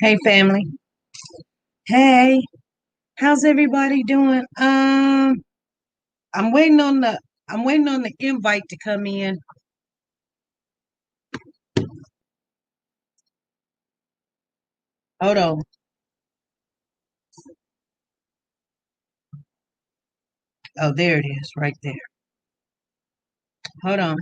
Hey, family. Hey, how's everybody doing? I'm waiting on the invite to come in. Hold on. Oh, there it is, right there. Hold on.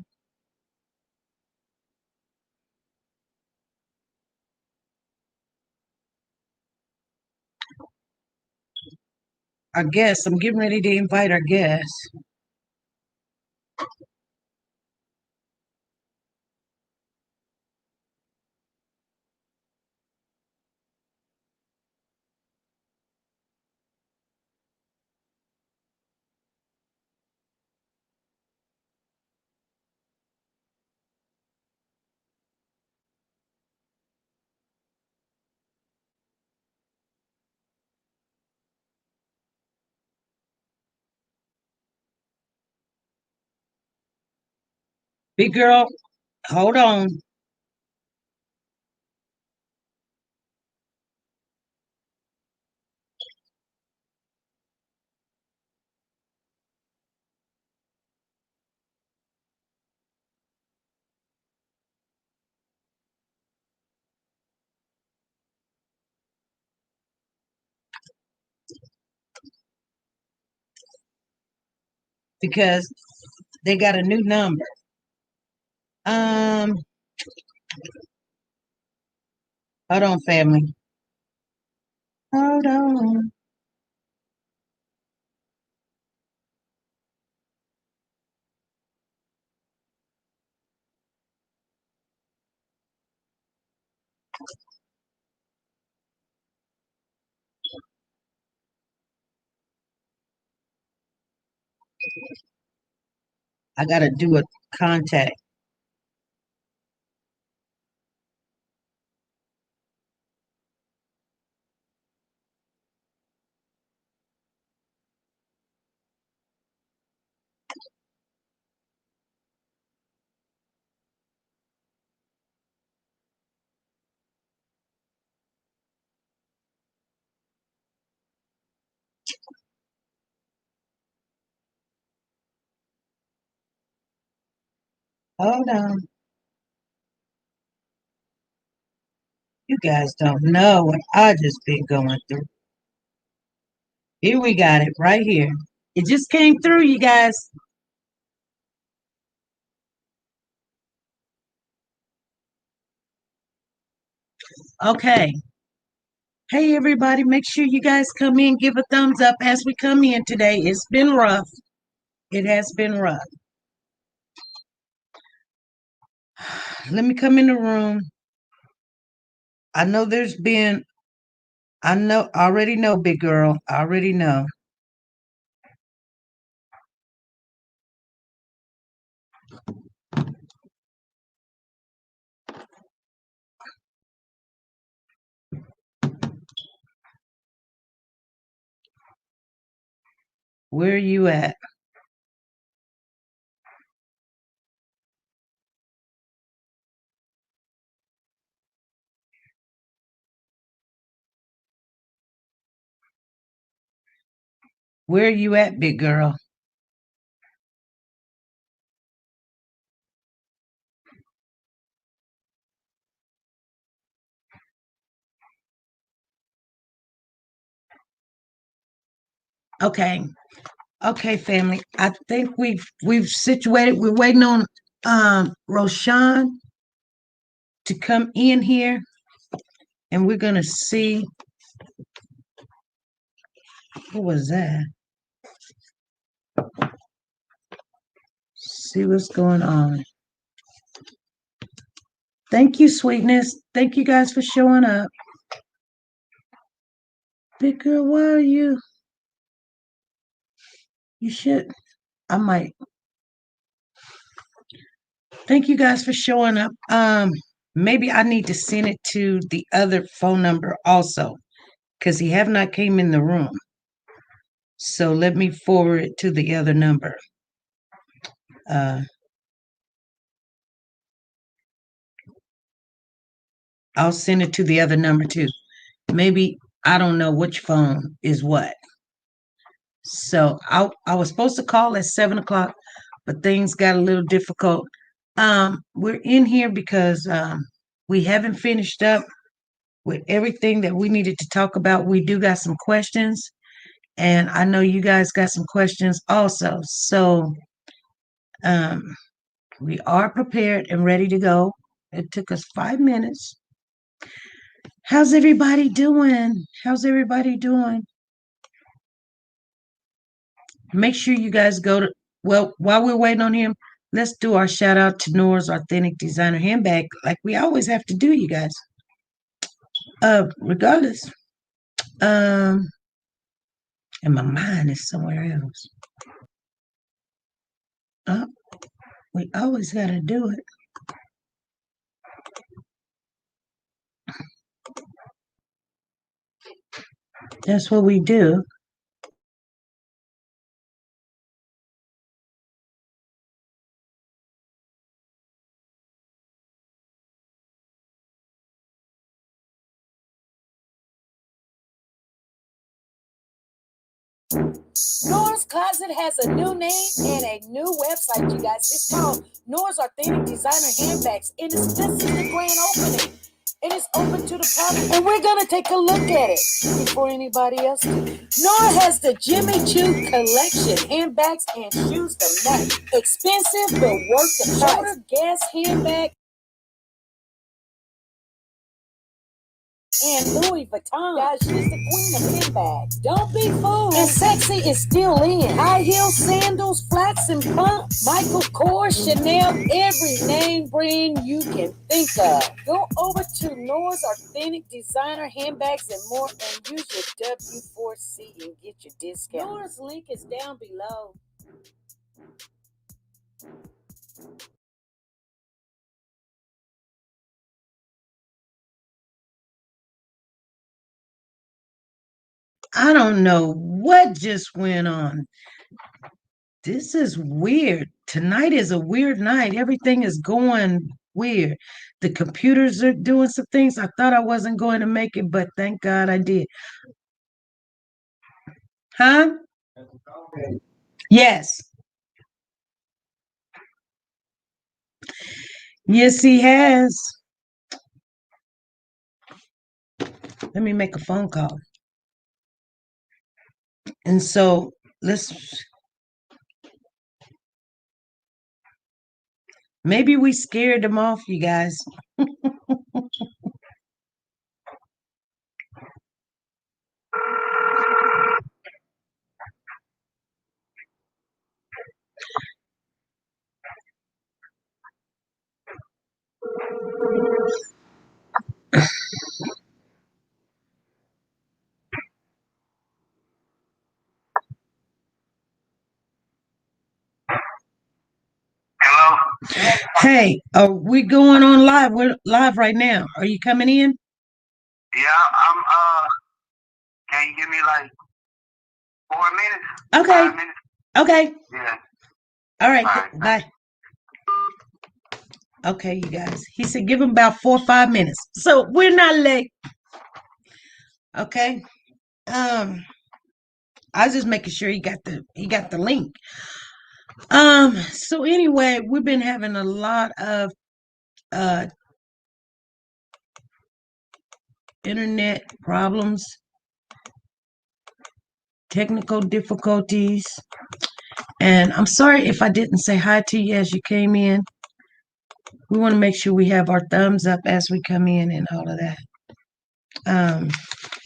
Our guest. I'm getting ready to invite our guest big girl. Hold on. Because they got a new number. Um, Hold on, family. Hold on. I gotta do a contact. Hold on. You guys don't know what I just been going through. Here we got it right here. It just came through, you guys. Okay. Hey, everybody, make sure you guys come in, give a thumbs up as we come in today. It's been rough. It has been rough. Let me come in the room. I know I already know, big girl. I already know. Where are you at? Where are you at, big girl? Okay. Okay, family. I think we've situated. We're waiting on Roshan to come in here, and we're gonna see what was that. See what's going on. Thank you, sweetness. Thank you guys for showing up. Big girl, where are you? You should. I might. Thank you guys for showing up. Maybe I need to send it to the other phone number also, because he have not came in the room. So let me forward it to the other number. I'll send it to the other number too. Maybe I don't know which phone is what. So I was supposed to call at 7 o'clock, but things got a little difficult. We're in here because we haven't finished up with everything that we needed to talk about. We do got some questions, and I know you guys got some questions also. So um, we are prepared and ready to go. It took us 5 minutes. How's everybody doing? How's everybody doing? Make sure you guys go to, well, while we're waiting on him, let's do our shout out to Nora's Authentic Designer Handbag, like we always have to do, you guys. Regardless. And my mind is somewhere else. We always gotta do it. That's what we do. Nora's Closet has a new name and a new website, you guys. It's called Nora's Authentic Designer Handbags, and this is the grand opening. It is open to the public, and we're going to take a look at it before anybody else does. Nora has the Jimmy Choo collection, handbags and shoes from Nike. Expensive, but worth the price. Shoulder gas handbag and Louis Vuitton. Guys, she's the queen of handbags. Don't be fooled. And sexy is still in. High heel sandals, flats and pumps. Michael Kors, Chanel, every name brand you can think of. Go over to Nora's Authentic Designer Handbags and more and use your W4C and get your discount. Nora's link is down below. I don't know what just went on. This is weird. Tonight is a weird night. Everything is going weird. The computers are doing some things. I thought I wasn't going to make it, but thank God I did. Huh? Yes. Yes, he has. Let me make a phone call. And so let's, maybe we scared them off, you guys. Hello? Hey, are we going on live? We're live right now. Are you coming in? Yeah, can you give me like 4 minutes? Okay. 5 minutes? Okay. Yeah. All right. All right. Bye. Okay, you guys. He said give him about 4 or 5 minutes. So we're not late. Okay. I was just making sure he got the link. So anyway, we've been having a lot of internet problems, technical difficulties, and I'm sorry if I didn't say hi to you as you came in. We want to make sure we have our thumbs up as we come in and all of that.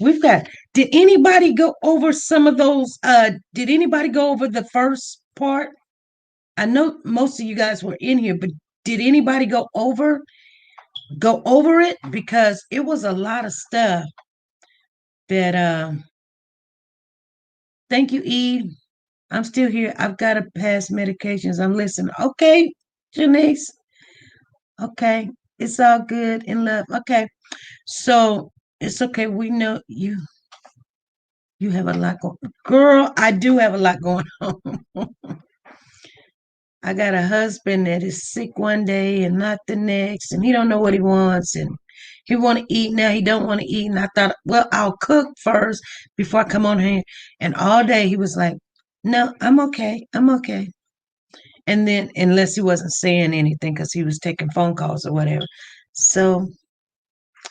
We've got, did anybody go over some of those? Did anybody go over the first part? I know most of you guys were in here, but did anybody go over it? Because it was a lot of stuff that thank you, Eve. I'm still here. I've got to pass medications. I'm listening. Okay, Janice. Okay. It's all good in love. Okay. So it's okay. We know you. You have a lot going. Girl, I do have a lot going on. I got a husband that is sick one day and not the next, and he don't know what he wants, and he want to eat now. He don't want to eat, and I thought, well, I'll cook first before I come on here. And all day he was like, "No, I'm okay. I'm okay." And then, unless he wasn't saying anything because he was taking phone calls or whatever, so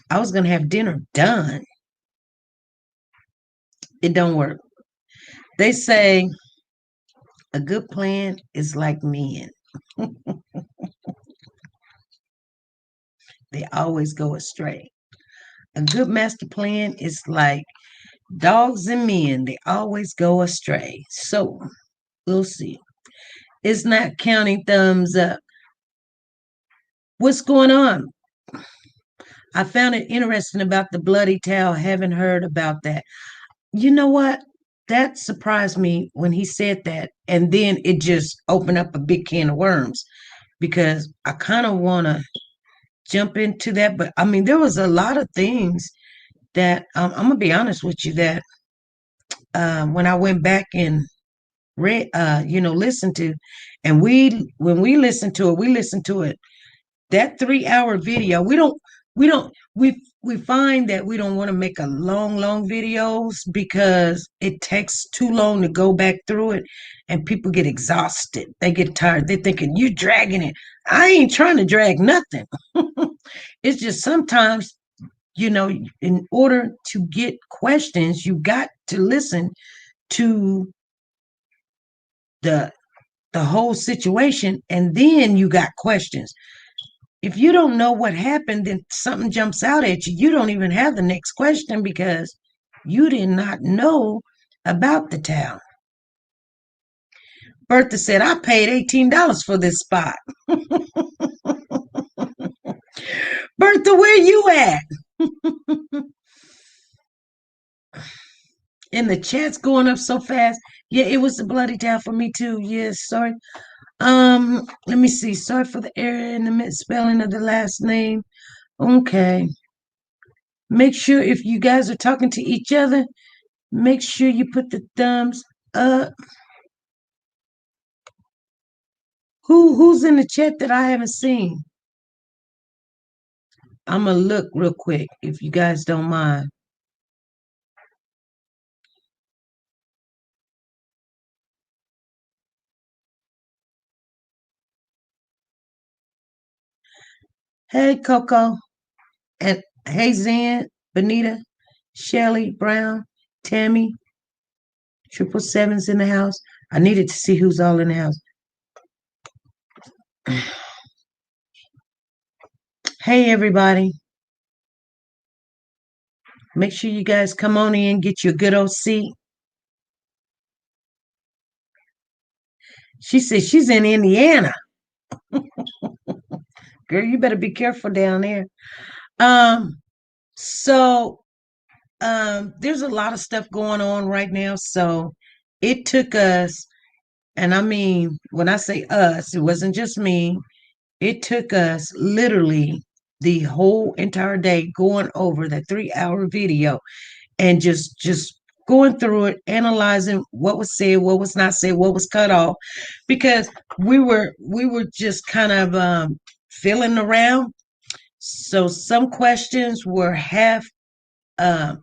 I was gonna have dinner done. It don't work. They say a good plan is like men. They always go astray. A good master plan is like dogs and men. They always go astray. So we'll see. It's not counting thumbs up. What's going on? I found it interesting about the bloody towel. Haven't heard about that. You know what? That surprised me when he said that. And then it just opened up a big can of worms because I kind of want to jump into that. But I mean, there was a lot of things that I'm gonna be honest with you that when I went back and read, listened to, and when we listened to it. That 3 hour video, we find that we don't want to make a long videos because it takes too long to go back through it, and people get exhausted. They get tired. They're thinking you dragging it. I ain't trying to drag nothing. It's just sometimes in order to get questions, you got to listen to the the whole situation, and then you got questions. If you don't know what happened, then something jumps out at you. You don't even have the next question because you did not know about the town. Bertha said, I paid $18 for this spot. Bertha, where you at? And the chat's going up so fast. Yeah, it was the bloody town for me too. Yes, sorry. Let me see. Sorry for the error in the misspelling of the last name. Okay. Make sure if you guys are talking to each other, make sure you put the thumbs up. Who's in the chat that I haven't seen? I'm gonna look real quick if you guys don't mind. Hey Coco, and hey Zan, Benita, Shelly, Brown, Tammy, 777's in the house. I needed to see who's all in the house. Hey everybody. Make sure you guys come on in, get your good old seat. She said she's in Indiana. Girl, you better be careful down there. So there's a lot of stuff going on right now. So it took us, and I mean, when I say us, it wasn't just me. It took us literally the whole entire day going over that 3 hour video and just going through it, analyzing what was said, what was not said, what was cut off, because we were just kind of feeling around. So some questions were half uh,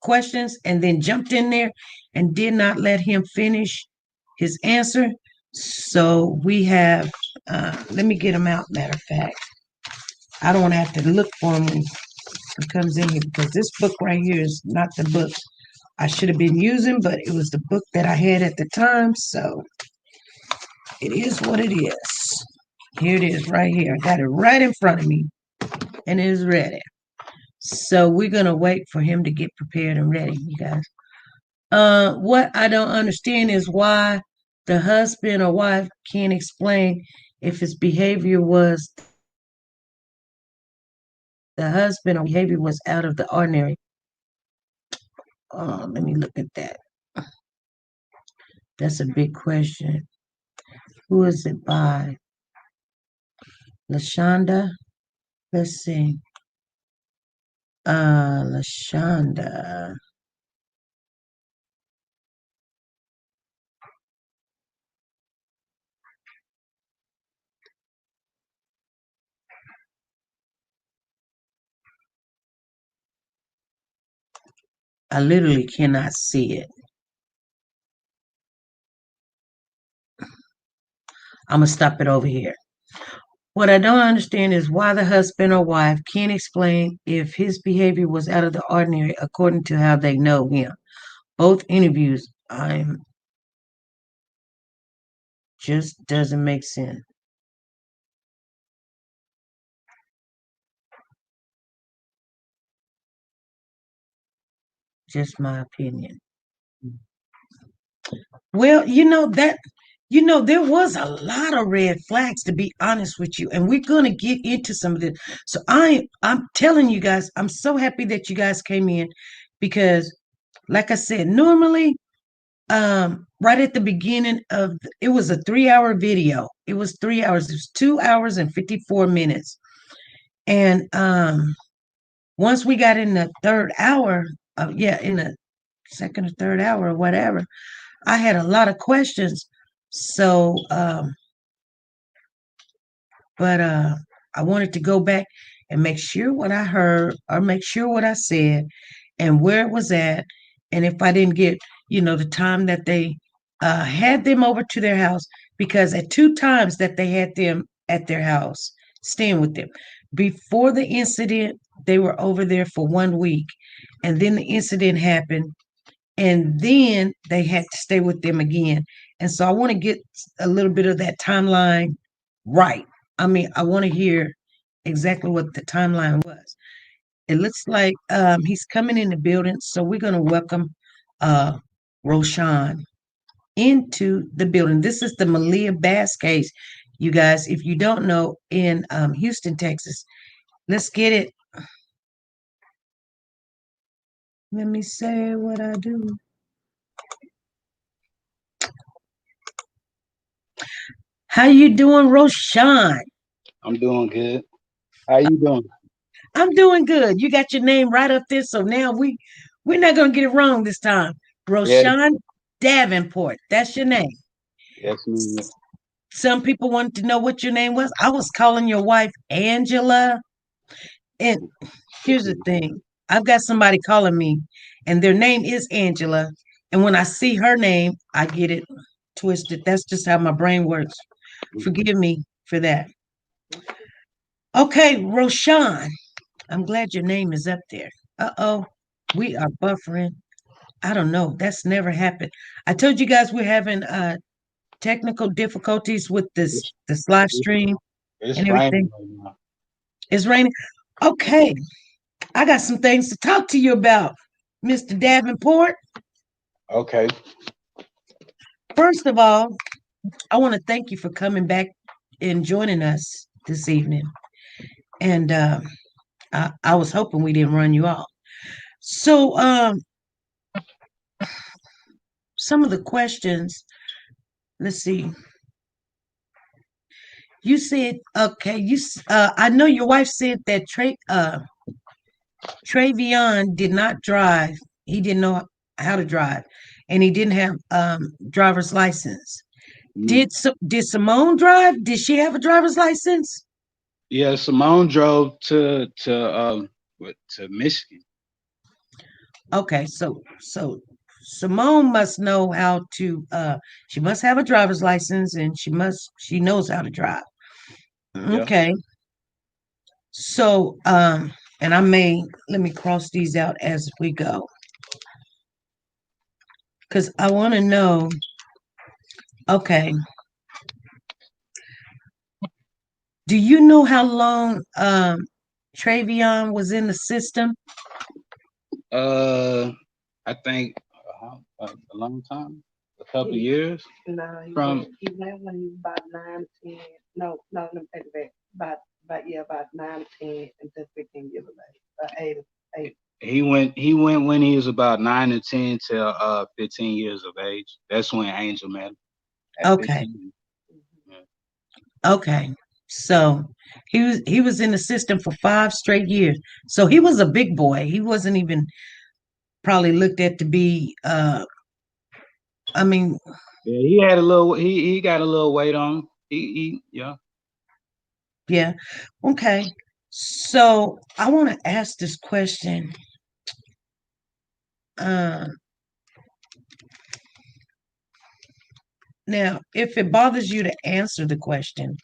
questions and then jumped in there and did not let him finish his answer. So we have, let me get him out, matter of fact. I don't want to have to look for him when he comes in here because this book right here is not the book I should have been using, but it was the book that I had at the time. So it is what it is. Here it is right here. I got it right in front of me and it is ready. So we're going to wait for him to get prepared and ready, you guys. What I don't understand is why the husband or wife can't explain if his behavior was the husband or behavior was out of the ordinary. Let me look at that. That's a big question. Who is it by? LaShonda? Let's see. LaShonda. I literally cannot see it. I'm gonna stop it over here. What I don't understand is why the husband or wife can't explain if his behavior was out of the ordinary according to how they know him. Both interviews, I'm just doesn't make sense. Just my opinion. Well, there was a lot of red flags to be honest with you, and we're gonna get into some of this. So I'm telling you guys, I'm so happy that you guys came in because, like I said, normally, right at the beginning it was a 3 hour video. It was 3 hours. It was 2 hours and 54 minutes, and once we got in the third hour, in the second or third hour or whatever, I had a lot of questions. So, but I wanted to go back and make sure what I heard or make sure what I said and where it was at. And if I didn't get, the time that they had them over to their house, because at two times that they had them at their house, staying with them. Before the incident, they were over there for 1 week. And then the incident happened and then they had to stay with them again. And so I want to get a little bit of that timeline right. I mean, I want to hear exactly what the timeline was. It looks like he's coming in the building, so we're going to welcome uh, Roshan into the building. This is the Maliyah Bass case, you guys. If you don't know, in Houston, Texas. Let's get it. Let me say what I do. How you doing, Roshan? I'm doing good. How you doing? I'm doing good. You got your name right up there, so now we're not gonna get it wrong this time. Yes, Roshan Davenport. That's your name. yes, me. Some people wanted to know what your name was. I was calling your wife Angela. And here's the thing. I've got somebody calling me, and their name is Angela. And when I see her name, I get it twisted. That's just how my brain works. Forgive me for that. Okay, Roshan. I'm glad your name is up there. Uh-oh. We are buffering. I don't know. That's never happened. I told you guys we're having technical difficulties with It's, this live it's, stream it's and raining everything. right now. It's raining. Okay. I got some things to talk to you about, Mr. Davenport. Okay. First of all, I want to thank you for coming back and joining us this evening. And I was hoping we didn't run you off. So, some of the questions, let's see. You said, okay, I know your wife said that Travion did not drive. He didn't know how to drive, and he didn't have driver's license. Mm. Did Simone drive? Did she have a driver's license? Yeah, Simone drove to Michigan. Okay, so Simone must know how to. She must have a driver's license, and she knows how to drive. Yeah. Okay, so and let me cross these out as we go because I want to know. Okay, do you know how long Travion was in the system? Uh, I think a long time, a couple years. No, From he went when he was about 9 to 10. No, no, let me take it back. About 9 to 10 and just 15 years of age. 8. he went when he was about 9 to 10 to 15 years of age. That's when Angel met him at Okay, 15. Yeah. okay. So he was in the system for 5 straight years. So he was a big boy. He wasn't even probably looked at to be I mean, Yeah, he had a little. He got a little weight on him. He yeah. yeah. Okay. So I want to ask this question. Uh, Now, if it bothers you to answer the question,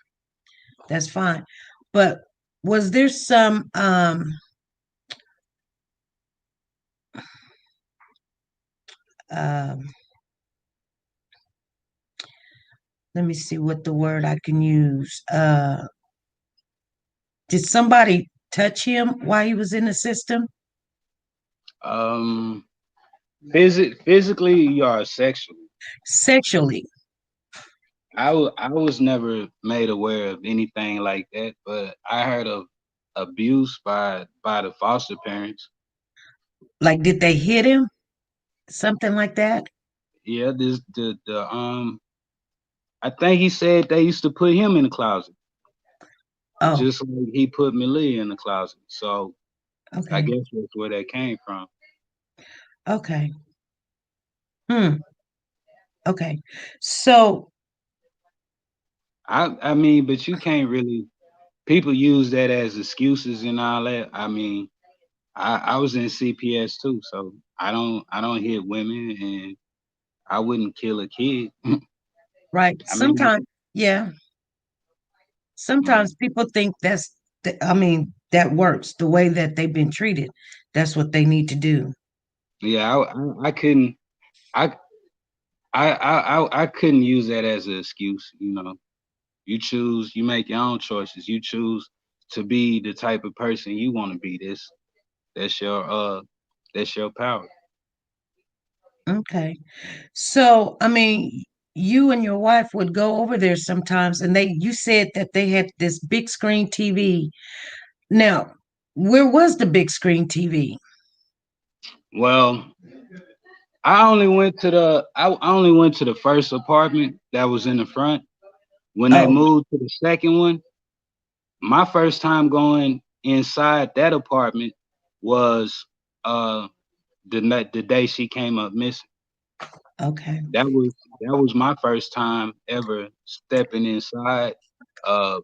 that's fine. But was there some um let me see what the word I can use. Did somebody touch him while he was in the system? Um, physically or sexually? Sexually. I was never made aware of anything like that, but I heard of abuse by the foster parents. Like, did they hit him? Something like that? Yeah, I think he said they used to put him in the closet, Oh, just like he put Maliyah in the closet. So I okay. guess that's where that came from. Okay. Hmm. Okay. So, I mean, but you can't really. People use that as excuses and all that. I mean, I was in CPS too, so I don't hit women and I wouldn't kill a kid. right. I mean, Sometimes, yeah. yeah, Sometimes people think I mean, that works the way that they've been treated. That's what they need to do. yeah. I couldn't. I I couldn't use that as an excuse. You know, you choose. You make your own choices. You choose to be the type of person you want to be. That's your that's your power. Okay. So, I mean, you and your wife would go over there sometimes, and you said that they had this big screen TV. Now, where was the big screen TV? Well, I only went to the first apartment that was in the front. When they Oh, moved to the second one, my first time going inside that apartment was uh the day she came up missing. okay. That was my first time ever stepping inside uh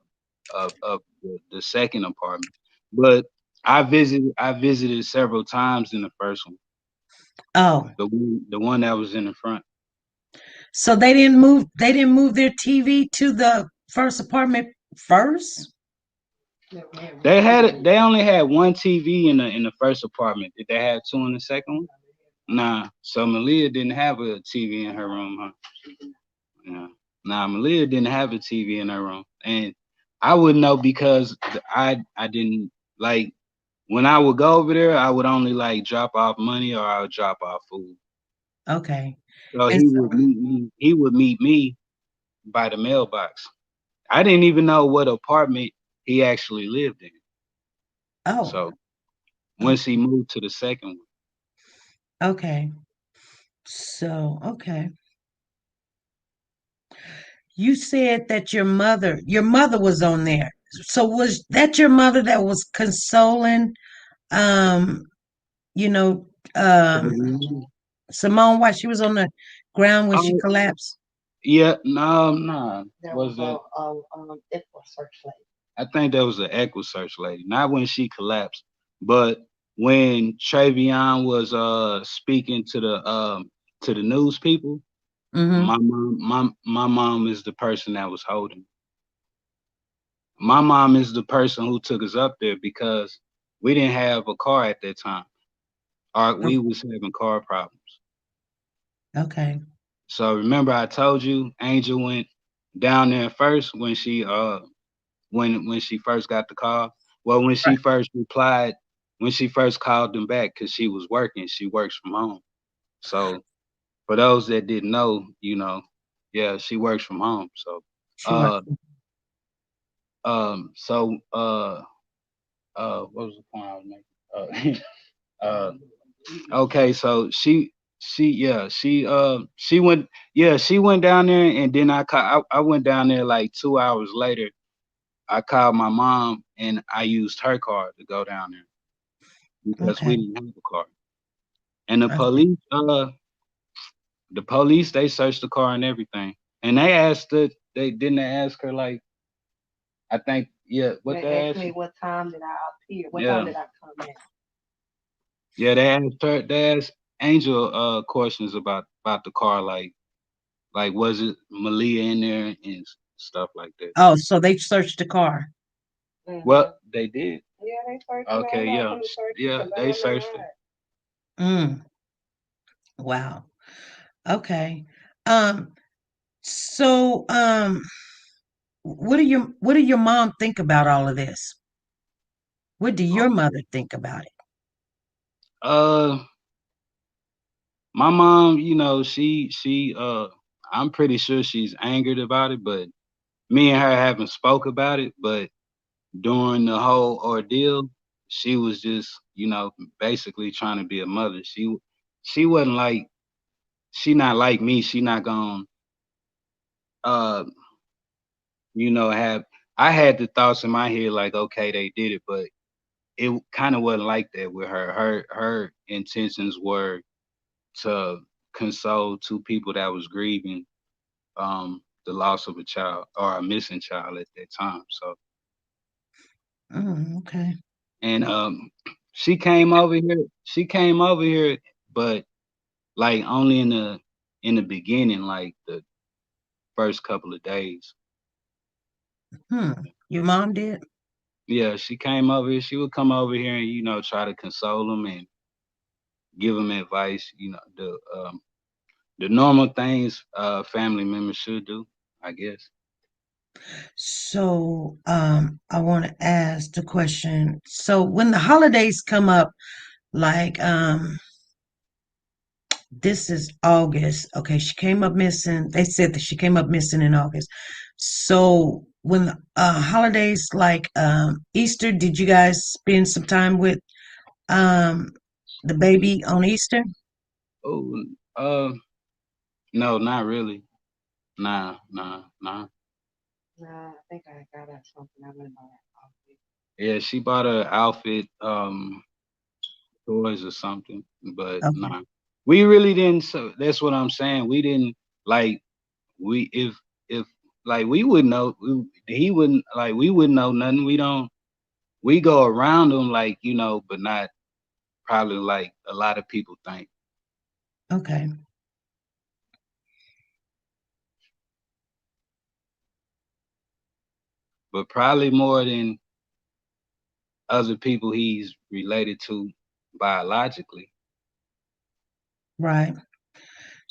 of the second apartment. But I visited several times in the first one, Oh, the one that was in the front. so they didn't move their TV to the first apartment first? They only had one TV in the first apartment. Did they have two in the second one? Nah. So Maliyah didn't have a TV in her room, huh? Yeah. Nah, Maliyah didn't have a TV in her room. And I wouldn't know because I didn't like when I would go over there, I would only like drop off money or I would drop off food. Okay. So And so, he would meet me by the mailbox. I didn't even know what apartment he actually lived in. oh, So oh, once he moved to the second one. okay. So, okay. You said that your mother was on there. So was that your mother that was consoling, um, you know, um, Simone while she was on the ground when she Oh collapsed? yeah, no. That Was was that? Equa Search Lady. I think that was the Echo Search lady. Not when she collapsed, but when Travion was speaking to the news people. Mm-hmm. My mom is the person that was holding. My mom is the person who took us up there because we didn't have a car at that time. We was having car problems. Okay. So remember I told you Angel went down there first when she first got the call. Well, when she Right. first replied, when she first called them back because she was working, she works from home. So for those that didn't know, yeah, she works from home. So She worked. uh so what was the point I was making? Okay, so she went she went down there and then I went down there like 2 hours later. I called my mom and I used her car to go down there because we Okay. didn't have a car. And Okay. the police, they searched the car and everything. And they asked her, they didn't ask her like, I think, yeah, what They they asked asked her? me what time did I appear? What time Yeah, did I come in? yeah, they asked her, Angel questions about the car, like was it Maliyah in there and stuff like that. Oh, so they searched the car. Well, they did. Yeah, they searched. Okay, It. yeah, yeah, they searched it. Mm, wow. Okay. Um, so what do your mom think about all of this? What do your mother think about it? Uh, my mom, I'm pretty sure she's angered about it, but me and her haven't spoke about it. But during the whole ordeal, she was just, basically trying to be a mother. She wasn't like, she not like me. She not gonna, uh, have. I had the thoughts in my head like, okay, they did it, but it kind of wasn't like that with her. Her intentions were to console two people that was grieving the loss of a child or a missing child at that time. So Okay. and she came over here. She came over here, but like only in the beginning, like the first couple of days. Hmm. Your mom did? Yeah, she came over here. She would come over here and try to console them and give them advice. The normal things family members should do, I guess. So, I want to ask the question. So when the holidays come up, like, this is August. Okay, she came up missing. They said that she came up missing in August. So when the holidays like Easter, did you guys spend some time with um the baby on Easter? Oh, uh, no, not really. Nah, nah, nah. Nah, I think I got out something. I went about that. Yeah, she bought a outfit, toys or something, but Okay. nah. We really didn't. So that's what I'm saying. We didn't like we if like we wouldn't know. He wouldn't like we wouldn't know nothing. We don't. We go around him like but not probably like a lot of people think. Okay. But probably more than other people he's related to biologically. Right.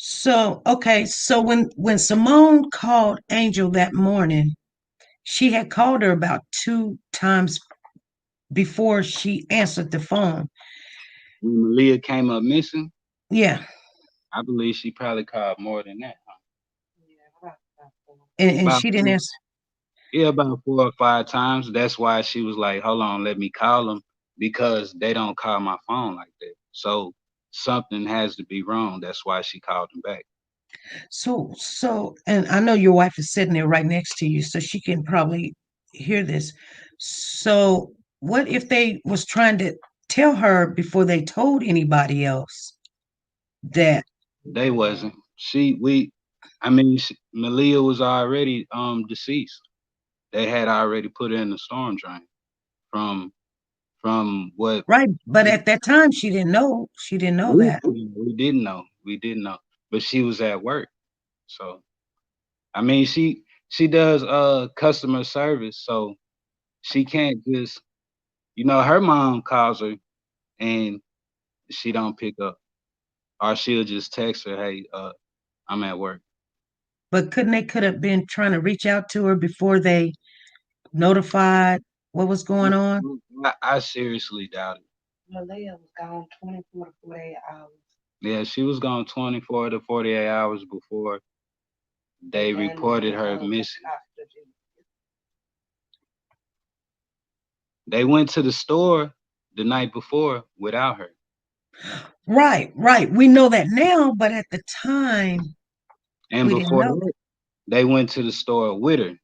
So, okay, so when Simone called Angel that morning, she had called her about two times before she answered the phone. When Maliyah came up missing, Yeah, I believe she probably called more than that. Huh? Yeah, about four. and About she didn't four, answer. yeah, about 4 or 5 times. That's why she was like, "Hold on, let me call them," because they don't call my phone like that. So something has to be wrong. That's why she called them back. So, and I know your wife is sitting there right next to you, so she can probably hear this. So, what if they was trying to tell her before they told anybody else that, They wasn't. I mean, Maliyah was already deceased. They had already put her in the storm drain from what right? But at that time, she didn't know. She didn't know that. we didn't know. We didn't know, but she was at work. So I mean, she does customer service, so she can't just her mom calls her and she don't pick up, or she'll just text her, "Hey, I'm at work." But could have been trying to reach out to her before they notified what was going on? I seriously doubt it. Malaya was gone 24 to 48 hours. Yeah, she was gone 24 to 48 hours before they reported her missing. They went to the store the night before without her. Right, right. We know that now, but at the time, And we didn't before know that, they went to the store with her.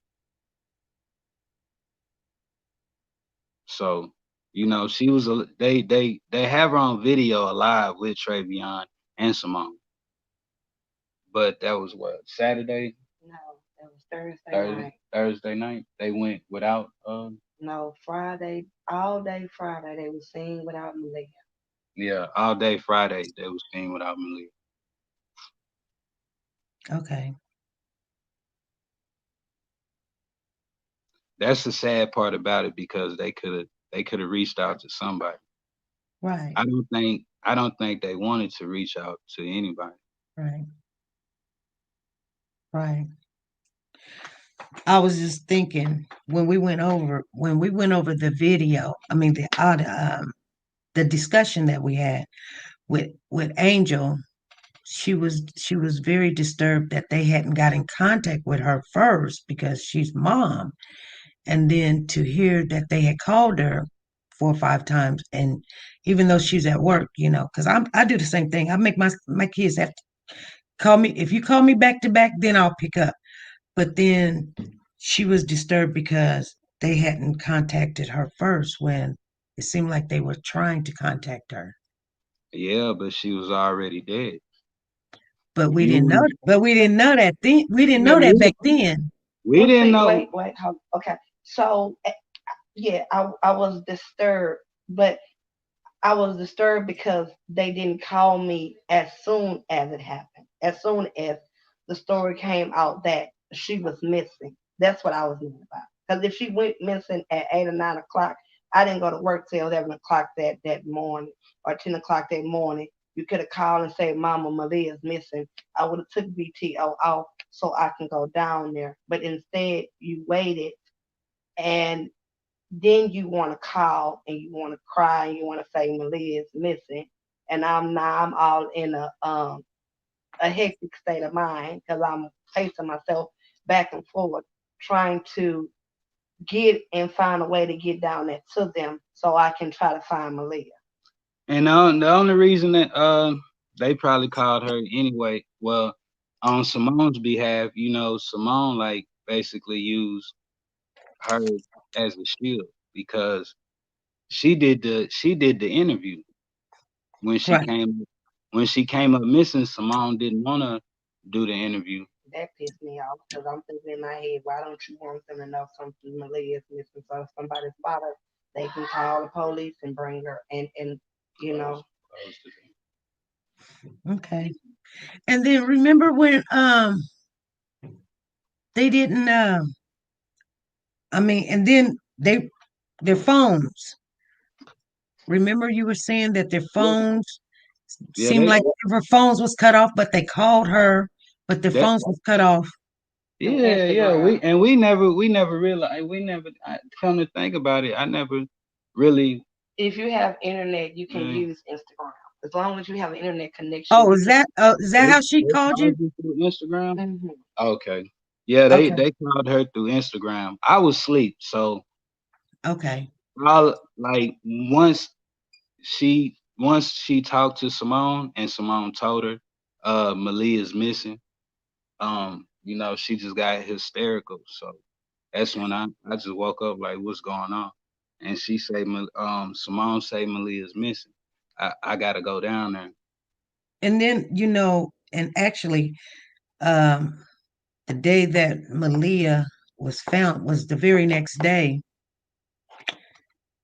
So, she was they have her on video alive with Travion and Simone. But that was what, Saturday? No, that was Thursday night. Thursday night. They went without No, Friday, all day Friday, they were seen without Malaya. Yeah, all day Friday they was seen without Maliyah. Okay. That's the sad part about it because they could have reached out to somebody. Right. I don't think they wanted to reach out to anybody. Right. Right. I was just thinking when we went over the video. I mean the discussion that we had with Angel. She was very disturbed that they hadn't got in contact with her first because she's mom, and then to hear that they had called her 4 or 5 times, and even though she's at work, because I do the same thing. I make my kids have to call me. If you call me back to back, then I'll pick up. But then she was disturbed because they hadn't contacted her first when it seemed like they were trying to contact her. Yeah, but she was already dead. But we You didn't know. wouldn't- But we didn't know that then. We didn't Yeah, know that we, back then. we didn't see, know. wait, hold, okay. So, yeah, I was disturbed, but I was disturbed because they didn't call me as soon as it happened. As soon as the story came out that she was missing. That's what I was thinking about. Because if she went missing at 8 or 9 o'clock, I didn't go to work till 11 o'clock that morning or 10 o'clock that morning. You could have called and said, "Mama, Maliyah's missing." I would have took BTO off so I can go down there. But instead, you waited and then you want to call and you want to cry and you want to say Maliyah is missing, and I'm all in a hectic state of mind because I'm pacing myself back and forth, trying to get and find a way to get down there to them so I can try to find Maliyah. And the only reason that they probably called her anyway, well, on Simone's behalf, Simone like basically used her as a shield because she did the interview when she Right. came when she came up missing. Simone didn't want to do the interview. That pissed me off because I'm thinking in my head, why don't you want them to know something Maliyah is missing so if somebody spot her, they can call the police and bring her and you know. Okay. And then remember when they didn't I mean, and then their phones. Remember you were saying that their Yeah, phones yeah, seemed like her phones was cut off, but they called her, but their that phones was cut off. Through yeah. Instagram. We never realized. Come to think about it, I never really. If you have internet, you can Mm, use Instagram. As long as you have an internet connection, Oh, you is can. that they how she they called you? called you through Instagram. Hmm. Okay. Yeah, they Okay. they called her through Instagram. I was asleep, so Okay. all like once she talked to Simone and Simone told her Maliyah's missing, she just got hysterical. So that's when I just woke up like, what's going on? And she say Simone say Maliyah's missing. I gotta go down there. And then, and actually, um, the day that Maliyah was found was the very next day.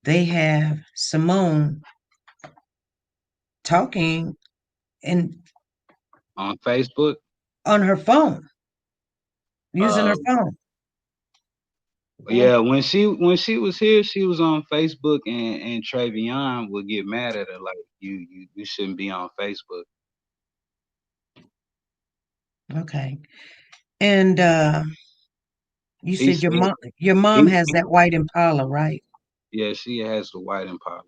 They have Simone talking and On Facebook. on her phone, using her Uh phone. yeah, when she was here, she was on Facebook and Travion would get mad at her like you shouldn't be on Facebook. Okay. And you He said said your mom he has that white Impala, right? Yeah, she has the white Impala.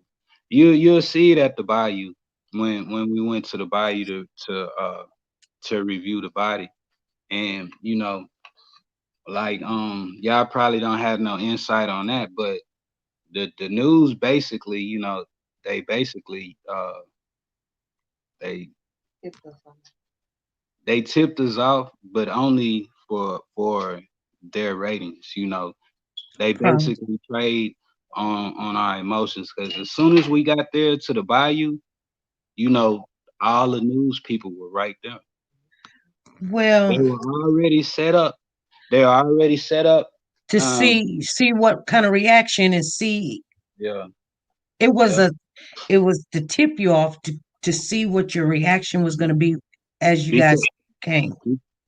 You'll see it at the bayou when we went to the bayou to review the body. And like y'all probably don't have no insight on that, but the news basically, they basically they It's the same. they tipped us off, but only for their ratings. They Huh. basically trade on our emotions because as soon as we got there to the bayou, you know, all the news people were right there. They Well, were already set up. They were already set up. to Um, see what kind of reaction and see yeah, it was yeah, a It was to tip you off to see what your reaction was going to be as you guys Because came.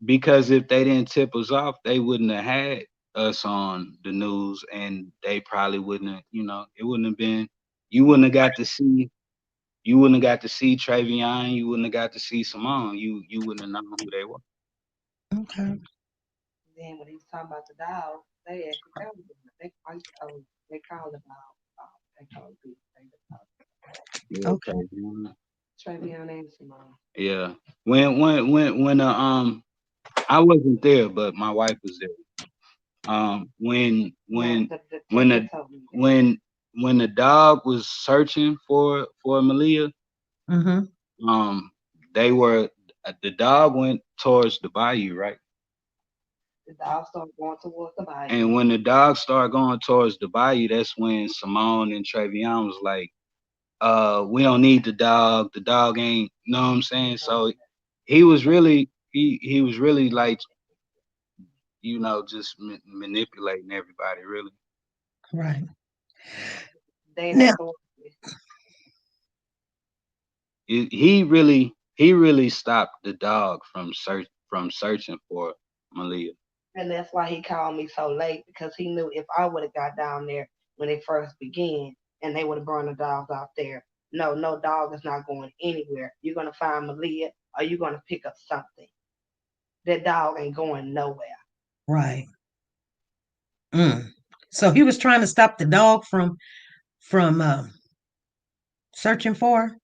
because if they didn't tip us off, they wouldn't have had us on the news, and they probably wouldn't have, it wouldn't have been. You wouldn't have got to see. You wouldn't have got to see Travion. You wouldn't have got to see Simone. You wouldn't have known who they were. Okay. Then when he was talking about the dog, they actually told him. They called the dog. They called Yeah, Okay. Travion and Simone. Yeah. When I wasn't there, but my wife was there. When when the when the dog was searching for Maliyah, Mm-hmm. they were the dog went towards the bayou, right? The dog started going towards the bayou. And when the dog started going towards the bayou, that's when Simone and Travion was like, we don't need the dog. The dog ain't, you know what I'm saying? So he was really he was really like, just manipulating everybody, really. Right. They Now, He really stopped the dog from searching for Maliyah. and that's why he called me so late, because he knew if I would have got down there when they first began and they would have burned the dogs out there. No dog is not going anywhere. You're gonna find Maliyah, or you're gonna pick up something. That dog ain't going nowhere. right. So he was trying to stop the dog from searching for her?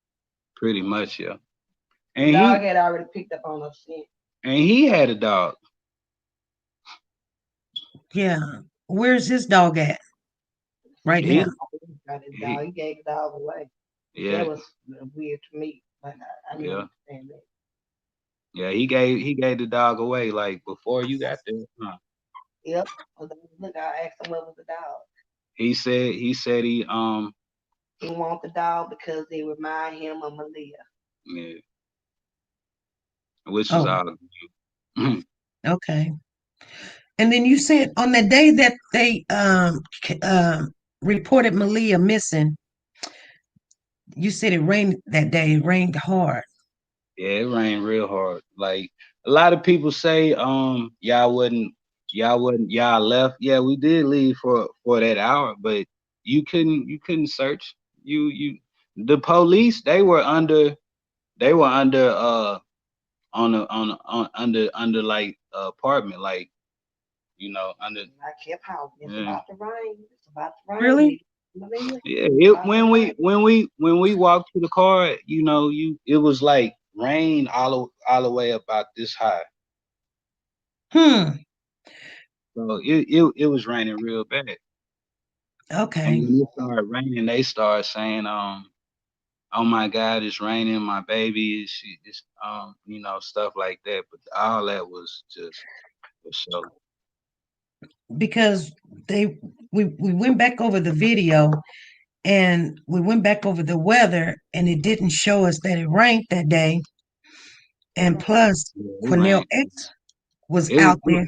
Pretty much, yeah. The And dog had already picked up on her scent. he had a dog. Yeah. Where's his dog at? Right He, now. Got his dog. He gave the dog away. yeah, That was weird to me, but I didn't yeah, understand that. yeah. He gave the dog away like before you got there. Huh? Yep. Look, I asked him what was the dog. He said he He want the dog because it remind him of Maliyah. yeah, which was Oh, all. okay. And then you said on the day that they reported Maliyah missing, you said it rained that day. It rained hard. Yeah, it rained real hard. Like a lot of people say, y'all left. Yeah, we did leave for that hour, but you couldn't search. The police, they were under under like apartment, like under. And I kept hollering. It's Yeah, about to rain. It's about to rain. Really? Maliyah. yeah. It's about to When we walked to the car, it was like rain all the way about this high. Hmm. So it was raining real bad. And Okay. when it started raining, they started saying, oh my God, it's raining, my baby is stuff like that. But all that was just for show. Because we went back over the video and we went back over the weather and it didn't show us that it rained that day. And plus Yeah, it Cornell rained. X was It, out there.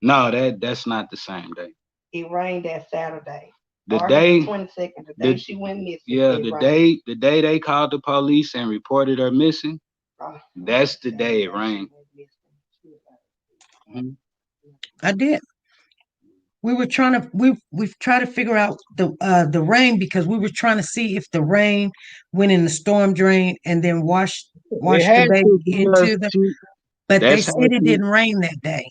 no, that's not the same day. It rained that Saturday. The August day 22nd, the day she went missing. Yeah, it the rained. day they called the police and reported her missing, Oh, that's the day it she rained. went missing. Mhm. I did. We were trying to we've tried to figure out the rain because we were trying to see if the rain went in the storm drain and then washed It the had baby to because into the, but they that's how said it she didn't rain that day.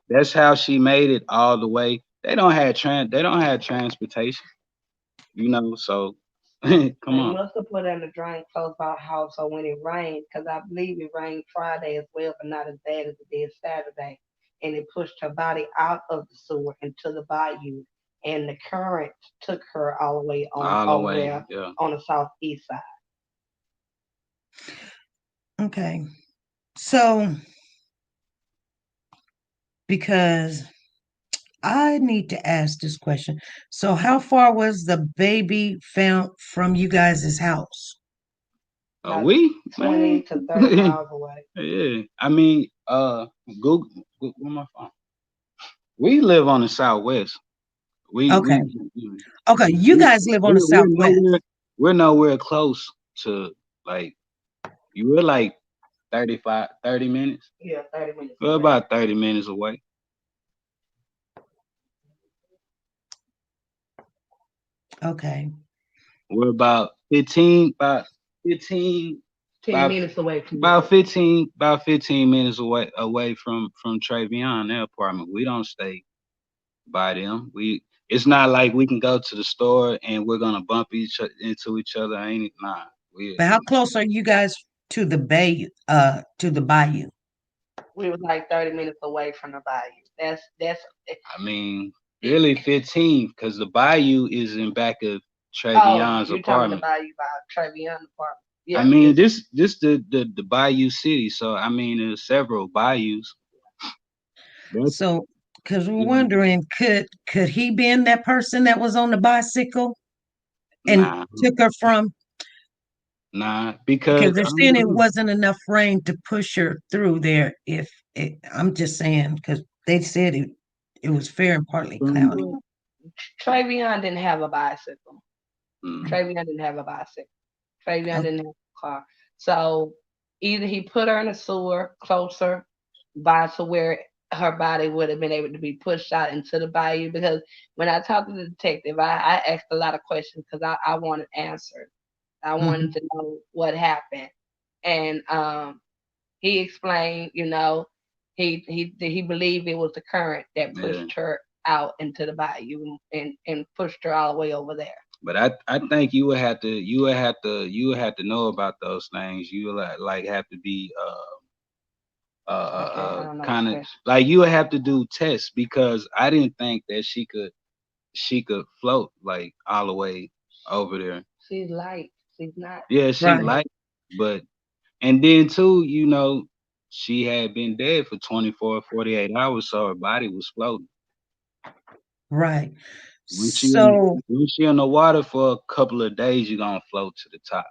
that's how she made it all the way. They don't have transportation, so come They on. must have put her in the drain close by the house, so when it rained, because I believe it rained Friday as well, but not as bad as it did Saturday, and it pushed her body out of the sewer into the bayou, and the current took her all the way on All the over way, there yeah. on the southeast side. Okay. So because I need to ask this question. So how far was the baby found from you guys' house? About We 20 man, to 30 miles away. yeah. I mean, Google my phone. We live on the southwest. We Okay. we Okay, you guys live on the we're southwest. we're nowhere close to like you were like 30 minutes. Yeah, 30 minutes. We're away. about 30 minutes away. Okay. We're about 15, about 15, 10 about, minutes away from about 15, about 15 minutes away from Travion, their apartment. We don't stay by them. It's not like we can go to the store and we're gonna bump into each other. Ain't it? Nah. But how close are you guys to the bay, to the bayou? We was like 30 minutes away from the bayou. That's I mean, really 15, because the bayou is in back of oh, Travion's you're talking apartment. the bayou by Travion's apartment. Yeah. I mean, this the bayou city. So I mean, there's several bayous. So, because we're Yeah. wondering, could he been that person that was on the bicycle and Nah, took her from? because Because they're saying it wasn't enough rain to push her through there. I'm just saying, because they said it was fair and partly cloudy. Travion didn't have a bicycle. Mm. Travion didn't have a bicycle. Travion Okay. didn't have a car. So either he put her in a sewer closer by to where her body would have been able to be pushed out into the bayou. Because when I talked to the detective, I asked a lot of questions because I wanted answers. I wanted to know what happened. And he explained, he believed it was the current that pushed her out into the bayou and pushed her all the way over there. But I think you would have to know about those things. You would like have to be kind of like you would have to do tests, because I didn't think that she could float like all the way over there. She's light. She's not. Yeah, she Right. light, but and then too, she had been dead for 24, 48 hours, so her body was floating. Right. When So, she in the water for a couple of days, you're gonna float to the top.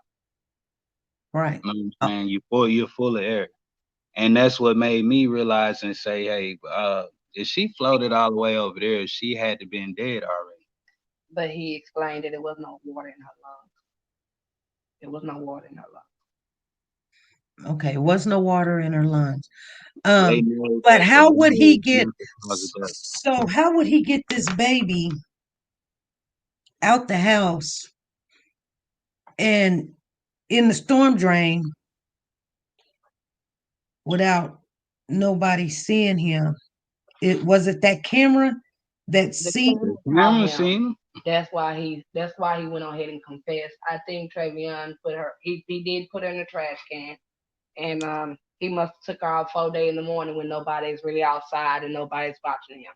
right. You know what I'm saying? You're full of air. And that's what made me realize and say, hey, if she floated all the way over there, she had to been dead already. But he explained that it was no water in her lungs. There was no water in her lungs. Okay, was no water in her lungs. They know But that how would he is get? not the cause of death. So how would he get this baby out the house and in the storm drain without nobody seeing him? Was it that camera that The seen? camera The saw camera him. seen him. That's why he went on ahead and confessed. I think Travion he did put her in the trash can, and he must have took her out 4 days in the morning when nobody's really outside and nobody's watching him.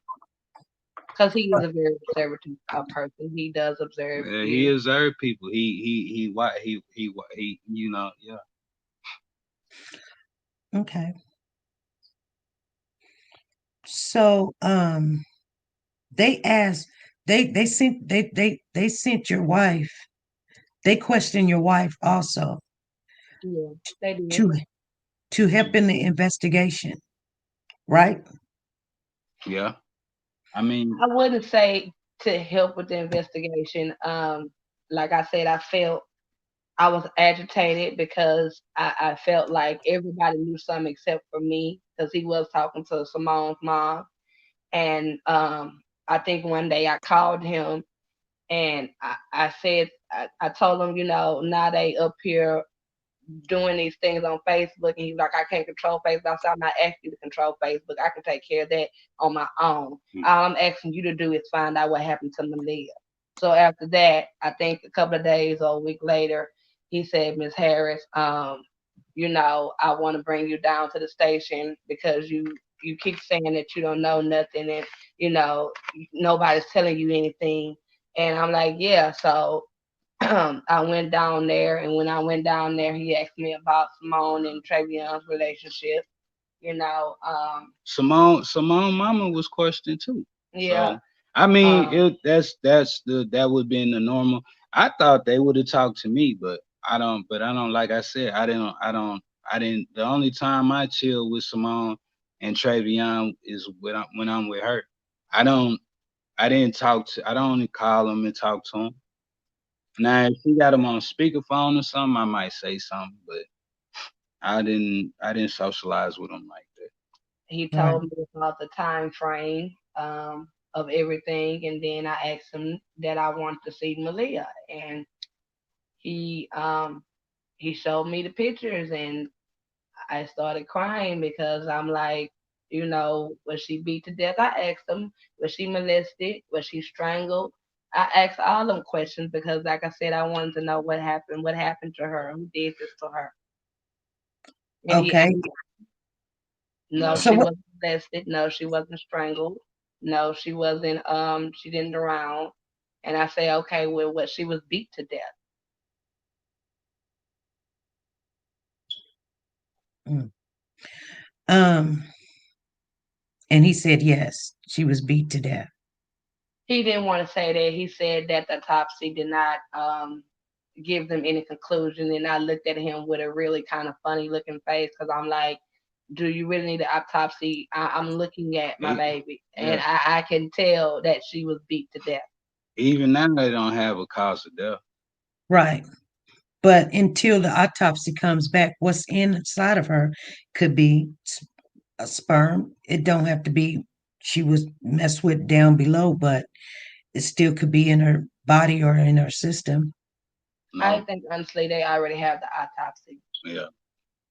Because he is a very observative person. He does observe. Yeah, he observed people. He yeah. Okay. So they asked they sent your wife. They questioned your wife also Yeah, they did. to help in the investigation, right? Yeah. I mean, I wouldn't say to help with the investigation. Like I said, I was agitated because I felt like everybody knew something except for me because he was talking to Simone's mom. And I think one day I called him and I said, I told him, now they up here doing these things on Facebook. And he's like, I can't control Facebook. I said, I'm not asking you to control Facebook. I can take care of that on my own. All I'm asking you to do is find out what happened to Maliyah. So after that, I think a couple of days or a week later, he said, Miss Harris, I want to bring you down to the station because you keep saying that you don't know nothing and nobody's telling you anything. And I'm like, yeah. So I went down there, and when I went down there, he asked me about Simone and Travion's relationship. Simone mama was questioned too. Yeah. So, I mean, that would be in the normal. I thought they would have talked to me, but I don't. Like I said, I didn't. The only time I chill with Simone and Travion is when I'm with her. I don't. I didn't talk to. I don't only call him and talk to him. Now, if she got him on speakerphone or something, I might say something, but I didn't socialize with him like that. He Right. told me about the time frame of everything, and then I asked him that I wanted to see Maliyah, and he um he showed me the pictures, and I started crying because I'm like, was she beat to death? I asked him, was she molested? Was she strangled? I asked all them questions because, like I said, I wanted to know what happened to her, who did this to her. And he Okay. answered, no, So she what? wasn't molested. No, she wasn't strangled. No, she wasn't. She didn't drown. And I say, okay, well, what? She was beat to death. Mm. Um, and he said yes, she was beat to death. He didn't want to say that. He said that the autopsy did not give them any conclusion. And I looked at him with a really kind of funny looking face because I'm like, do you really need an autopsy? I'm looking at my baby, and Yeah. I can tell that she was beat to death. Even now, they don't have a cause of death. Right. But until the autopsy comes back, what's inside of her could be a sperm. It don't have to be she was messed with down below, but it still could be in her body or in her system. I No. think honestly they already have the autopsy Yeah.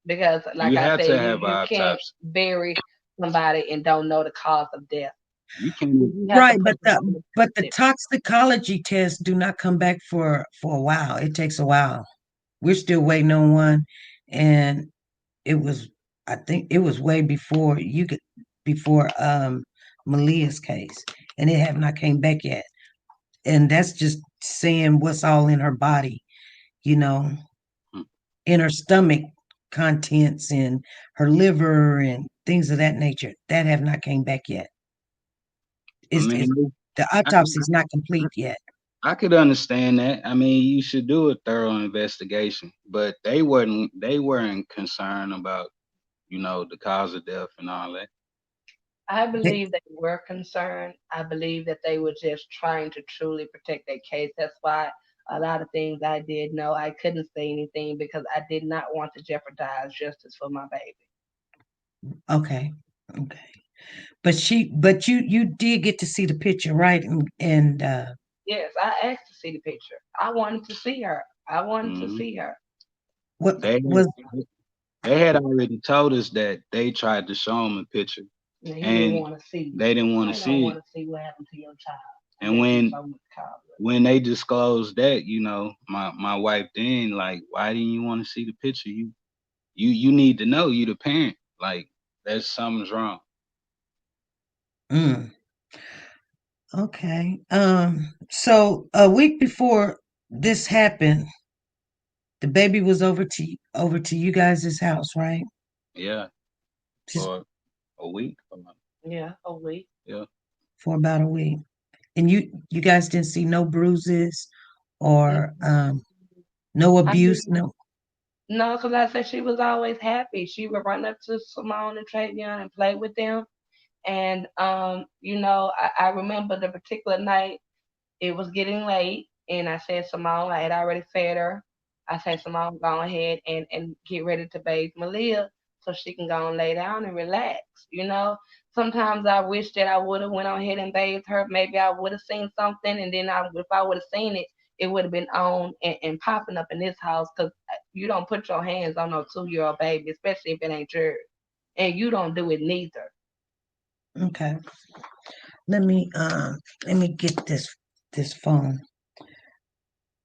because, like You I have said, to you have an you can't autopsy. bury somebody and don't know the cause of death. You can't. You have to Right, put them on the but the tip. toxicology tests do not come back for a while. It takes a while. We're still waiting on one, and it was I think it was way before you could before Maliyah's case, and it have not came back yet. And that's just saying what's all in her body, you know, Hmm. in her stomach contents and her liver and things of that nature. That have not came back yet. I Is mean, the I could, autopsy is not complete yet. I could understand that. I mean, you should do a thorough investigation, but they weren't concerned about the cause of death and all that. I They- believe they were concerned. I believe that they were just trying to truly protect their case. That's why a lot of things I did know I couldn't say anything because I did not want to jeopardize justice for my baby. okay, okay. But you did get to see the picture, right? And Yes, I asked to see the picture. I wanted to see her. I wanted to Hmm. see her. what They was they had already told us that they tried to show him a picture, And he didn't and want to see. they didn't want I to don't see it. want to see what happened to your child. And That you when so much cause. when they disclosed that, my wife then like, why didn't you want to see the picture? You need to know. You the parent. Like, there's something's wrong. mm, okay. So a week before this happened, the baby was over to you guys' house, right? Yeah, Just for a week. Yeah, a week. Yeah. for about a week. And you guys didn't see no bruises or no I abuse, didn't. no. No, because I said she was always happy. She would run up to Simone and Travion and play with them. And I remember the particular night. It was getting late, and I said, Simone, I had already fed her. I said, Simone, go ahead and get ready to bathe Maliyah so she can go and lay down and relax. You know, sometimes I wish that I would have went on ahead and bathed her. Maybe I would have seen something, and then if I would have seen it, it would have been on and popping up in this house because you don't put your hands on no 2-year-old baby, especially if it ain't yours, and you don't do it neither. Okay. Let me get this phone.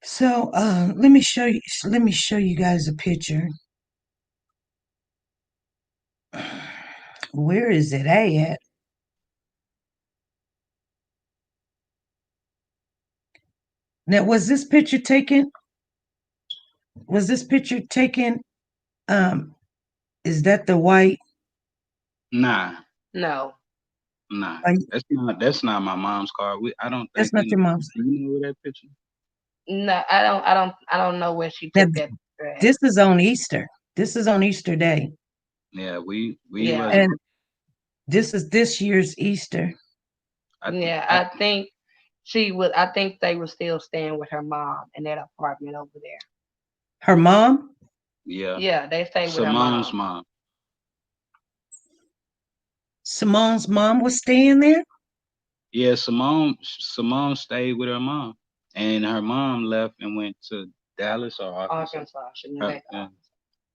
So let me show you guys a picture. Where is it at? Now was this picture taken um is that the white Nah, No. nah. uh, That's not my mom's car. I don't that's think not your mom's? Do you know that picture? No, I don't know where she Now took that picture at. this is on Easter. This is on Easter Day. Yeah, we Yeah. wasn't. And this is this year's Easter. I, Yeah, I I think I think they were still staying with her mom in that apartment over there. Her mom? Yeah. Yeah, they stayed with her Simone's mom. mom. Simone's mom was staying there? Yeah, Simone stayed with her mom, and her mom left and went to Dallas or Arkansas. Arkansas. She went Her- back to uh, Arkansas.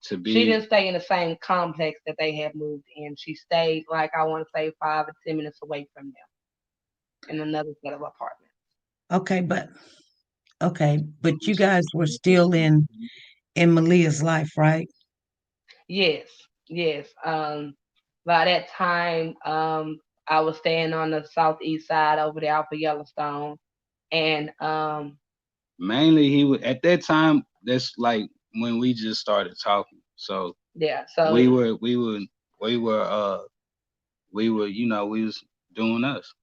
to She be didn't stay in the same complex that they had moved in. She stayed like I want to say 5 or 10 minutes away from them in another set of apartments. Okay, but you guys were still in Maliyah's life, right? Yes, yes. By that time, I was staying on the southeast side over there out for Yellowstone, and mainly he was at that time. That's like when we just started talking. So yeah. So we were we were we were we was doing us.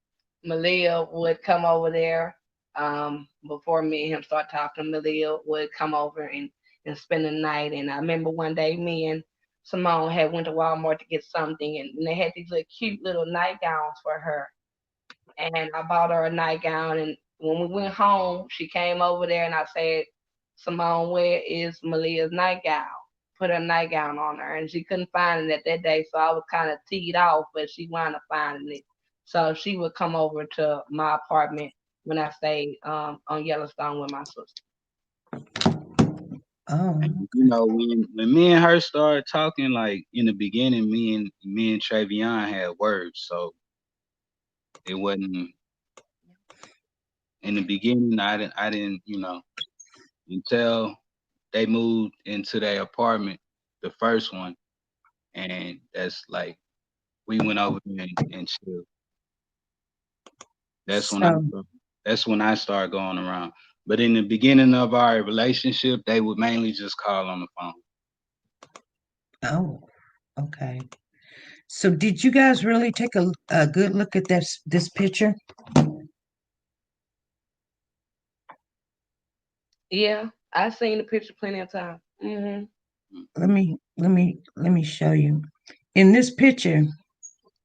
Maliyah would come over there. Before me and him start talking, Maliyah would come over and spend the night. And I remember one day me and Simone had went to Walmart to get something, and they had these little cute little nightgowns for her. And I bought her a nightgown. And when we went home, she came over there, and I said, "Simone, where is Maliyah's nightgown?" Put her nightgown on her, and she couldn't find it that day. So I was kind of teed off, but she wound up finding it. So she would come over to my apartment when I stayed on Yellowstone with my sister. Oh, And when me and her started talking, like in the beginning, me and Travion had words, so it wasn't in the beginning. I didn't until they moved into their apartment, the first one, and that's like we went over there and chilled. That's when I so that's when I started going around. But in the beginning of our relationship, they would mainly just call on the phone. oh, okay. So did you guys really take a good look at this picture? Yeah, I seen the picture plenty of times. Let me show you. In this picture,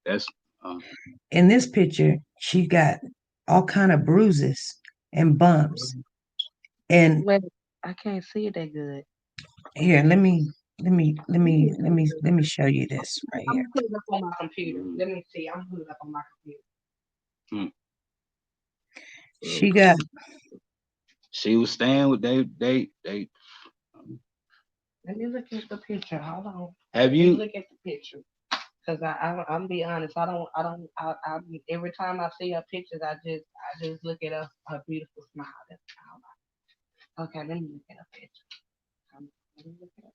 That's um, in this picture, she got all kind of bruises and bumps. And Wait, I can't see it that good. here, let me show you this right I'm here. gonna put it up on my computer. Let me see. I'm gonna put it up on my computer. hmm. She got She was staying with they. Let me look at the picture. Hold on. Have Let me you? look at the picture. Cause I'm be honest. I every time I see her pictures, I just look at her beautiful smile. That's all. Okay, let me look at her picture. Let me look at her.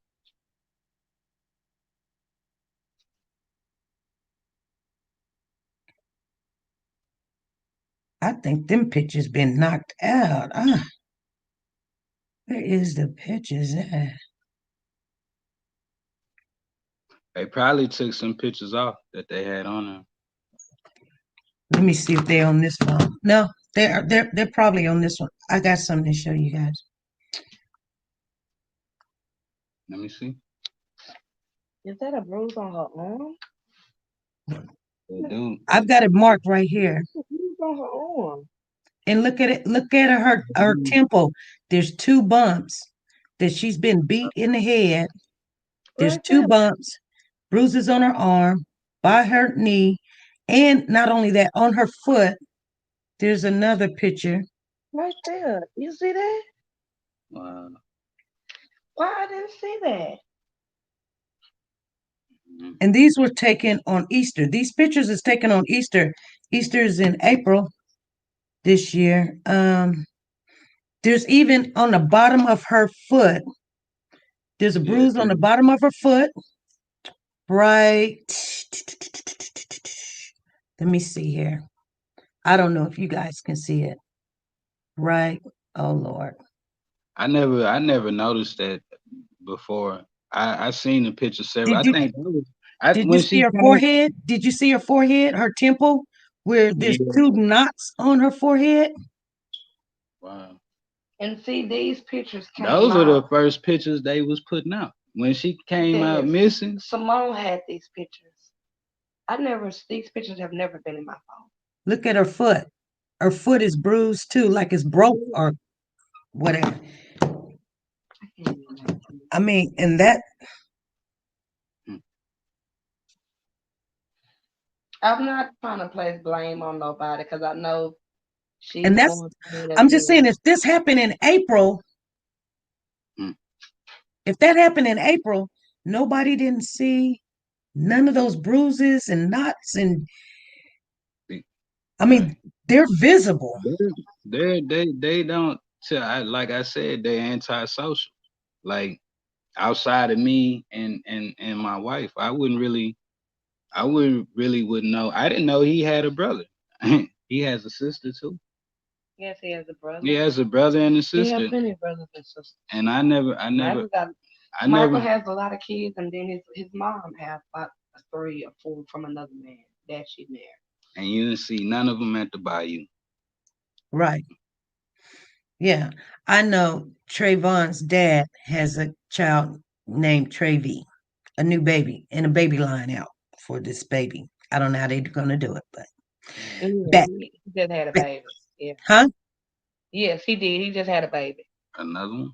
I think them pictures been knocked out. Where is the pictures at? They probably took some pictures off that they had on them. Let me see if they're on this phone. No, they're probably on this one. I got something to show you guys. Let me see. Is that a bruise on her arm? They do. I've got it marked right here. It's a bruise on her arm. And look at it. Look at her temple. There's two bumps that she's been beat in the head. There's Right two there. bumps, bruises on her arm, by her knee, and not only that, on her foot. There's another picture. Right there. You see that? Wow. Why I didn't see that? Mhm. And these were taken on Easter. These pictures is taken on Easter. Easter is in April this year. There's even on the bottom of her foot. There's a Yeah. bruise on the bottom of her foot. Right. Let me see here. I don't know if you guys can see it. Right. Oh Lord. I never noticed that before. I seen the picture several. Did I you think that was I did you when see she her came. forehead? Did you see her forehead, her temple, where there's Yeah. two knots on her forehead? Wow. And see, these pictures came Those are the out. first pictures they was putting out. When she came out Yes, missing, Simone had these pictures. These pictures have never been in my phone. Look at her foot. her foot is bruised too, like it's broke or whatever. I mean, and that I'm not trying to place blame on nobody because I know she's and that's going through it I'm as just saying well. if this happened in April, Mm. if that happened in April, nobody didn't see none of those bruises and knots and I mean they're visible. They don't tell. Like I said, they're antisocial. Like outside of me and my wife, I wouldn't know. I didn't know he had a brother. He has a sister too. Yes, he has a brother. He has a brother and a He has sister. many brothers and sisters. And I Michael never, has a lot of kids, and then his mom has about 3 or 4 from another man that she married. and you didn't see none of them at the bayou. Right. Yeah. I know Trayvon's dad has a child named Travy, a new baby, and a baby line out for this baby. I don't know how they're gonna do it, but Yeah, back, he just had a baby. Yeah. huh? Yes, he did. He just had a baby. Another one.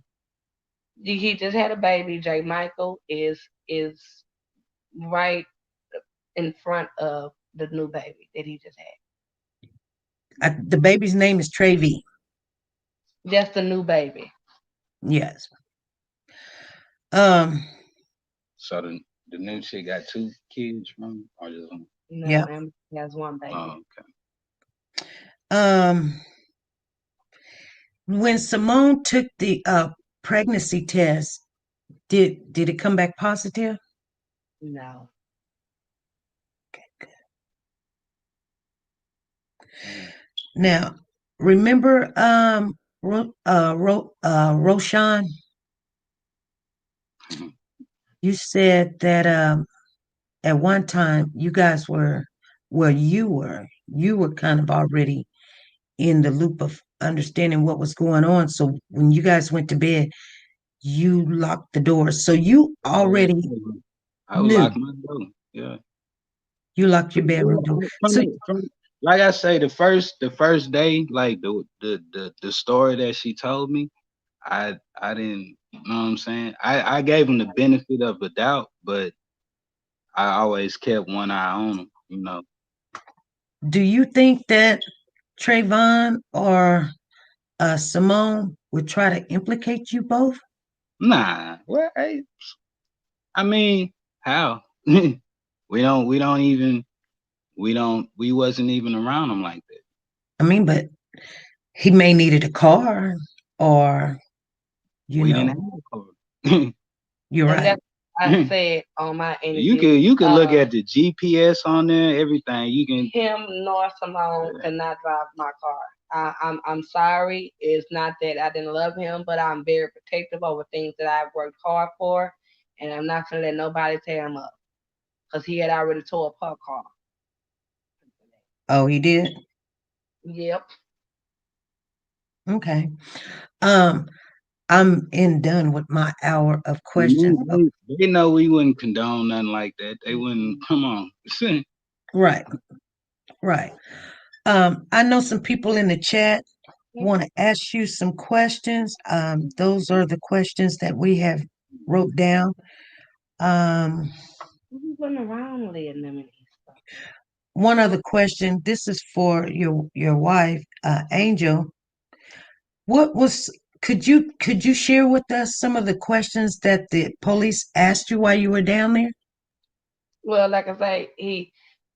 He just had a baby. J. Michael is right in front of the new baby that he just had. The baby's name is Travy. That's the new baby. Yes. Um. So the new chick got 2 kids from him, or just one? No, Yeah. and he has one baby. Oh, okay. Um. When Simone took the pregnancy test, did it come back positive? No. Now, remember Roshan? Mhm. You said that at one time you guys were well, you were kind of already in the loop of understanding what was going on. So when you guys went to bed, you locked the doors. So you Yeah, already I would knew lock my door. Yeah. you locked your bedroom door. So Like I say, the first day, like the story that she told me, I didn't, you know what I'm saying. I gave him the benefit of the doubt, but I always kept one eye on him. You know. do you think that Trayvon or Simone would try to implicate you both? Nah. Well, hey, I mean, how? We don't even we wasn't even around him like that. I mean, but he may needed a car or, you We didn't know, have a car. you're And right. that's I said on my You interview. could look at the GPS on there, everything. You can. Him nor Simone could not drive my car. I'm sorry. It's not that I didn't love him, but I'm very protective over things that I've worked hard for, and I'm not gonna let nobody tear him up because he had already tore up her car. Oh, he did? Yep. Okay. Um, I'm in done with my hour of questions. Oh, They know we wouldn't condone nothing like that. They wouldn't. Come on. right, right. I know some people in the chat want to ask you some questions. Those are the questions that we have wrote down. Um, We wasn't around Leah and them and stuff. one other question. This is for your wife, Angel. What was could you share with us some of the questions that the police asked you while you were down there? Well, like I say,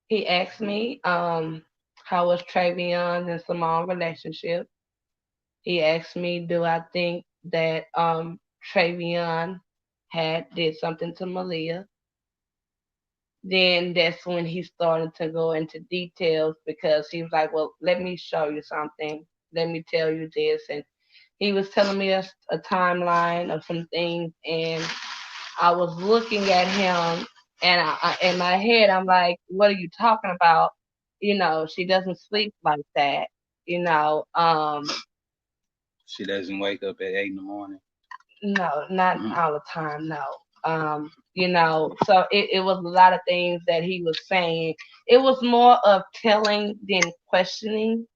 he asked me, how was Travion and Simone relationship? He asked me, do I think that Travion had did something to Maliyah? Then that's when he started to go into details because he was like, "Well, let me show you something. Let me tell you this." And he was telling me a timeline of some things, and I was looking at him, and in my head, I'm like, "What are you talking about? She doesn't sleep like that. You know, um, She doesn't wake up at 8 in the morning. no, not Mhm. all the time, no. So it was a lot of things that he was saying. It was more of telling than questioning.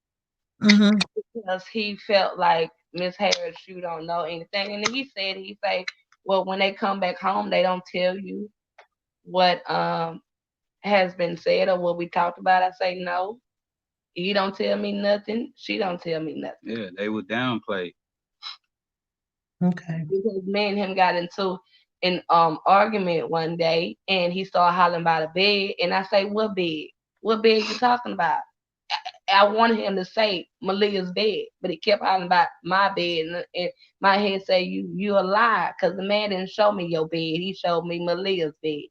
Mm-hmm. because he felt like Miss Harris, you don't know anything. And he say, well, when they come back home, they don't tell you what has been said or what we talked about. I say no. He don't tell me nothing. She don't tell me nothing. Yeah, they would downplay. Okay. Because me and him got into an argument one day, and he started hollering about a bed, and I say, "What bed? What bed you talking about?" I wanted him to say Maliyah's bed, but he kept hollering about my bed, and my head say, "You a lie," because the man didn't show me your bed. He showed me Maliyah's bed.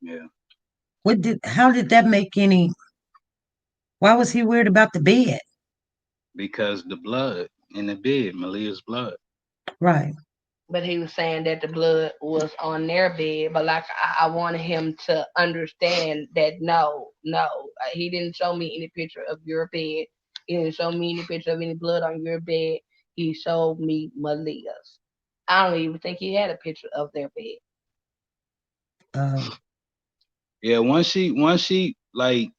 Yeah, How did that make any, why was he weird about the bed? because the blood in the bed, Maliyah's blood. Right. But he was saying that the blood was on their bed. But like I wanted him to understand that no, he didn't show me any picture of your bed. He didn't show me any picture of any blood on your bed. He showed me Malia's. I don't even think he had a picture of their bed. Um, Yeah, once she like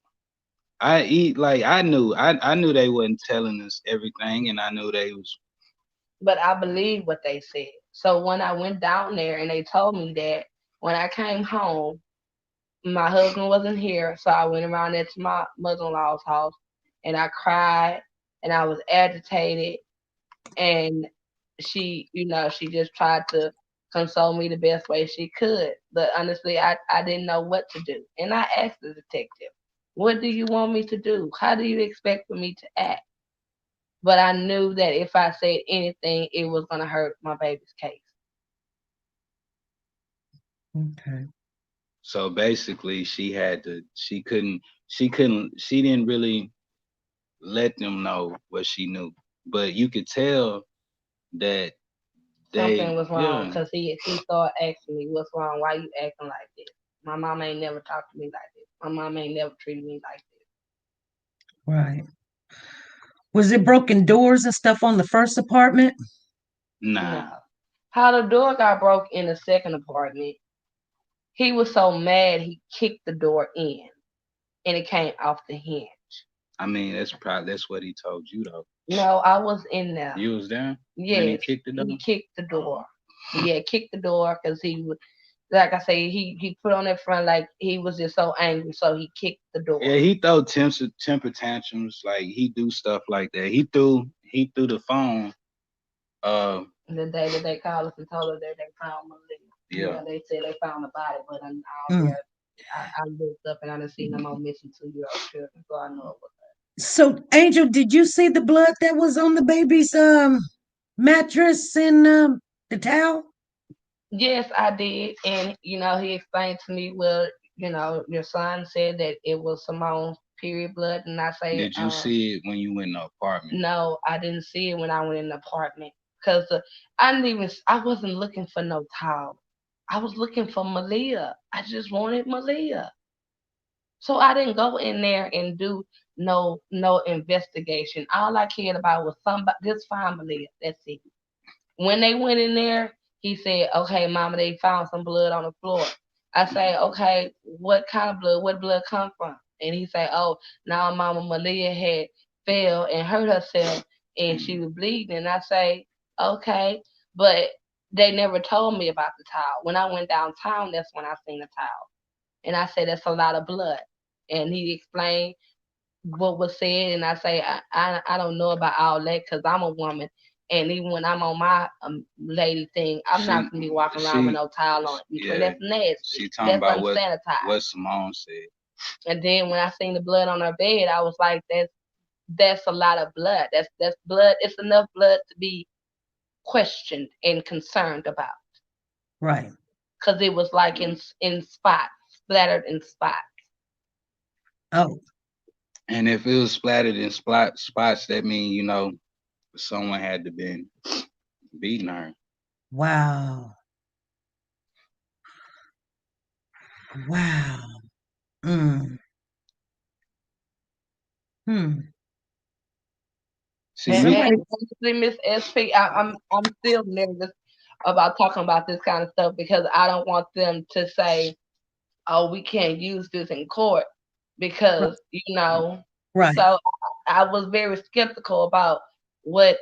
I eat like I knew they wasn't telling us everything, and I knew they was. But I believe what they said. So when I went down there and they told me that, when I came home, my husband wasn't here, so I went around there to my mother-in-law's house, and I cried, and I was agitated, and she just tried to console me the best way she could. But honestly, I didn't know what to do. And I asked the detective, what do you want me to do? How do you expect for me to act? But I knew that if I said anything, it was going to hurt my baby's case. okay. So basically, she didn't really let them know what she knew, but you could tell that Something they, was wrong yeah, because he started asking me, what's wrong? Why you acting like this? My mom ain't never talked to me like this. My mom ain't never treated me like this. Right. Was it broken doors and stuff on the first apartment? nah. No. How the door got broke in the second apartment, he was so mad he kicked the door in and it came off the hinge. I mean, that's what he told you though. No, I was in there. You was there when he Yes, kicked the door. he kicked the door. Yeah, kicked the door because he was, like I say, he put on that front like he was just so angry, so he kicked the door. Yeah, he throw temper tantrums. Like he do stuff like that. He threw the phone. The day that they called us and told us that they found Maliyah. Yeah. They said they found the body, but Mm. I looked up and I didn't see no more missing 2-year-old children, so I know it was. So, Angel, did you see the blood that was on the baby's mattress and the towel? Yes, I did, and he explained to me, well, your son said that it was Simone's period blood, and I say, Did you see it when you went in the apartment? no, I didn't see it when I went in the apartment because I wasn't looking for no towel. I was looking for Maliyah. I just wanted Maliyah. So I didn't go in there and do no investigation. All I cared about was somebody just find Maliyah. That's it. When they went in there, he said, "Okay, Mama, they found some blood on the floor." I say, "Okay, what kind of blood? Where blood come from?" And he say, "Oh, now Mama Maliyah had fell and hurt herself, and she was bleeding." And I say, "Okay, but they never told me about the towel. When I went downtown, that's when I seen the towel." And I said, "That's a lot of blood." And he explained what was said, and I say, I don't know about all that because I'm a woman, and even when I'm on my lady thing, I'm not gonna be walking around with no towel on between. Yeah, That's nasty. she talking That's about unsanitized. what Simone said. And then when I seen the blood on her bed, I was like, that's a lot of blood. That's blood. It's enough blood to be questioned and concerned about Right. because it was like in spots, splattered in spots. Oh, And if it was splattered in spots, that mean someone had to been beating her. wow. Wow. Mm. Hmm. See, And, me, and Somebody, honestly, Miss SP, I'm still nervous about talking about this kind of stuff because I don't want them to say, oh, we can't use this in court Right. because Right. so I was very skeptical about what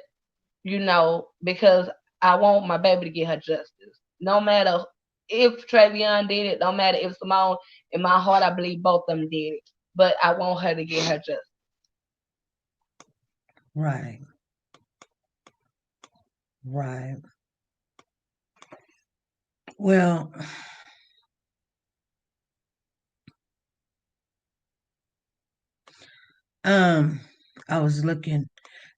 because I want my baby to get her justice. No matter if Travion did it, no matter if Simone, in my heart, I believe both of them did it. But I want her to get her justice. Right. Right. Well, um, I was looking.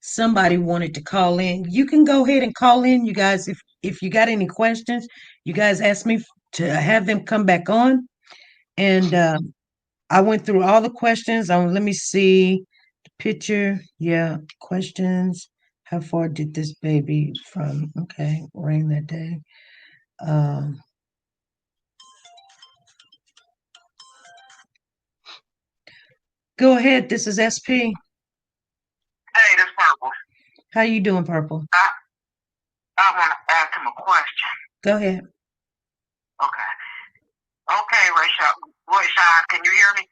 Somebody wanted to call in. You can go ahead and call in, you guys. If you got any questions, you guys asked me to have them come back on, and I went through all the questions. Let me see the picture. Yeah, questions. How far did this baby from? Okay, rain that day. Um, go ahead. This is SP. Hey, this Purple. How you doing, Purple? I want to ask him a question. Go ahead. Okay. Okay, Rayshon, can you hear me?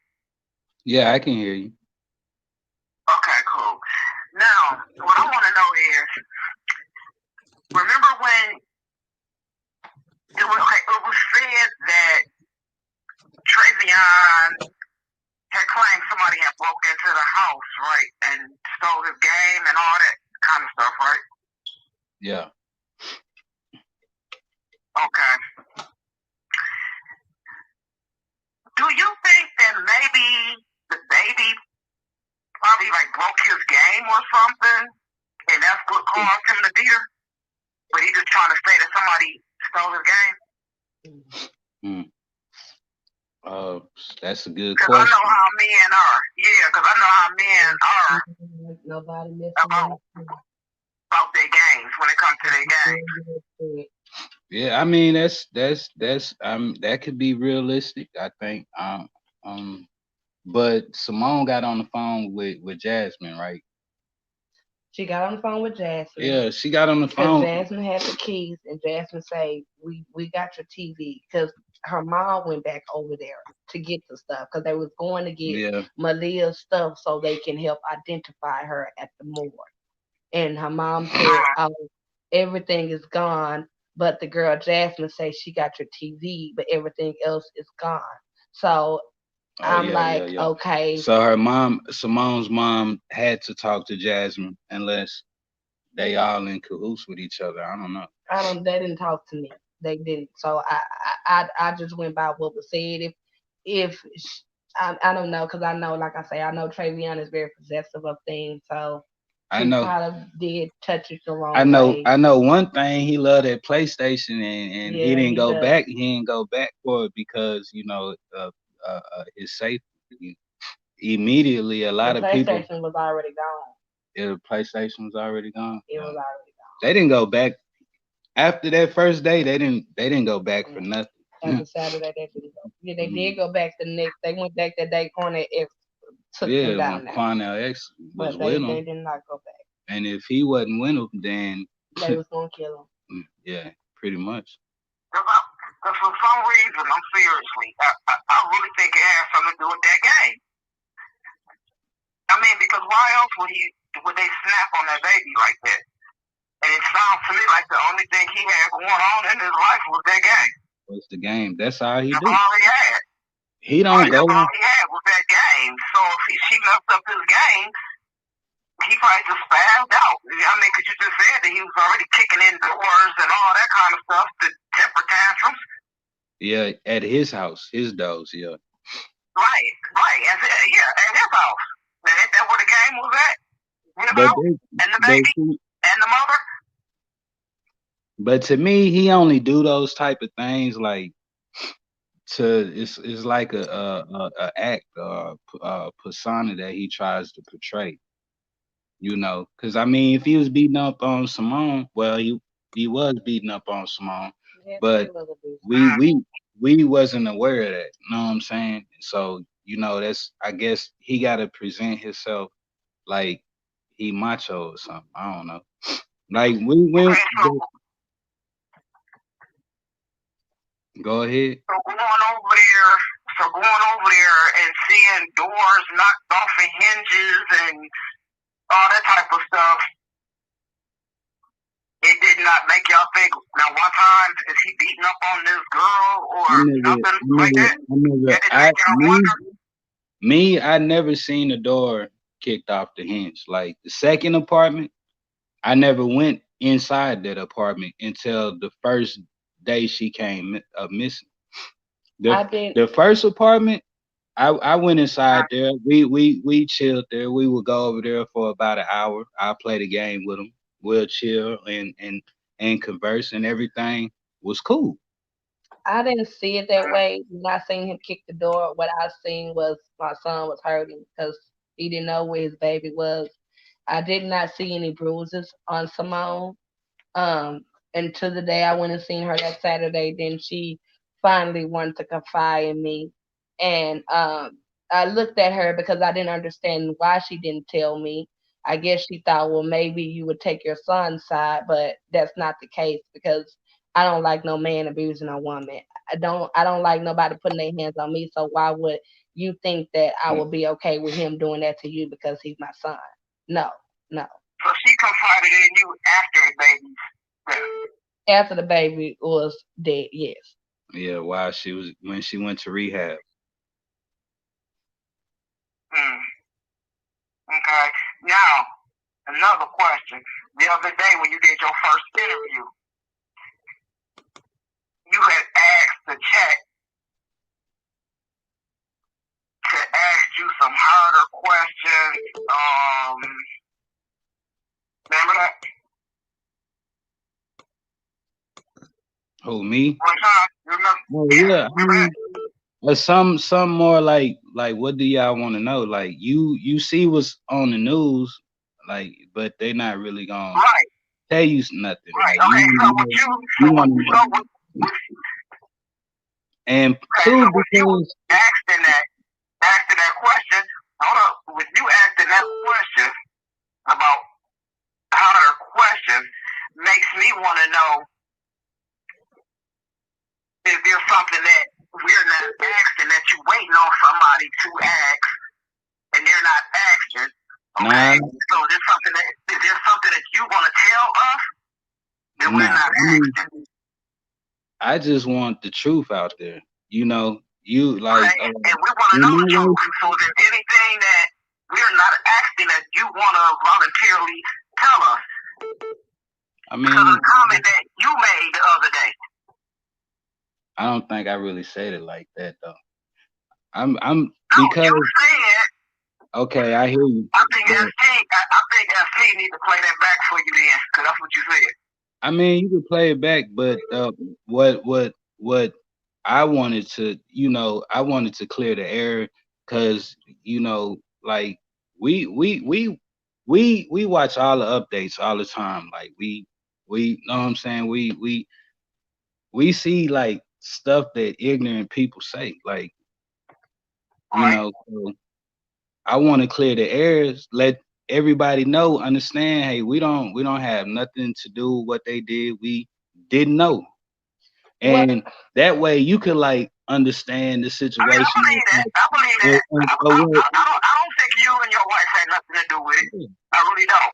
Yeah, I can hear you. Okay, cool. Now, what I want to know is, remember when it was said that Travion had claimed somebody had broke into the house, right, and stole his game and all that kind of stuff, right? Yeah. Okay. Do you think that maybe the baby probably like broke his game or something, and that's what caused him to beat her? But he just trying to say that somebody stole his game? That's a good Because question. I know how men are. Yeah, because I know how men are Nobody about their games when it comes to their games. Yeah, I mean that's that could be realistic, I think. But Simone got on the phone with Jasmine, right? She got on the phone with Jasmine. Yeah, she got on the Because phone. Jasmine had the keys, and Jasmine say, "We got your TV." Because her mom went back over there to get the stuff because they was going to get Maliyah's stuff so they can help identify her at the morgue. And her mom said, "Oh, everything is gone, but the girl Jasmine says she got your TV, but everything else is gone." So I'm like, okay. So her mom, Simone's mom, had to talk to Jasmine unless they all in cahoots with each other. I don't know. They didn't talk to me. They didn't. So I just went by what was said. If I don't know, because I know, like I say, I know Travion is very possessive of things. So I know. Probably did touch it the wrong way. way. I know one thing. He loved that PlayStation, and he didn't go back. He didn't go back for it because his safety. Immediately, a lot of people. PlayStation was already gone. Yeah, the PlayStation was already gone. It was already gone. They didn't go back after that first day. They didn't go back for nothing. After Saturday, they didn't go. Yeah, they did go back the next. They went back that day. Corner X took them down there. Cornell X was but with him. They did not go back. And if he wasn't with him, then they was gonna kill him. Yeah, pretty much. Because for some reason, I'm seriously, I really think it has something to do with that game. I mean, because why else would they snap on that baby like that? And it sounds to me like the only thing he had going on in his life was that game. Was the game? That's all he did. That's all he had. He don't go. That's all he had was that game. So if she messed up his game, he probably just spazzed out. I mean, because you just said that he was already kicking in doors and all that kind of stuff, the temper tantrums. Yeah, at his house, his doors, yeah. Right. At his house. Ain't that where the game was at? And the baby and the mother. But to me, he only do those type of things like it's like a act or a persona that he tries to portray. Because I mean, if he was beating up on Simone, well, he was beating up on Simone, but we wasn't aware of that. You know what I'm saying? So that's, I guess he got to present himself like he macho or something. I don't know. Like go ahead. So going over there, going over there and seeing doors knocked off of hinges and all that type of stuff, it did not make y'all think, now one time, is he beating up on this girl or nothing like that? That didn't make y'all wonder? I never seen the door kicked off the hinge. Like the second apartment, I never went inside that apartment until the first day she came missing. The first apartment, I went inside there. We chilled there. We would go over there for about an hour. I play the game with them. We'll chill and converse, and everything was cool. I didn't see it that way. Not seeing him kick the door. What I seen was my son was hurting because he didn't know where his baby was. I did not see any bruises on Simone. Until the day I went and seen her that Saturday, then she finally wanted to confide in me. And I looked at her because I didn't understand why she didn't tell me. I guess she thought, well, maybe you would take your son's side, but that's not the case because I don't like no man abusing a woman. I don't like nobody putting their hands on me. So why would you think that I would be okay with him doing that to you because he's my son? No. So she confided in you after the baby's death? After the baby was dead, yes. Yeah, when she went to rehab. Okay. Now, another question. The other day when you did your first interview, you had asked the chat to ask you some harder questions. Remember that? Who, me? You remember? Oh, yeah. Some more like what do y'all want to know? Like you see what's on the news, like, but they not really gonna tell you nothing. Right. Like, Okay. you want to know. And two, so because you asking that question, hold up. With you asking that question about harder questions, makes me want to know, is there something that we're not asking that you're waiting on somebody to ask and they're not asking? Okay. So is there something that you want to tell us that we're not asking? I just want the truth out there. You know, you like. Right. And we want to know the truth. So is there anything that we're not asking that you want to voluntarily tell us? I mean, because of the comment that you made the other day. I don't think I really said it like that though. I'm No, because you said. Okay, I hear you. I think ST need to play that back for you then, because that's what you said. I mean, you can play it back, but what I wanted to clear the air, because like we watch all the updates all the time. Like we know what I'm saying. We see like stuff that ignorant people say. Like so I want to clear the air, let everybody know, understand. Hey, we don't have nothing to do with what they did. We didn't know. And that way you could like understand the situation. I believe that. I don't think you and your wife had nothing to do with it. I really don't.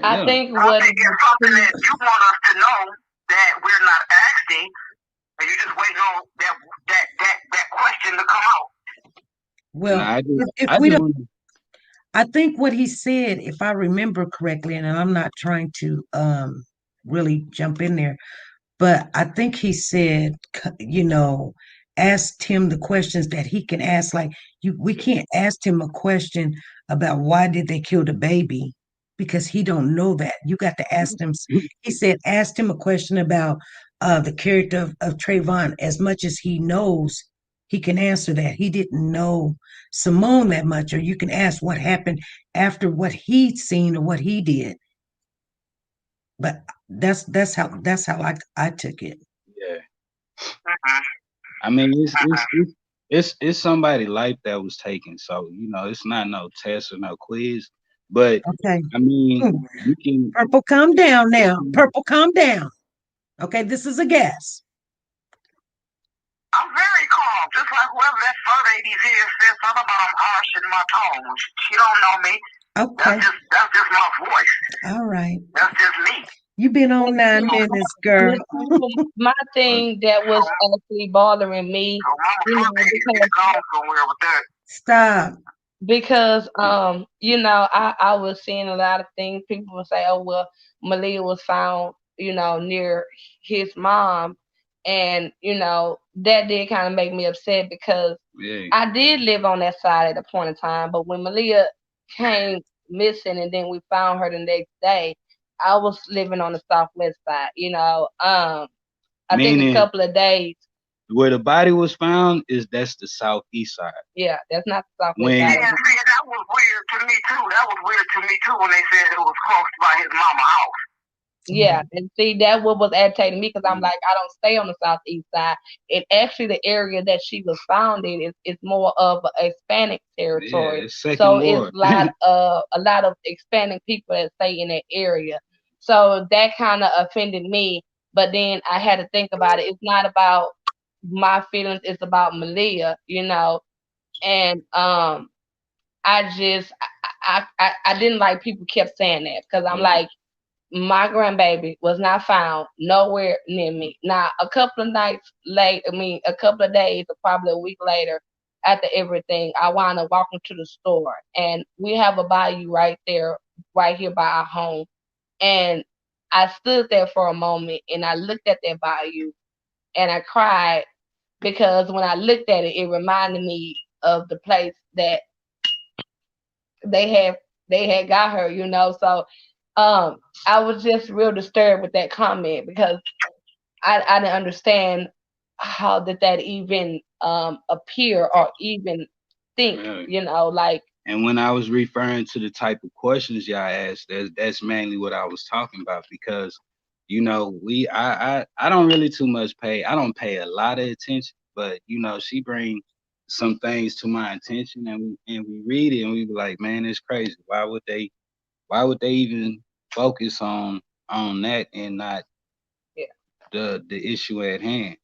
I think it's something that you want us to know that we're not asking, and you're just waiting on that question to come out. Well, I think what he said, if I remember correctly, and I'm not trying to really jump in there, but I think he said, asked him the questions that he can ask. Like we can't ask him a question about why did they kill the baby, because he don't know that. You got to ask him. He said, asked him a question about the character of Trayvon. As much as he knows, he can answer that. He didn't know Simone that much, or you can ask what happened after what he'd seen or what he did. But that's how I took it. Yeah. I mean, it's somebody's life that was taken, so it's not no test or no quiz. But okay, I mean, you can. Purple, calm down now. Purple, calm down. Okay, this is a guess. I'm very calm, just like whoever that fur lady is said something about I'm harsh in my tone. She don't know me. Okay. That's just my voice. All right. That's just me. You been on 9 minutes, girl. My thing that was actually bothering me, So mama you know, fur baby is gone somewhere with that. Stop. because you know, I was seeing a lot of things. People would say, oh well, Maliyah was found, you know, near his mom, and you know that did kind of make me upset because Yeah. I did live on that side at a point in time, but when Maliyah came missing and then we found her the next day, I was living on the southwest side, you know. I think a Meaning couple of days. where the body was found that's the southeast side. Yeah, that's not the southwest When side. Yeah, see, that was weird to me too. That was weird to me too when they said it was close by his mama house. Yeah, and see that what was agitating me because I'm like, I don't stay on the southeast side. And actually, the area that she was found in is more of a Hispanic yeah, territory. it's second So ward. it's a lot of Hispanic people that stay in that area. So that kind of offended me. But then I had to think about it. It's not about my feelings. It's about Maliyah, you know. And I just I didn't like people kept saying that because I'm Yeah. like, my grandbaby was not found nowhere near me. Now, a couple of nights late, a couple of days, or probably a week later, after everything, I wound up walking to the store, and we have a bayou right there, right here by our home. And I stood there for a moment, and I looked at that bayou, and I cried because when I looked at it, it reminded me of the place that they had they had got her, you know. So I was just real disturbed with that comment because I didn't understand how did that even appear or even think, Yeah. you know, like And when I was referring to the type of questions y'all asked, that's mainly what I was talking about because, you know, I don't really too much pay. I don't pay a lot of attention, but you know, she bring some things to my attention, and we read it, and we be like, man, it's crazy. Why would they even focus on that and not yeah. the issue at hand?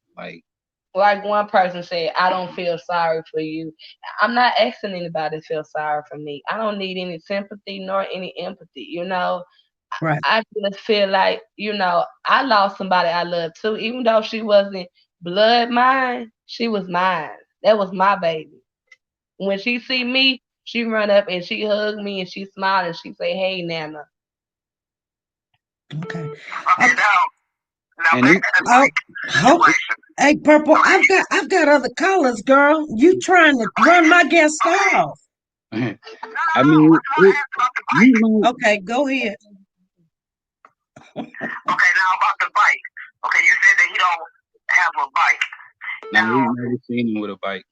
Like one person said, I don't feel sorry for you. I'm not asking anybody to feel sorry for me. I don't need any sympathy nor any empathy, you know. Right. I just feel like, you know, I lost somebody I love too. Even though she wasn't blood mine, she was mine. That was my baby. When she see me, she run up and she hug me and she smile and she say, "Hey, Nana." Okay. Okay, now And back it, to the Oh, bike hope. situation. Hey, Purple, Go ahead. I've got other callers, girl. You trying to run my guest off? No, no, I no. mean, I just want to ask about the bike. you might. Okay, go ahead. Okay, now about the bike. Okay, you said that he don't have a bike. Now we Now, never seen him with a bike.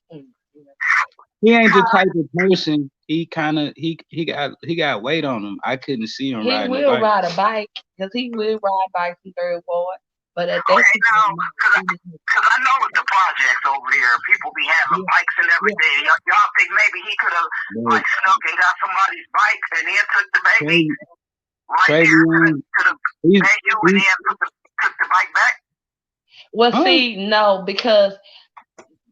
He ain't the type of person. He kind of he got weight on him. I couldn't see him He riding a will bike. ride a bike because he will ride bikes in third ward. But at that okay, now, time, cause I know it's the projects over there. People be having bikes and everything. Y'all think maybe he could have But like snuck and got somebody's bike and then took the baby right there Travion, to the he's venue and then took the bike back? well, huh? see, no, because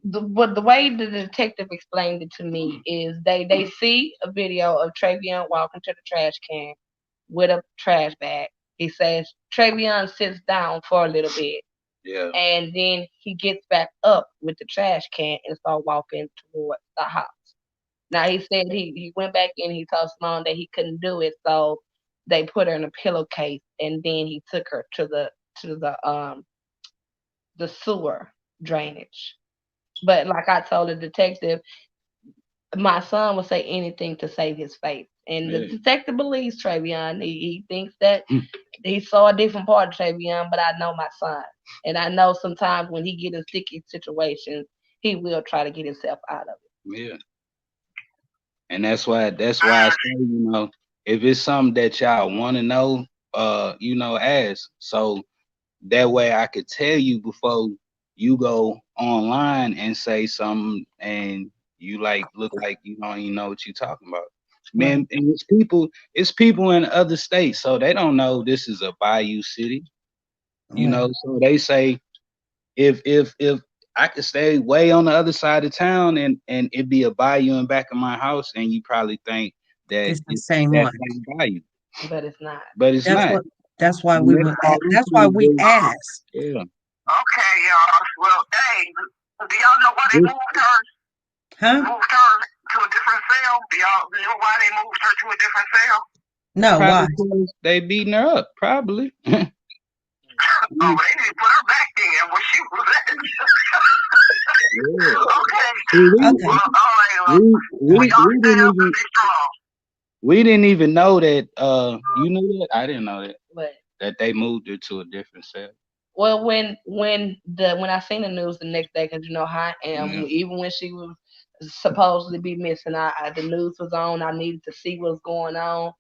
the way the detective explained it to me is they see a video of Travion walking to the trash can with a trash bag. He says Travion sits down for a little bit Yeah. and then he gets back up with the trash can and start walking towards the house. Now he said he went back in, he told Simone that he couldn't do it, so they put her in a pillowcase and then he took her to the sewer drainage. But like I told the detective, my son would say anything to save his face. And the Yeah. detective believes Travion. He thinks that he saw a different part of Travion, but I know my son. And I know sometimes when he get in sticky situations, he will try to get himself out of it. Yeah. And that's why I say, you know, if it's something that y'all want to know, you know, ask. So that way I could tell you before you go online and say something and you like look like you don't even know what you're talking about. Man, and it's people in other states, so they don't know this is a bayou city, you Right. know. So they say if I could stay way on the other side of town and it'd be a bayou in back of my house, and you probably think that It's the it's same that one. same bayou, But it's not. but it's That's not. what. That's why And we that's were. all I'm That's why trying to we do. asked. Yeah. Okay, y'all. Well, hey, do y'all know why they This- moved her? Huh? Moved her to a different cell? Do y'all know why they moved her to a different cell? No. Why? Probably because they beating her up. Probably. Oh, they need to put her back in where she was at. Yeah. Okay. See, Okay. Well, all right. we Y'all didn't stay up even and be strong. we didn't even know that. You knew that? I didn't know that But that they moved her to a different cell. well, when I seen the news the next day, because you know how I am, Yeah. even when she was supposedly be missing, the news was on. I needed to see what's going on.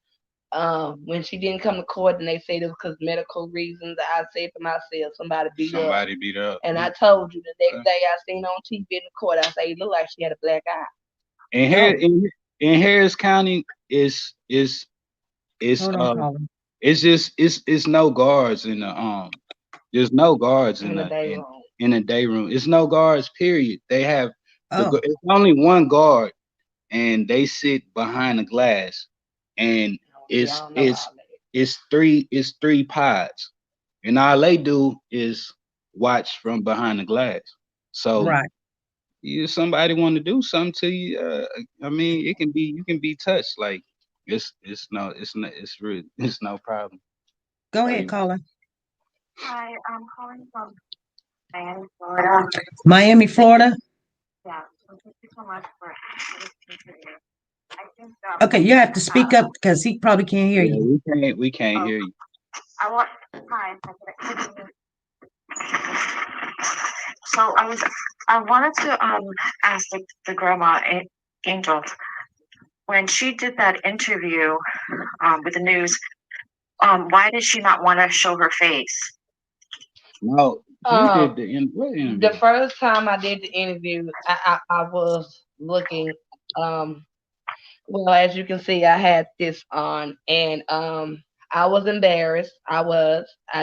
When she didn't come to court and they said it was because medical reasons, I said to myself, somebody beat her up. Somebody beat her up. And I told you the next day I seen on TV in the court, I said, it looked like she had a black eye. And here in Harris County is Hold on, Colin. it's just it's no guards in the there's no guards In the day room. in the day room. It's no guards, period. They have Oh, it's only one guard, and they sit behind the glass, and it's Y'all know all that. it's three pods, and all they do is watch from behind the glass. So right. if somebody want to do something to you, I mean, you can be touched. Like it's really it's no problem. Go Hey. ahead, Colin. Hi, I'm calling from Miami, Florida. Miami, Florida. Yeah, so thank you so much for this interview. I think Okay, you have to speak up because he probably can't hear Yeah, you. we can't hear you. I want hi. So I wanted to ask the grandma Angel when she did that interview with the news. Why did she not want to show her face? No, you did what interview? The first time I did the interview, I was looking. Well, as you can see, I had this on, and I was embarrassed. I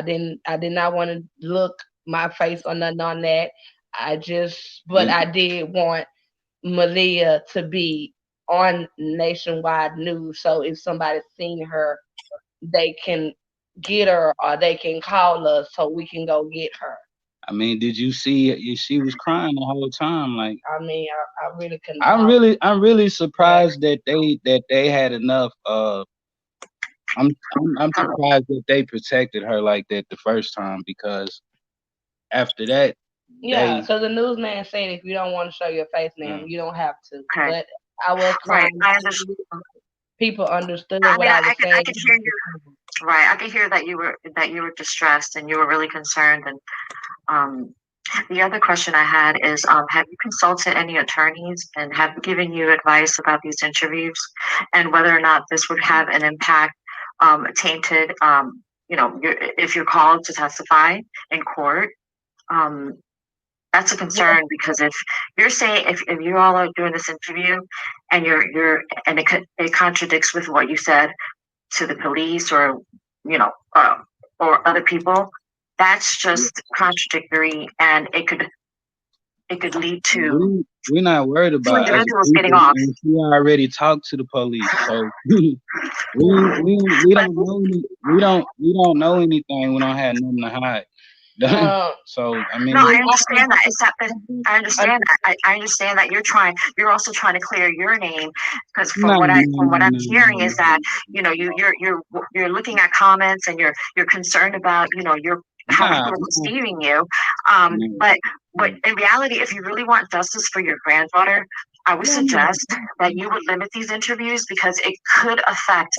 did not want to look my face or nothing on that. But I did want Maliyah to be on nationwide news. So if somebody's seen her, they can get her or they can call us so we can go get her. I mean, did you see? She was crying the whole time. Like I mean, I really couldn't. I'm really surprised that they had enough. I'm surprised that they protected her like that the first time, because after that, Yeah, because the newsman said if you don't want to show your face, ma'am, you don't have to. Okay. But I was Right, trying. I understand. People understood I what mean, I was saying. I could hear you. Right, I could hear that you were distressed and you were really concerned. And the other question I had is, have you consulted any attorneys and have given you advice about these interviews and whether or not this would have an impact, tainted, if you're called to testify in court? That's a concern because if you're saying if you all are doing this interview and it contradicts with what you said to the police or or other people, that's just contradictory, and it could lead to we're not worried about other individuals getting people, off. and she already talked to the police, so we don't know we don't know anything. We don't have nothing to hide. So I mean, No, I understand that. I understand that. I understand that you're also trying to clear your name, because from what I'm hearing is that you're looking at comments and you're concerned about how people are perceiving you. But in reality, if you really want justice for your granddaughter, I would suggest that you would limit these interviews because it could affect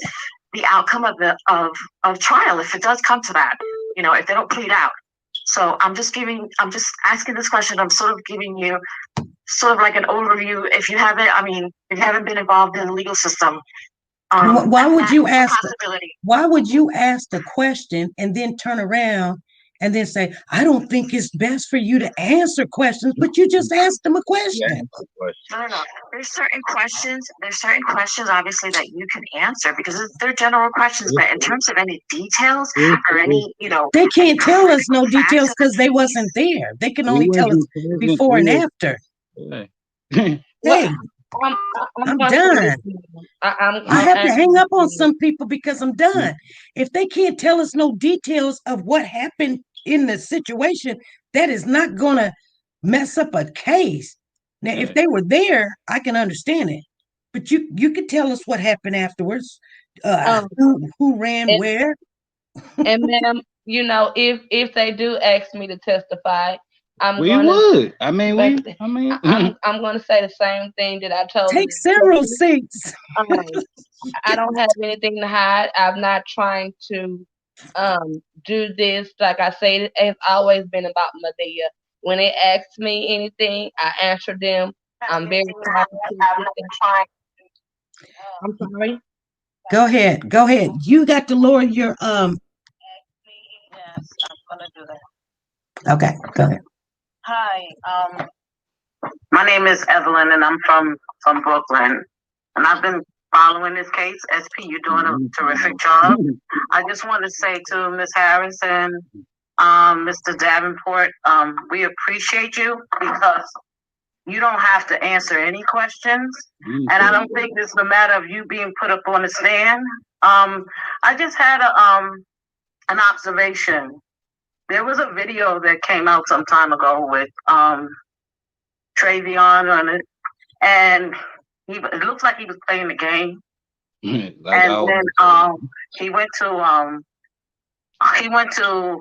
the outcome of trial if it does come to that. If they don't plead out. So I'm just asking this question. I'm sort of giving you sort of like an overview. If you haven't been involved in the legal system, Why would you ask? Possibility. Why would you ask the question and then turn around and then say, I don't think it's best for you to answer questions, but you just asked them a question. No. There's certain questions. Obviously that you can answer because they're general questions. But in terms of any details or any, they can't tell us no details because they wasn't there. They can only tell us before and after. Hey, I'm done. I have to hang up on some people because I'm done. If they can't tell us no details of what happened in the situation, that is not gonna mess up a case. Now, if they were there, I can understand it. But you could tell us what happened afterwards. Who ran where? And ma'am, if they do ask me to testify, I'm going to say the same thing that I told Take several seats. I don't have anything to hide. I'm not trying to do this. Like I said, it's always been about Maliyah. When they ask me anything, I answer them. I'm very I'm sorry. Go ahead. You got to lower your Yes, I'm gonna do that. Okay, go ahead. Hi, my name is Evelyn, and I'm from Brooklyn, and I've been following this case. SP, you're doing a terrific job. I just want to say to Ms. Harris and Mr. Davenport, we appreciate you because you don't have to answer any questions, and I don't think this is a matter of you being put up on the stand. I just had an observation. There was a video that came out some time ago with Travion on it, and it looks like he was playing the game. And then he went to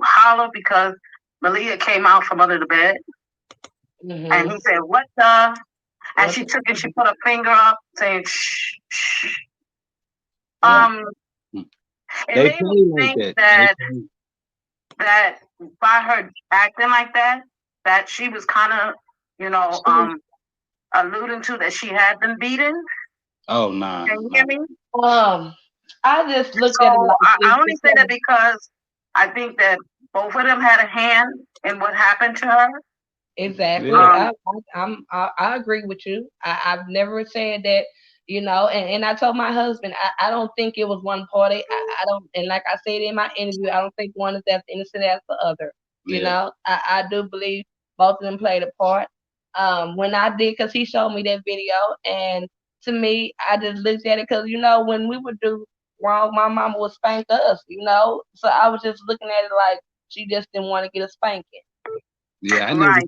holler because Maliyah came out from under the bed, and he said, "What the?" And she took it. She put her finger up, saying, "Shh, shh." It made me think that by her acting like that, that she was kind of, alluding to that she had been beaten. Oh, nah. Can you hear me? I just looked at it like I only say that because I think that both of them had a hand in what happened to her. Exactly. I agree with you. I've never said that, and I told my husband, I don't think it was one party. I don't, and like I said in my interview, I don't think one is as innocent as the other. I do believe both of them played a part. When I did, because he showed me that video, and to me, I just looked at it because, when we would do wrong, my mama would spank us, so I was just looking at it like she just didn't want to get a spanking. Yeah, right.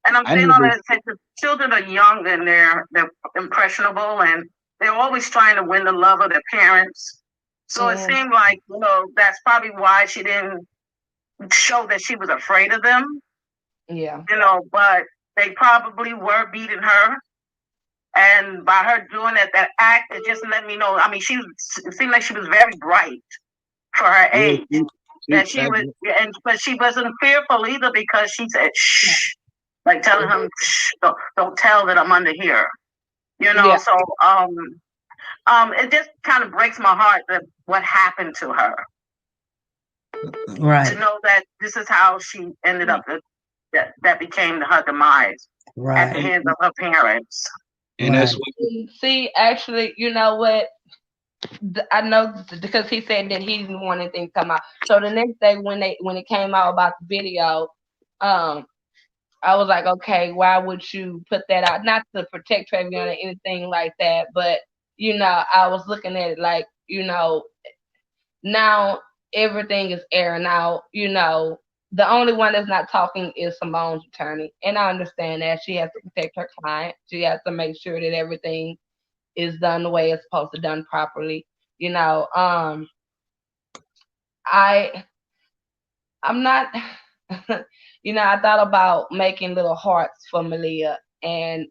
And I'm saying all that because children are young and they're impressionable and they're always trying to win the love of their parents. So it seemed like, that's probably why she didn't show that she was afraid of them. Yeah. But they probably were beating her. And by her doing that act, it just let me know. I mean, it seemed like she was very bright for her age. That she was, but she wasn't fearful either because she said, "Shh," like telling him, "Shh, don't tell that I'm under here." So it just kind of breaks my heart that what happened to her. Right. To know that this is how she ended up. That became her demise at the hands of her parents. And that's see, actually, you know what? I know because he said that he didn't want anything to come out. So the next day when it came out about the video, I was like, okay, why would you put that out? Not to protect Travion or anything like that, but I was looking at it like, now everything is airing out. The only one that's not talking is Simone's attorney, and I understand that she has to protect her client. She has to make sure that everything is done the way it's supposed to done properly. I'm not I thought about making little hearts for Maliyah and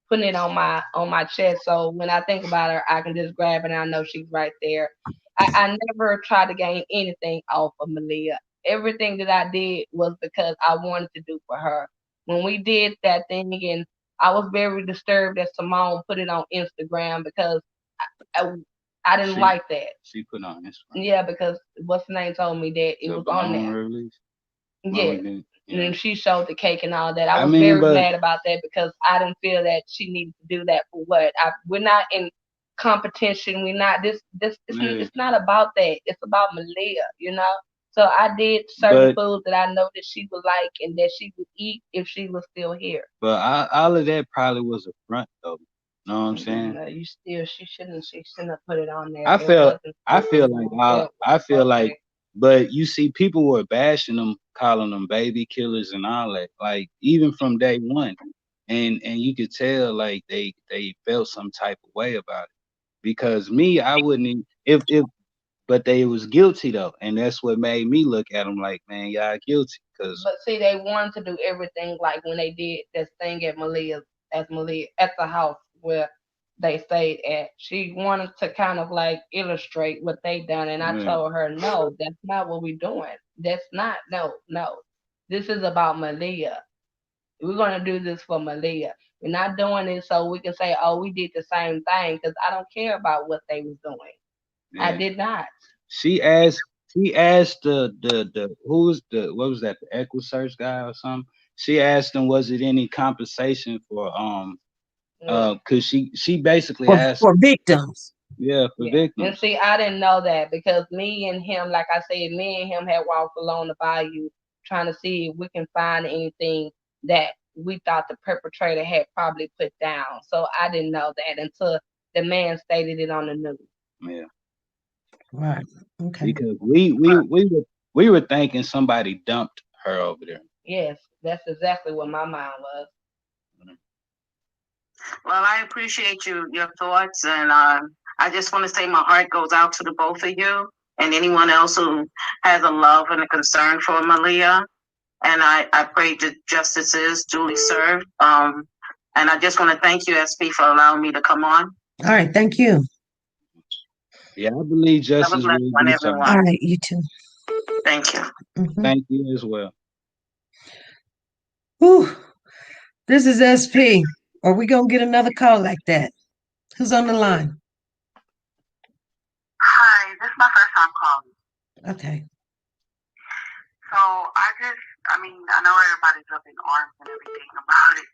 putting it on my chest, so when I think about her I can just grab it and I know she's right there. I never tried to gain anything off of Maliyah. Everything that I did was because I wanted to do for her. When we did that thing, and I was very disturbed that Simone put it on Instagram because I didn't like that. She put on Instagram. Yeah, because what's the name told me that it was on there. Release? Yeah. And then she showed the cake and all that. I was very mad about that because I didn't feel that she needed to do that for what? We're not in competition. We're not it's not about that. It's about Maliyah, you know. So I did certain foods that I know that she would like and that she would eat if she was still here. But all of that probably was a front though. Know what I'm saying? No, she shouldn't have put it on there. I feel like but you see people were bashing them, calling them baby killers and all that, like even from day one. And you could tell like they felt some type of way about it. Because me, I wouldn't but they was guilty though, and that's what made me look at them like, man, y'all guilty. But see, they wanted to do everything like when they did this thing at Maliyah at the house where they stayed at. She wanted to kind of like illustrate what they done, and I told her, no, that's not what we're doing. That's not no. This is about Maliyah. We're gonna do this for Maliyah. We're not doing it so we can say, oh, we did the same thing, because I don't care about what they was doing. Yeah. I did not. She asked the who's the what was that, the EquiSearch guy or something? She asked him, was it any compensation for because she basically asked for victims. Yeah, for victims. And see, I didn't know that because me and him, like I said, me and him had walked along the bayou trying to see if we can find anything that we thought the perpetrator had probably put down. So I didn't know that until the man stated it on the news. Yeah. Right. Okay. Because we were thinking somebody dumped her over there. Yes, that's exactly what my mind was. Well, I appreciate your thoughts, and I just want to say my heart goes out to the both of you and anyone else who has a love and a concern for Maliyah. And I pray that justice is duly served. And I just want to thank you, SP, for allowing me to come on. All right, thank you. Yeah, I believe justice will be served. All right, you too. Thank you. Mm-hmm. Thank you as well. Whew. This is SP. Are we gonna get another call like that? Who's on the line? Hi, this is my first time calling. Okay. So I know everybody's up in arms and everything about it,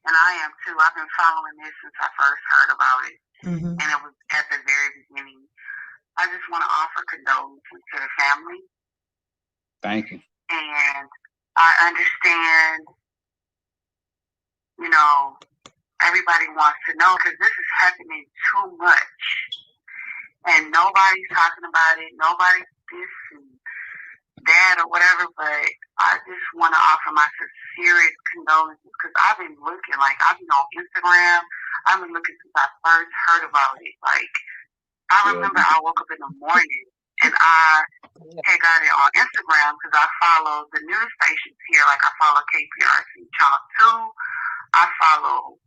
and I am too. I've been following this since I first heard about it, and it was at the very beginning. I just want to offer condolences to the family. Thank you. And I understand, everybody wants to know because this is happening too much. And nobody's talking about it. Nobody's this and that or whatever. But I just want to offer my sincerest condolences because I've been looking. I've been on Instagram. I've been looking since I first heard about it. I remember I woke up in the morning and I had got it on Instagram because I follow the news stations here. I follow KPRC Channel 2. I follow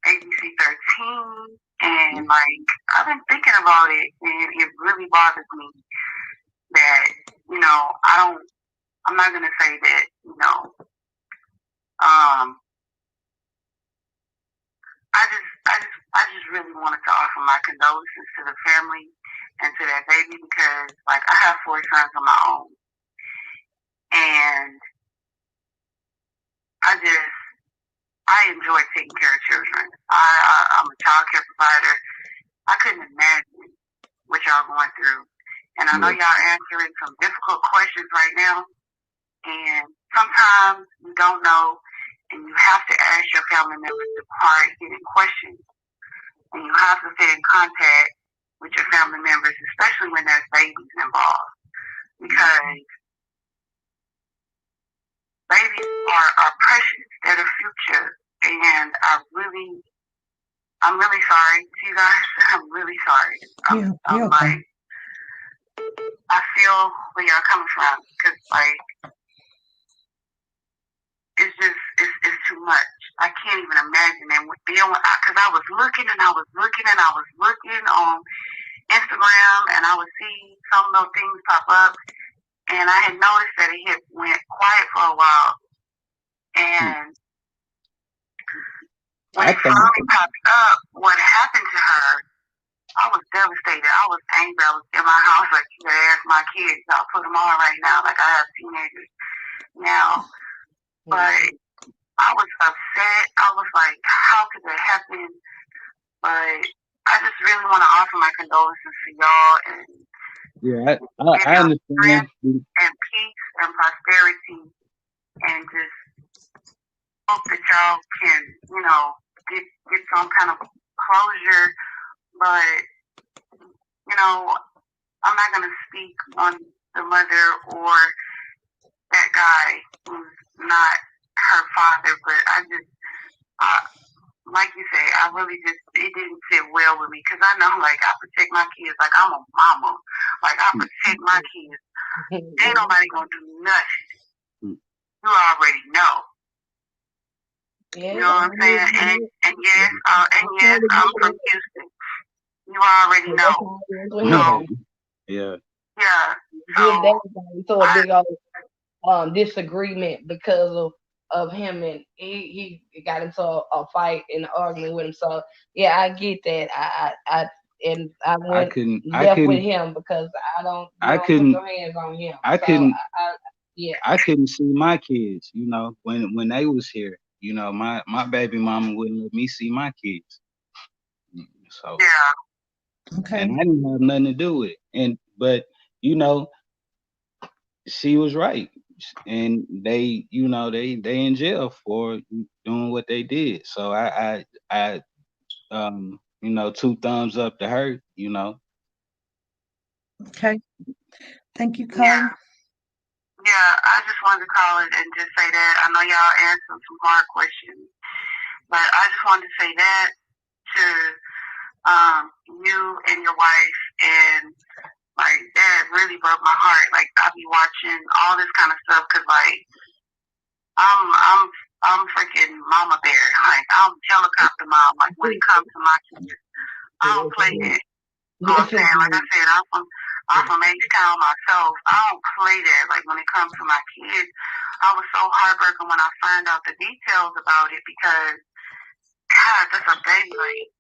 ABC 13. And I've been thinking about it, and it really bothers me that, I'm not going to say that, I just really wanted to offer my condolences to the family and to that baby because, I have 4 sons of my own. And I enjoy taking care of children. I'm a child care provider. I couldn't imagine what y'all going through. And I know y'all answering some difficult questions right now. And sometimes you don't know, and you have to ask your family members the hard-hitting questions. And you have to stay in contact with your family members, especially when there's babies involved. Because babies are precious. They're the future. And I'm really sorry to you guys. I'm really sorry. I'm okay. I feel where y'all coming from because, it's too much. I can't even imagine. And because I was looking and I was looking and I was looking on Instagram and I would see some of those things pop up. And I had noticed that it had went quiet for a while. And when it finally popped up, what happened to her, I was devastated. I was angry. I was in my house like, you gotta ask my kids. I'll put them on right now. Like, I have teenagers now. But I was upset. I was like, how could that happen? But I just really want to offer my condolences to y'all and Yeah, I y'all understand. strength and peace and prosperity, and just hope that y'all can, you know, get some kind of closure. But, you know, I'm not going to speak on the mother or that guy who's not her father, but I just, like you say, I really just, it didn't sit well with me, because I know, like, I protect my kids like I'm a mama. Like, I protect my kids. Ain't nobody gonna do nothing. You already know. Yeah, You know what I'm saying? And yes, I'm from Houston. You already know. So, Yeah. yeah. Give So, that so a big old disagreement because of him, and he got into a fight and an argument with him. So yeah, I get that. I went left with him because I don't put your hands on him. I couldn't see my kids, you know, when they was here. You know, my baby mama wouldn't let me see my kids. So yeah. Okay. and I didn't have nothing to do with it. But you know, she was right. And they, you know, they in jail for doing what they did. So I you know, 2 thumbs up to her, you know. Okay. Thank you, Colin. Yeah. Yeah, I just wanted to call it and just say that. I know y'all answered some hard questions, but I just wanted to say that to you and your wife, and like that really broke my heart. Like, I be watching all this kind of stuff because like I'm freaking mama bear. Like, I'm helicopter mom. Like, when it comes to my kids, I don't play that. You know what I'm saying? Like I said, I'm from H-Town myself. I don't play that. Like, when it comes to my kids, I was so heartbroken when I found out the details about it, because, God, that's a baby. Like,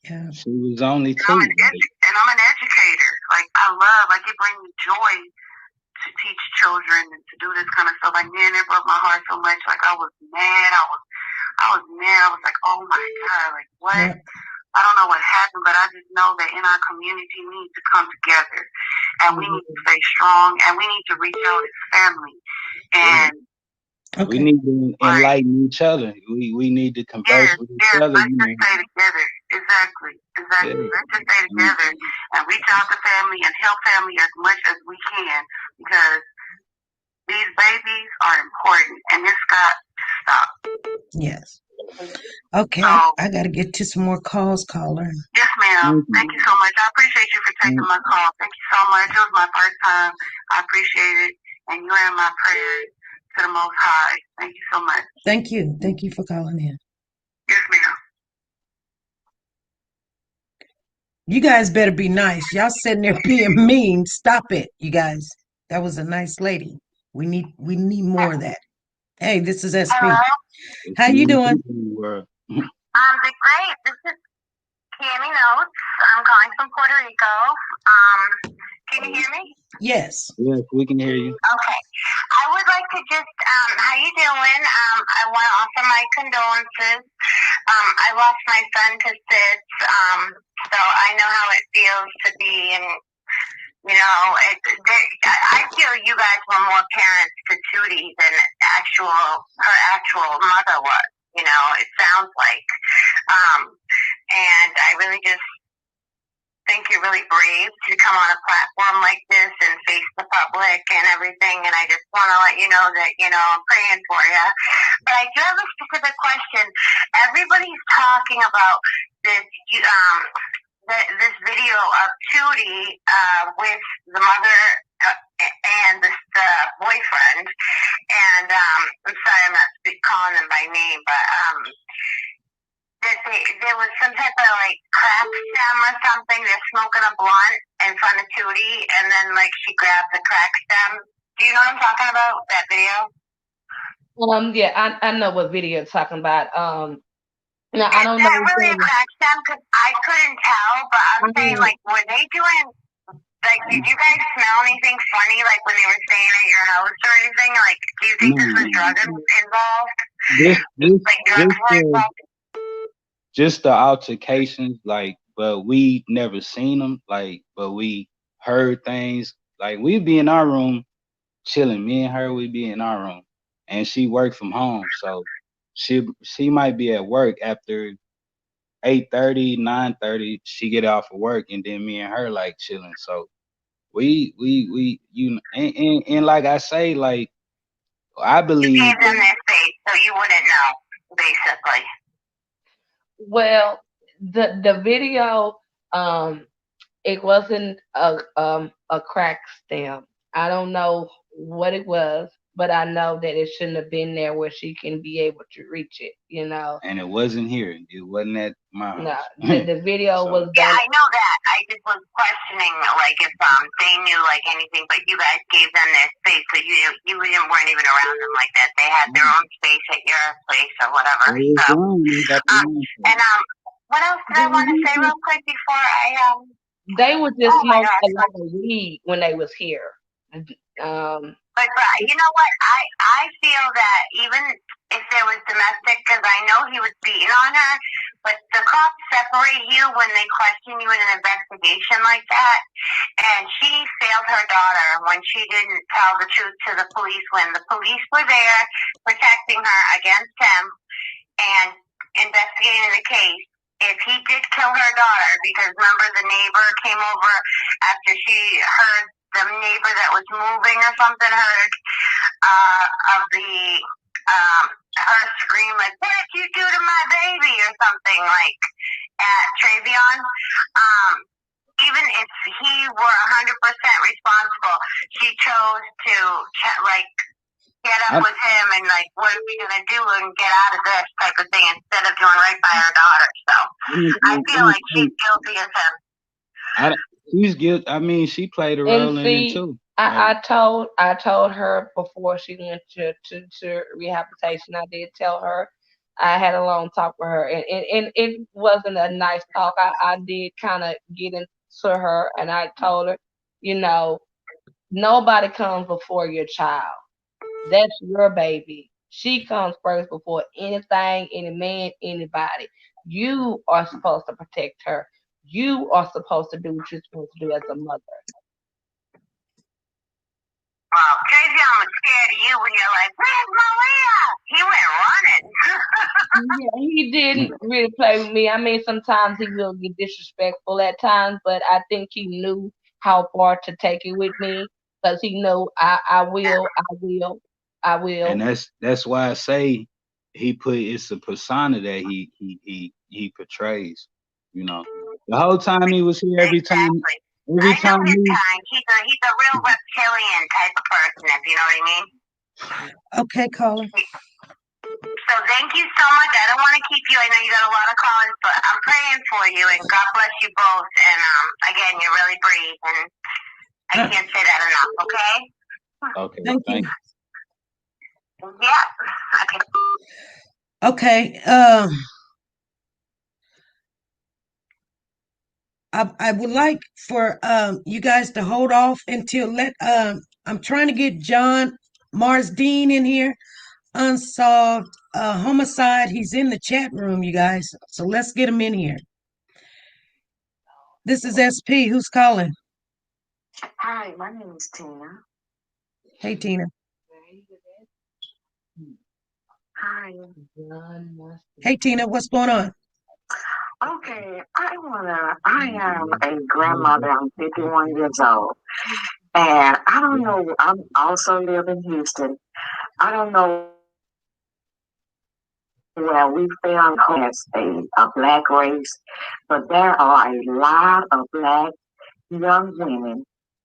Yeah. She was only 2. I'm an educator. Like, I love, like, it brings me joy to teach children and to do this kind of stuff. Like, man, it broke my heart so much. Like, I was mad. I was mad. I was like, oh my God, like, what? Yeah. I don't know what happened, but I just know that in our community, we need to come together, and we need to stay strong, and we need to reach out as family. And we need to enlighten each other. We need to converse with each other. Let's just stay together. Exactly. Yeah. Let's just stay together and reach out to family and help family as much as we can, because these babies are important, and this got to stop. Yes. Okay, so, I got to get to some more calls, caller. Yes, ma'am. Thank you so much. I appreciate you for taking my call. Thank you so much. It was my first time. I appreciate it. And you are in my prayers to the Most High. Thank you so much. Thank you. Thank you for calling in. Yes, ma'am. You guys better be nice. Y'all sitting there being mean. Stop it, you guys. That was a nice lady. We need more of that. Hey, this is SP. Hello? How you doing? Great. This is Cammy Notes. I'm calling from Puerto Rico. Can you hear me? Yes. Yes, we can hear you. Okay. I would like to just, how you doing? I want to offer my condolences. I lost my son to SIDS, so I know how it feels to be in, you know, I feel you guys were more parents to Tootie than her actual mother was. You know, it sounds like. And I really just think you're really brave to come on a platform like this and face the public and everything. And I just want to let you know that, you know, I'm praying for you. But I do have a specific question. Everybody's talking about this, this video of Tootie with the mother and the boyfriend. And I'm sorry, I'm not calling them by name, but there was some type of like crack stem or something. They're smoking a blunt in front of Tootie, and then like she grabbed the crack stem. Do you know what I'm talking about? That video? Yeah, I know what video you're talking about. Now I don't know. That really affects them because I couldn't tell, but I'm saying, like, were they doing, like, did you guys smell anything funny, like, when they were staying at your house or anything? Like, do you think this was drugs involved? Like, drugs were involved? Just the altercations, like, but we never seen them, like, but we heard things. Like, we'd be in our room chilling. Me and her, we'd be in our room, and she worked from home, so she might be at work after 8:30, 9:30. She get off of work, and then me and her like chilling. So we you and like I say, like, I believe you gave them their space, so you wouldn't know, basically. Well, the video, it wasn't a crack stem. I don't know what it was, but I know that it shouldn't have been there where she can be able to reach it, you know. and it wasn't here. It wasn't at my No, house. the video So- was Yeah, done. I know that. I just was questioning, like, if they knew, like, anything, but you guys gave them their space, so you weren't even around them like that. They had their own space at your place or whatever. So, and what else did I want to say real quick before I They would just Oh my smoke gosh. a lot of weed when they was here. But you know what? I feel that even if there was domestic, because I know he was beating on her, but the cops separate you when they question you in an investigation like that. And she failed her daughter when she didn't tell the truth to the police when the police were there protecting her against him and investigating the case. If he did kill her daughter, because remember the neighbor came over after she heard the neighbor that was moving or something heard of the her scream like, "What did you do to my baby?" or something like at Travion. Even if he were 100% responsible, she chose to like get up with him and like, what are we gonna do and get out of this type of thing instead of doing right by her daughter. So I feel like she's guilty as him. She's guilty. I mean, she played a role in it too. I told her before she went to rehabilitation. I did tell her. I had a long talk with her, and it wasn't a nice talk. I did kind of get into her, and I told her, you know, nobody comes before your child. That's your baby. She comes first before anything, any man, anybody. You are supposed to protect her. You are supposed to do what you're supposed to do as a mother. Well, Travion was scared of you when you're like, "Where's Maliyah?" He went running. Yeah, he didn't really play with me. I mean, sometimes he will get disrespectful at times, but I think he knew how far to take it with me because he knew I will. And that's why I say it's a persona that he portrays. You know, the whole time he was here, every time I know his kind. He's a real reptilian type of person, if you know what I mean. Okay, caller. So thank you so much. I don't want to keep you. I know you got a lot of callers, but I'm praying for you, and God bless you both. And again, you're really brave, and I can't say that enough. Okay. Okay. Thank you. Yeah. Okay. Okay. I would like for you guys to hold off until I'm trying to get John Marsdean in here. Unsolved homicide. He's in the chat room, you guys. So let's get him in here. This is SP. Who's calling? Hi, my name is Tina. Hey, Tina. Hi. Hey, Tina. What's going on? Okay, I am a grandmother. I'm 51 years old. And I don't know, I also live in Houston. I don't know where we found as a black race, but there are a lot of black young women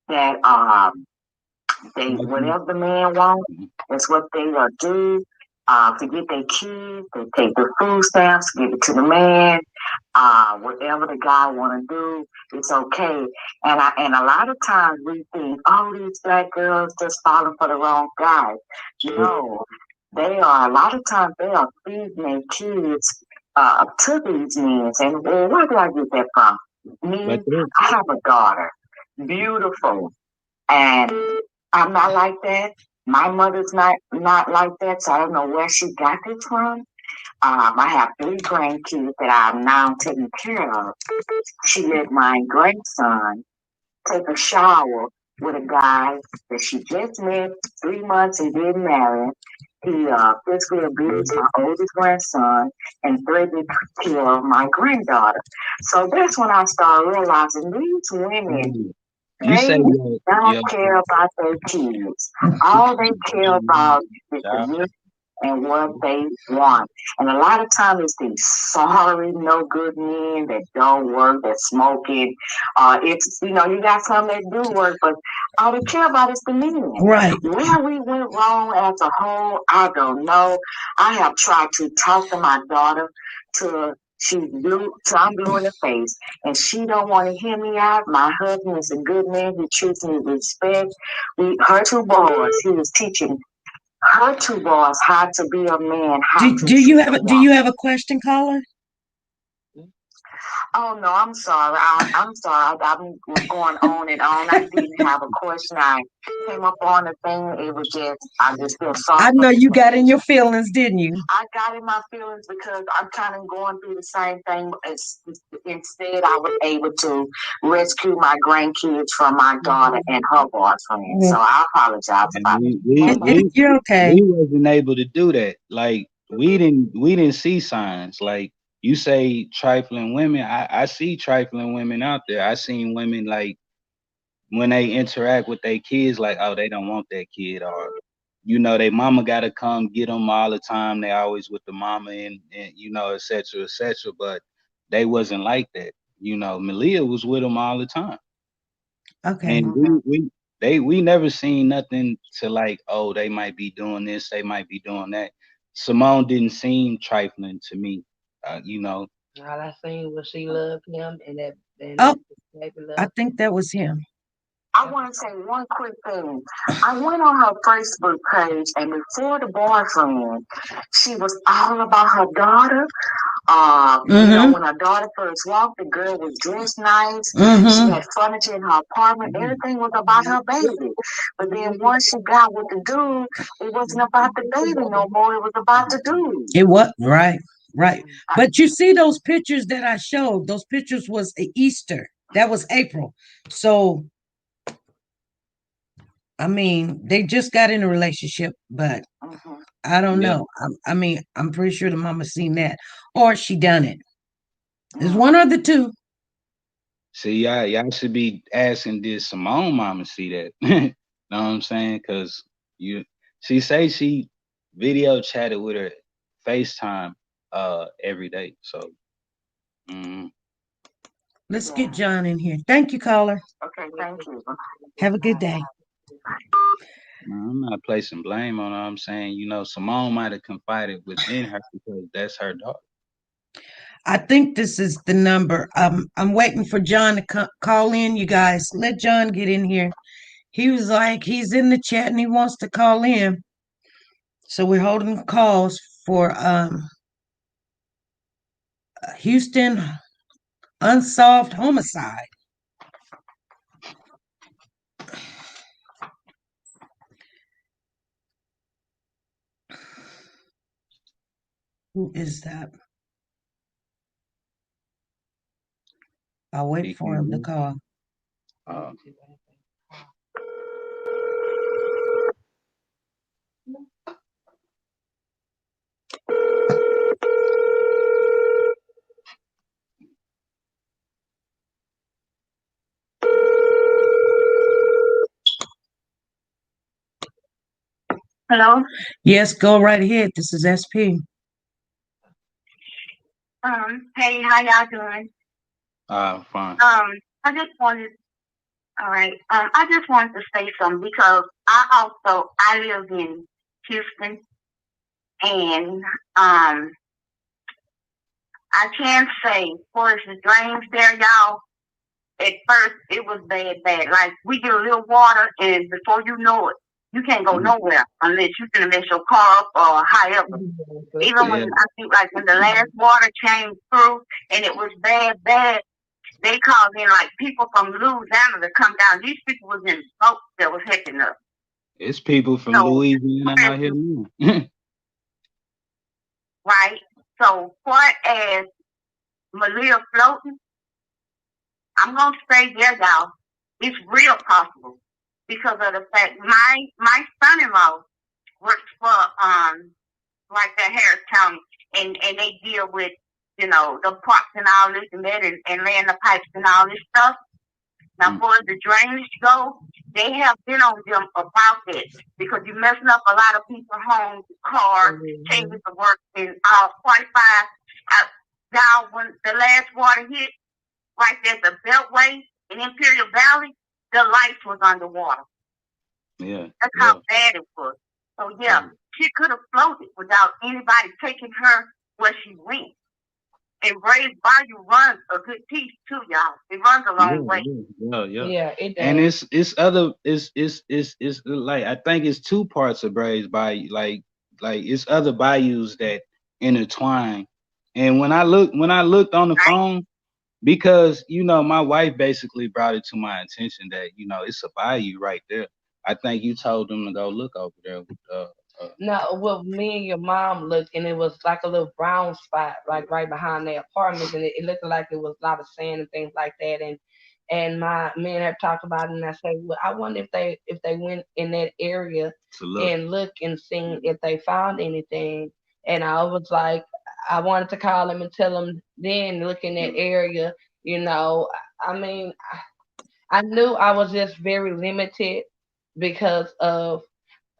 that whatever the man wants, that's what they will do. To get their kids, they take the food stamps, give it to the man. Whatever the guy want to do, it's okay. And a lot of times we think, oh, these black girls just falling for the wrong guy. No, they are. A lot of times they are feeding their kids to these men saying, well, where do I get that from? Me, But I have a daughter, beautiful, and I'm not like that. My mother's not like that, so I don't know where she got this from. I have 3 grandkids that I'm now taking care of. She let my grandson take a shower with a guy that she just met 3 months and didn't marry. He physically abused my oldest grandson and threatened to kill my granddaughter. So that's when I started realizing these women, you say they your don't care about their kids. All they care about is the money and what they want. And a lot of times it's these sorry, no good men that don't work, that smoking. It's, you got some that do work, but all they care about is the men. Right. Where we went wrong as a whole, I don't know. I have tried to talk to my daughter to I'm blue in the face, and she don't want to hear me out. My husband is a good man. He treats me with respect. Her 2 boys, he was teaching her 2 boys how to be a man, how to Do you treat have a do woman. you have a question, caller? Oh no, I'm sorry. I'm sorry. I'm going on and on. I didn't have a question. I came up on the thing. It was I just feel sorry. I know you got in your feelings, didn't you? I got in my feelings because I'm kind of going through the same thing. Instead, I was able to rescue my grandkids from my daughter and her boyfriend. So I apologize about it. You're okay. We wasn't able to do that. Like we didn't see signs. Like you say trifling women. I see trifling women out there. I seen women like when they interact with their kids, like, oh, they don't want that kid, or their mama gotta come get them all the time. They always with the mama and et cetera, et cetera. But they wasn't like that. Maliyah was with them all the time. Okay. And we never seen nothing to like, oh, they might be doing this, they might be doing that. Simone didn't seem trifling to me. All I seen was she loved him, and Oh, baby I loved. think that was him. I want to say one quick thing. I went on her Facebook page, and before the boyfriend, she was all about her daughter. When her daughter first walked, the girl was dressed nice. She had furniture in her apartment. Everything was about her baby. But then once she got with the dude, it wasn't about the baby no more. It was about the dude. It was right. But you see those pictures that I showed, those pictures was Easter. That was April. So I mean, they just got in a relationship, but I don't know. I'm pretty sure the mama seen that, or she done it. There's one or the two. See, y'all should be asking, did Simone mama see that? Know what I'm saying? Cause she say she video chatted with her FaceTime every day. So Let's get John in here. Thank you, caller. Okay, thank you. Have a good day. I'm not placing blame on her. I'm saying, Simone might have confided within her because that's her daughter. I think this is the number. I'm waiting for John to call in. You guys, let John get in here. He was like, he's in the chat and he wants to call in. So we're holding calls for Houston unsolved homicide. Who is that? I'll wait for him to call. Hello? Yes, go right ahead. This is SP. Hey, how y'all doing? Fine. I just wanted, all right. I just wanted to say something because I live in Houston, and I can say, for the drains there, y'all. At first, it was bad. Like we get a little water, and before you know it, You can't go nowhere unless you can mess your car up or however. Even when I think like when the last water came through and it was bad, they called in like people from Louisiana to come down. These people was in boats that was hecking up. It's people from Louisiana out here now. Right? So far as Maliyah floating, I'm gonna say there, y'all. It's real possible because of the fact my son-in-law works for like that Harris County, and they deal with the parks and all this and that, and laying the pipes and all this stuff. Now, for the drainage go, they have been on them about that because you're messing up a lot of people's homes, cars, changes of work, and qualified. Now, when the last water hit, right there, the Beltway in Imperial Valley, the lights was underwater. Yeah, that's how bad it was. So she could have floated without anybody taking her where she went. And Brave Bayou runs a good piece too, y'all. It runs a long way. Yeah, it does. And it's like I think it's two parts of Braves Bayou. Like it's other bayous that intertwine. And when I looked on the phone, because my wife basically brought it to my attention that it's a bayou right there. I think you told them to go look over there. No, well, me and your mom looked, and it was like a little brown spot, like right behind their apartments, and it looked like it was a lot of sand and things like that. And me and her talked about it, and I said, well, I wonder if they went in that area and look and see if they found anything. And I was like, I wanted to call them and tell them then look in that area. I mean, I knew I was just very limited because of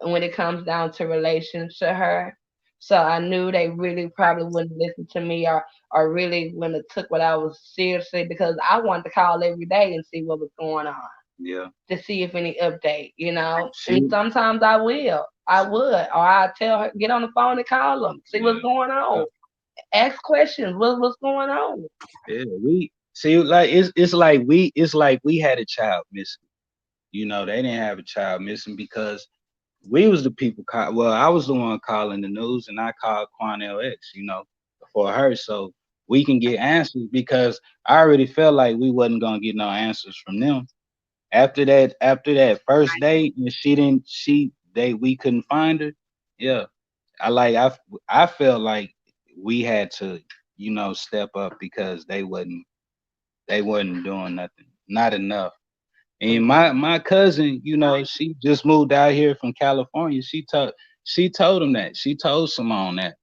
when it comes down to relations to her. So I knew they really probably wouldn't listen to me or really wouldn't have took what I was seriously because I wanted to call every day and see what was going on. Yeah. To see if any update, And sometimes I would, or I tell her, get on the phone and call them, see what's going on. Ask questions, what's going on. Yeah, we see like it's like we had a child missing. They didn't have a child missing because we was the people I was the one calling the news, and I called Quanell X, for her, so we can get answers because I already felt like we wasn't gonna get no answers from them. After that first date, and we couldn't find her. Yeah, I felt like we had to, step up because they wasn't doing nothing, not enough. And my cousin, she just moved out here from California. She told him that. She told Simone that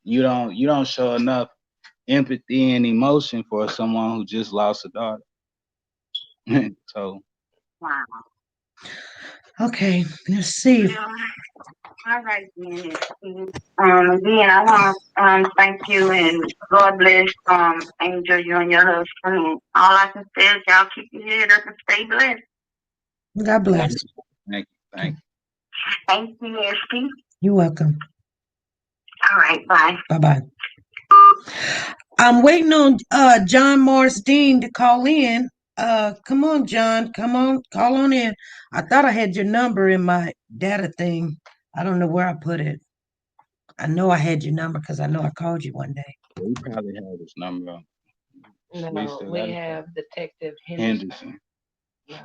you don't show enough empathy and emotion for someone who just lost a daughter. So wow. Okay, let's see. All right, then. Again, I want to thank you and God bless Angel, you and your husband. And all I can say is y'all keep your head up and stay blessed. God bless. Thank you. Thank you, SP. You're welcome. All right, bye. Bye-bye. I'm waiting on John Morris Dean to call in. Come on, John. Come on, call on in. I thought I had your number in my data thing. I don't know where I put it. I know I had your number because I know I called you one day. We probably have his number. No, we have Detective Henderson. No.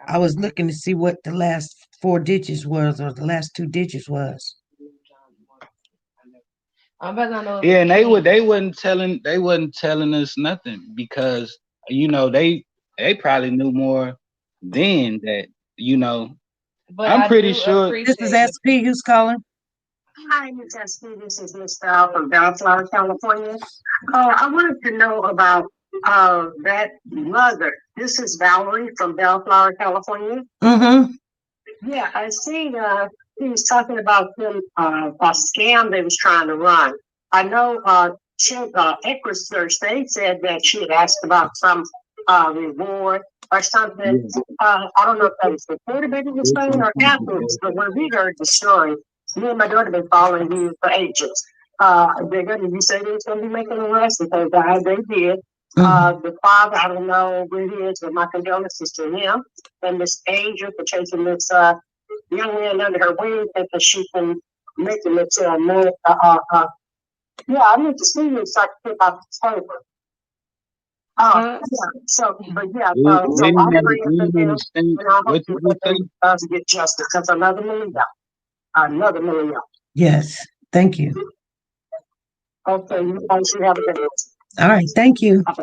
I was looking to see what the last 4 digits was or the last 2 digits was. Yeah, and they wasn't telling us nothing because they probably knew more then that But I'm pretty sure this is SP who's calling. Hi, Miss SP. This is Miss Style from Bellflower, California. I wanted to know about that mother. This is Valerie from Bellflower, California. Mm-hmm. Yeah, I seen he was talking about them a scam they was trying to run. I know Equus Search, they said that she had asked about some reward or something. I don't know if that was before the baby was born or afterwards, but when we heard the story, me and my daughter been following you for ages. You said they was going to be making an arrest because they did. The father, I don't know where he is, but my condolences to him and Miss Angel for taking this young man under her wing thinking she can make it into a man. Yeah, I need to see you so I can pick out the table. Yeah. So, but yeah, We so didn't I'm have praying we for didn't them, understand and I hope what did we that say? they get justice. Because another million, another million. Yes. Thank you. Okay, you guys should have a good one. All right. Thank you. I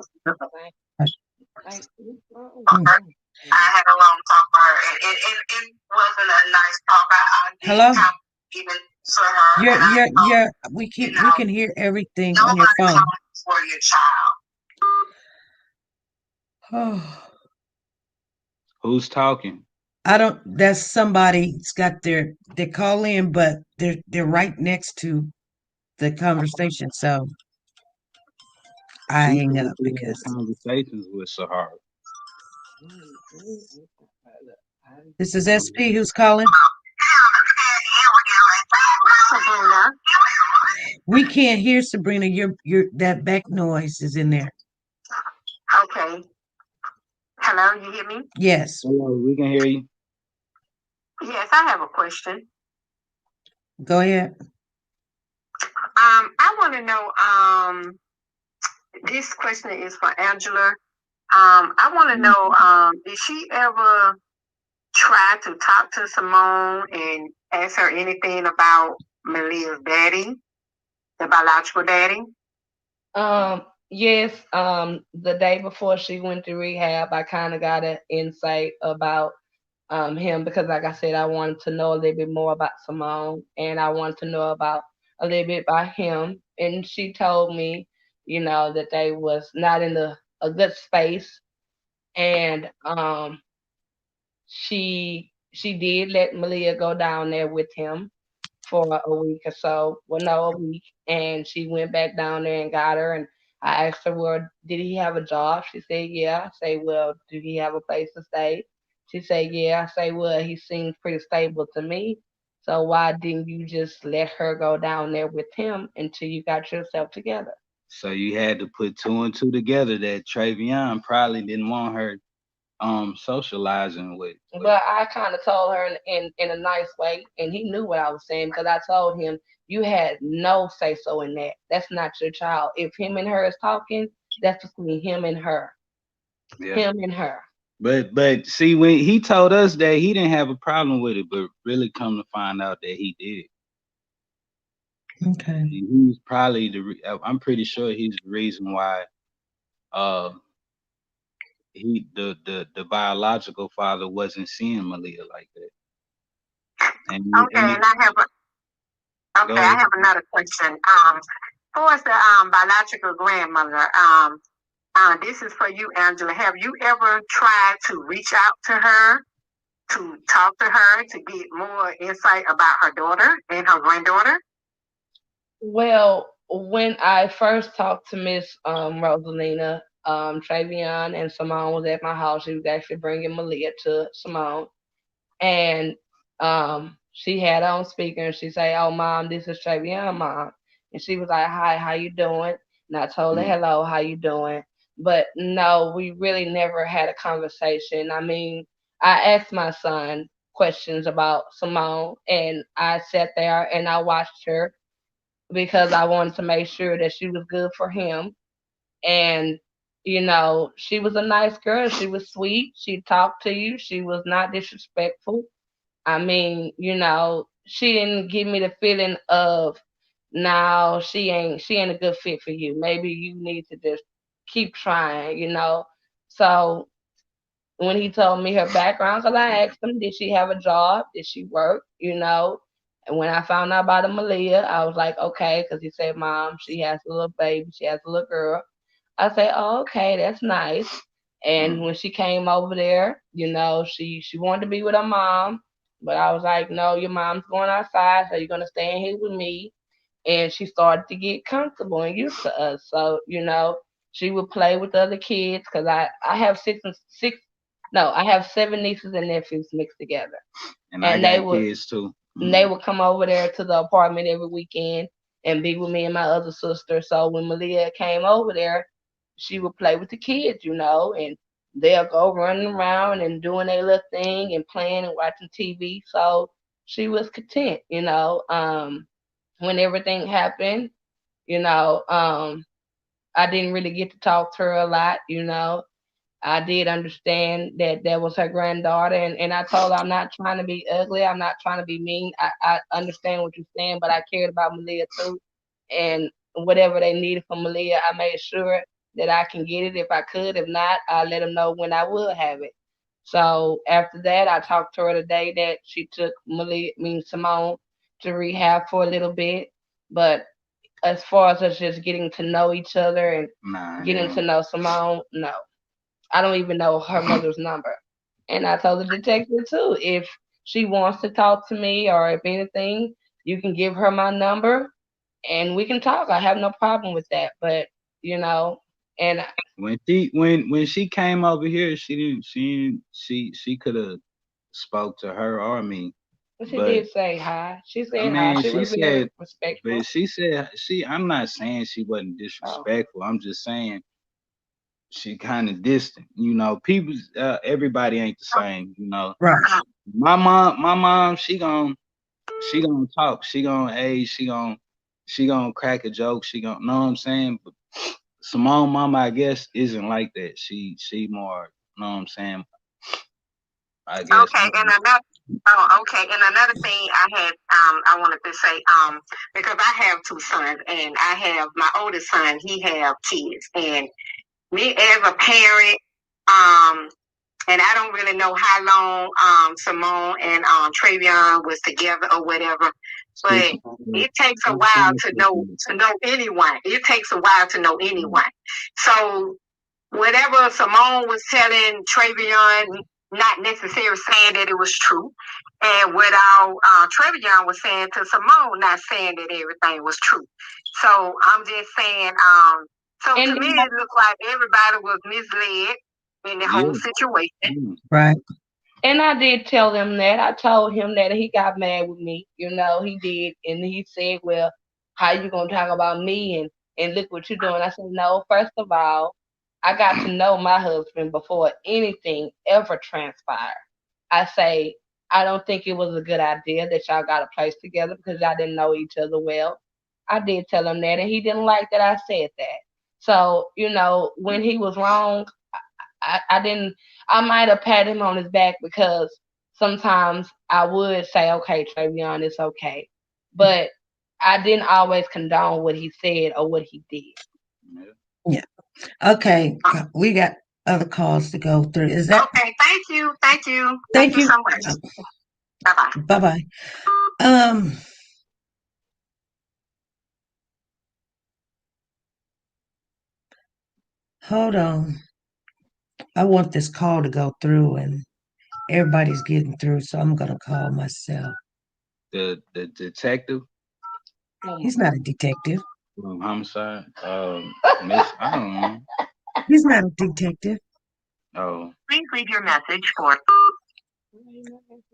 had a long talk with her. It wasn't a nice talk. I Hello? didn't have even to her. And I told We you can know, hear everything on your nobody phone. comes for your child. Oh, Who's talking? I don't. That's somebody's got they call in, but they're right next to the conversation. So I She hang said up she had because conversations with Sahara. this is SP who's calling. Sabrina. We can't hear Sabrina. Your that back noise is in there. Okay. Hello, you hear me? Yes. Hello, we can hear you. Yes, I have a question. Go ahead. I want to know, this question is for Angela. I want to know, did she ever try to talk to Simone and ask her anything about Maliyah's daddy, the biological daddy? Yes, the day before she went to rehab, I kind of got an insight about him because, like I said, I wanted to know a little bit more about Simone and I wanted to know about a little bit about him. And she told me, that they was not in a good space, and she did let Maliyah go down there with him for a week or so. Well, no, a week. And she went back down there and got her. And I asked her, well, did he have a job? She said, yeah. I say, well, do he have a place to stay? She said, yeah. I say, well, he seems pretty stable to me. So why didn't you just let her go down there with him until you got yourself together? So you had to put two and two together that Travion probably didn't want her socializing with. But I kind of told her in a nice way, and he knew what I was saying because I told him you had no say so in that. That's not your child. If him and her is talking, that's between him and her. Yeah. Him and her. But see, when he told us that he didn't have a problem with it, but really come to find out that he did. Okay. He's probably I'm pretty sure he's the reason why the biological father wasn't seeing Maliyah like that. And I have another question. For the biological grandmother, this is for you, Angela. Have you ever tried to reach out to her, to talk to her, to get more insight about her daughter and her granddaughter? Well, when I first talked to Miss Rosalina, Travion and Simone was at my house. She was actually bringing Maliyah to Simone, and she had on speaker and she say, "Oh, mom, this is Travion, mom," and she was like, "Hi, how you doing?" And I told her, "Hello, how you doing?" But no, we really never had a conversation. I mean, I asked my son questions about Simone, and I sat there and I watched her because I wanted to make sure that she was good for him. And, she was a nice girl. She was sweet. She talked to you. She was not disrespectful. I mean, she didn't give me the feeling of, no, she ain't a good fit for you. Maybe you need to just keep trying. So when he told me her background, because I asked him, did she have a job? Did she work? And when I found out about Maliyah, I was like, okay, because he said, Mom, she has a little baby, she has a little girl. I say, oh, okay, that's nice. And when she came over there, she wanted to be with her mom, but I was like, no, your mom's going outside, so you're gonna stay in here with me. And she started to get comfortable and used to us. So, she would play with the other kids because I have I have 7 nieces and nephews mixed together. And I got kids too. And they would come over there to the apartment every weekend and be with me and my other sister. So when Maliyah came over there, she would play with the kids, and they'll go running around and doing their little thing and playing and watching TV. So she was content, when everything happened, you know. I didn't really get to talk to her a lot. I did understand that that was her granddaughter, and I told her I'm not trying to be ugly. I'm not trying to be mean. I understand what you're saying, but I cared about Maliyah too, and whatever they needed from Maliyah, I made sure that I can get it if I could. If not, I let them know when I will have it. So after that, I talked to her the day that she took Simone, to rehab for a little bit. But as far as us just getting to know each other and getting to know Simone, no. I don't even know her mother's number. And I told the detective too, if she wants to talk to me or if anything, you can give her my number and we can talk. I have no problem with that. But and when she came over here, she could have spoke to her or me. she But did say hi. She I said hi. mean, She she was very said, respectful. but she said I'm not saying she wasn't Oh, disrespectful. I'm just saying she kind of distant. People, everybody ain't the same. Right. My mom, she gonna talk. She gonna crack a joke. She gonna know what I'm saying. But Simone mama, I guess, isn't like that. She more, know what I'm saying. I guess. Okay, and another thing I wanted to say, because I have two sons, and I have my oldest son, he have kids, and me as a parent, and I don't really know how long Simone and Travion was together or whatever, but it takes a while to know anyone. It takes a while to know anyone. So whatever Simone was telling Travion, not necessarily saying that it was true, and what Travion was saying to Simone, not saying that everything was true. So I'm just saying, so and to me, it looked like everybody was misled in the whole situation. Right. And I did tell them that. I told him that he got mad with me. He did. And he said, well, how you going to talk about me and look what you're doing? I said, no, first of all, I got to know my husband before anything ever transpired. I say, I don't think it was a good idea that y'all got a place together because y'all didn't know each other well. I did tell him that, and he didn't like that I said that. So, when he was wrong, I didn't. I might have patted him on his back because sometimes I would say, "Okay, Travion, it's okay," but I didn't always condone what he said or what he did. Yeah. Okay. We got other calls to go through. Is that Okay, thank you. Thank you. thank you? So much. Bye-bye. Bye-bye. Hold on. I want this call to go through and everybody's getting through, so I'm gonna call myself. The detective He's not a detective. from homicide. Miss, I don't know. He's not a detective. Oh, Please leave your message for.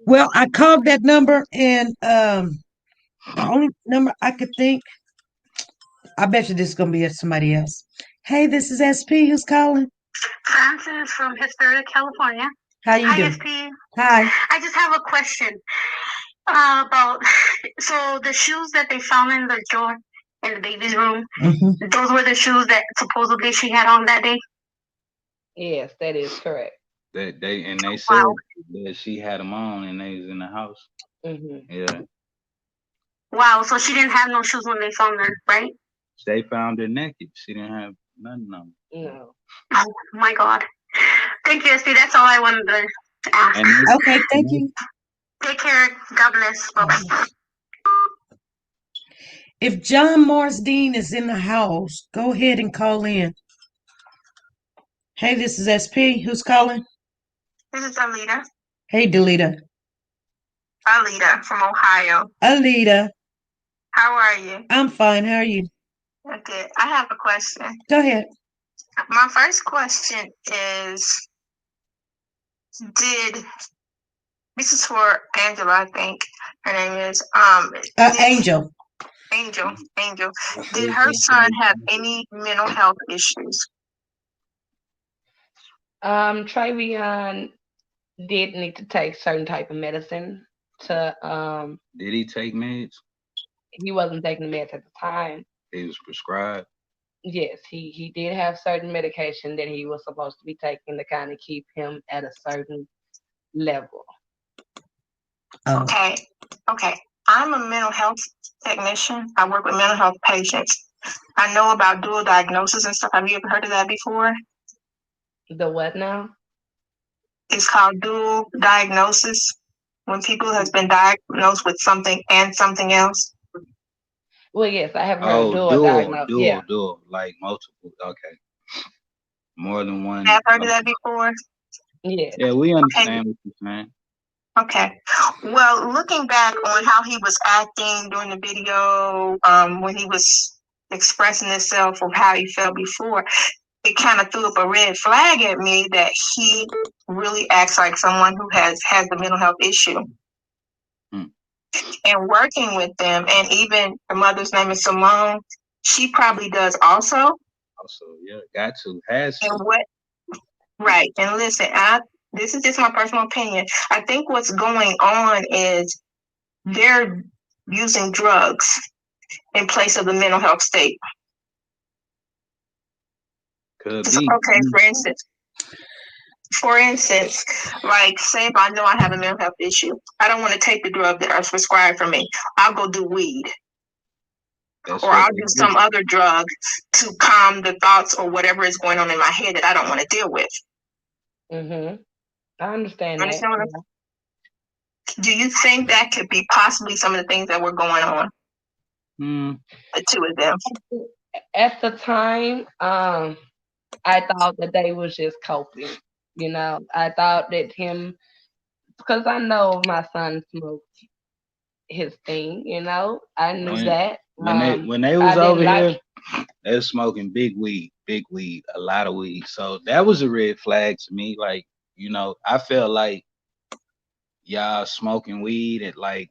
Well, I called that number and the only number I could think, I bet you this is gonna be somebody else. Hey, this is SP. Who's calling? Francis from Hesperia, California. How you Hi, doing? SP. Hi. I just have a question about so the shoes that they found in the drawer in the baby's room. Mm-hmm. Those were the shoes that supposedly she had on that day. Yes, that is correct. they said Wow. that she had them on and they was in the house. Mm-hmm. Yeah, Wow. So she didn't have no shoes when they found her, right? they found her naked. She didn't have nothing on. No. Oh my God. Thank you, SP. That's all I wanted to ask. And Okay, thank you. Take care. God bless. Bye-bye. If John Marsdean is in the house, go ahead and call in. Hey, this is SP. Who's calling? This is Alita. Hey, Delita. Alita from Ohio. Alita. How are you? I'm fine. How are you? Okay. I have a question. Go ahead. My first question is, this is for Angela, I think her name is, Angel. Angel. Did her son have any mental health issues? Travion did need to take certain type of medicine to Did he take meds? he wasn't taking the meds at the time. He was prescribed. Yes, he did have certain medication that he was supposed to be taking to kind of keep him at a certain level. Oh, Okay. Okay. I'm a mental health technician. I work with mental health patients. I know about dual diagnosis and stuff. Have you ever heard of that before? The what now? It's called dual diagnosis. When people has been diagnosed with something and something else. Well, yes, I have heard Oh, dual dual, diagnosis. Yeah. like multiple. Okay, more than one. Have heard of Okay. that before? Yes. Yeah, we Okay. understand what you're saying. Okay. Well, looking back on how he was acting during the video, when he was expressing himself of how he felt before, it kind of threw up a red flag at me that he really acts like someone who has the mental health issue. Hmm. And working with them, and even the mother's name is Simone, she probably does also. Also, yeah, got to, has And to. what? Right. And listen, this is just my personal opinion. I think what's going on is they're using drugs in place of the mental health state. Could So, be. okay, for instance, like say if I know I have a mental health issue, I don't want to take the drug that is prescribed for me. I'll go do weed. That's Or what I'll they do do. some other drug to calm the thoughts or whatever is going on in my head that I don't want to deal with. Mhm. I understand that. Understand what do you think that could be possibly some of the things that were going on? The two of them. At the time, I thought that they was just coping. You know, I thought that him, because I know my son smoked his thing. You know, I knew that. When they I was didn't over like. here, they was smoking big weed, a lot of weed. So that was a red flag to me. Like, you know, I felt like y'all smoking weed at like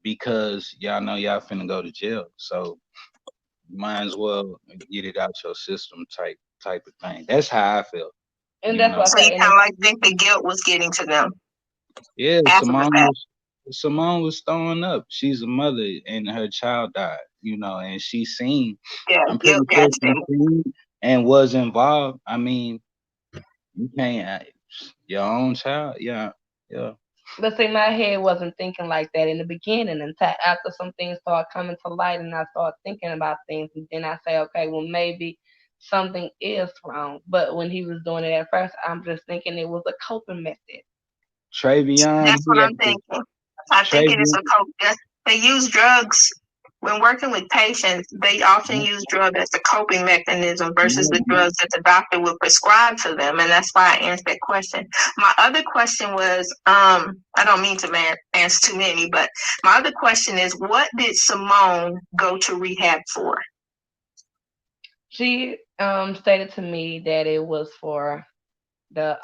because y'all know y'all finna go to jail. So you might as well get it out your system type of thing. That's how I felt. And You that's know. what So I you say. kind of like think the guilt was getting to them Yeah, after the fact. Simone was throwing up. She's a mother and her child died, you know, and she seen, Yeah, I'm pretty guilt sure got to she them. seen and was involved. I mean, you can't, your own child, yeah. But see, my head wasn't thinking like that in the beginning until after some things started coming to light and I started thinking about things. And then I say, okay, well, maybe something is wrong. But when he was doing it at first, I'm just thinking it was a coping method. Travion, That's what I'm thinking. I think it is a cope. They use drugs when working with patients. They often use drugs as a coping mechanism versus the drugs that the doctor will prescribe to them, and that's why I answered that question. My other question was, I don't mean to answer too many, but my other question is, what did Simone go to rehab for? She stated to me that it was for the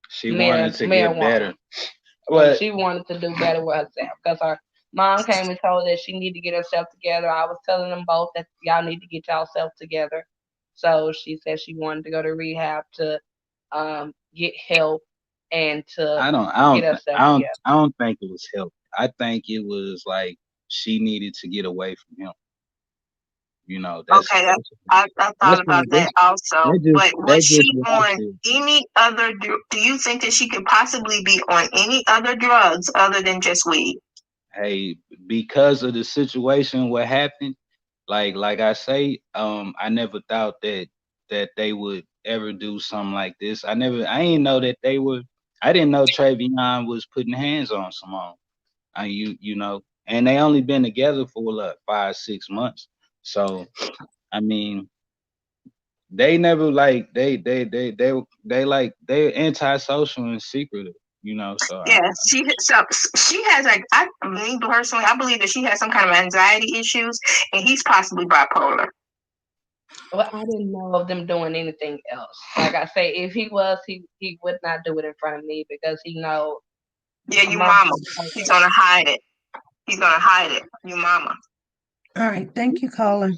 she wanted to get marijuana. better. And But she wanted to do better with herself because her mom came and told her that she need to get herself together. I was telling them both that y'all need to get yourself together. So she said she wanted to go to rehab to get help and to get herself together. I don't think it was help. I think it was like she needed to get away from him. You know, Okay, I thought about that also. But was she on any other? Do you think that she could possibly be on any other drugs other than just weed? Hey, because of the situation, what happened? Like I say, I never thought that they would ever do something like this. I didn't know that they would. I didn't know Travion was putting hands on Simone. You know, and they only been together for like 5-6 months. So I mean, they never like they're antisocial and secretive, you know. So yeah, she has like I mean personally, I believe that she has some kind of anxiety issues, and he's possibly bipolar. Well, I didn't know of them doing anything else. Like I say, if he was, he would not do it in front of me because he knows. Yeah, you mama. He's gonna hide it. He's gonna hide it. You mama. All right. Thank you, caller.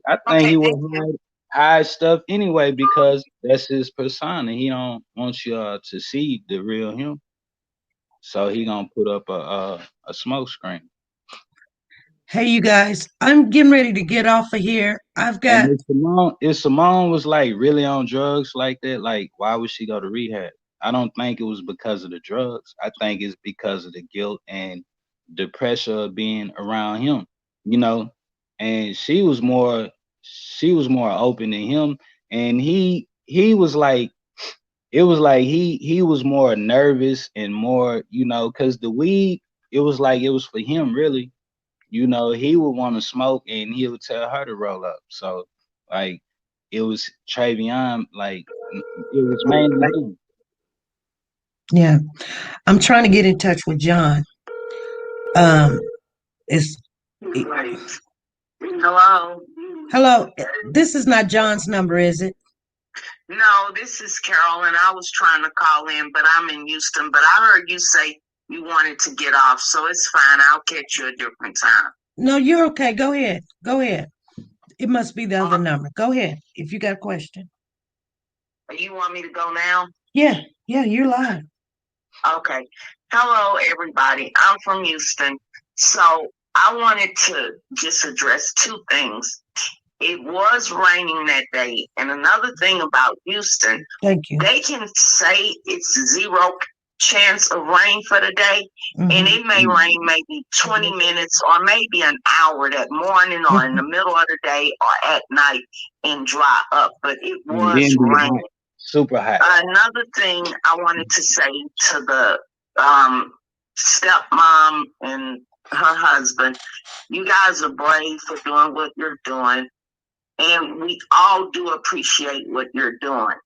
I think he would hide. hide stuff anyway because that's his persona. He don't want you to see the real him. So he gonna put up a smoke screen. Hey, you guys, I'm getting ready to get off of here. I've got, And if Simone was like really on drugs like that, like why would she go to rehab? I don't think it was because of the drugs. I think it's because of the guilt and the pressure of being around him, you know. And she was more open than him. And he was like it was like he was more nervous and more, because the weed, it was like it was for him really. He would want to smoke and he would tell her to roll up. So like it was Travion, like it was mainly him. yeah, I'm trying to get in touch with John. It's Hello. hello. This is not John's number, is it? No, this is Carolyn. I was trying to call in, but I'm in Houston. But I heard you say you wanted to get off, so it's fine. I'll catch you a different time. No, you're okay. Go ahead. Go ahead. It must be the other number. Go ahead if you got a question. You want me to go now? Yeah, you're live. Okay. Hello, everybody. I'm from Houston. So I wanted to just address two things. It was raining that day. And another thing about Houston, Thank you. they can say it's 0 chance of rain for the day, and it may rain maybe 20 minutes or maybe an hour that morning or in the middle of the day or at night and dry up. But it was raining. Super hot. Another thing I wanted to say to the stepmom and her husband, you guys are brave for doing what you're doing, and we all do appreciate what you're doing.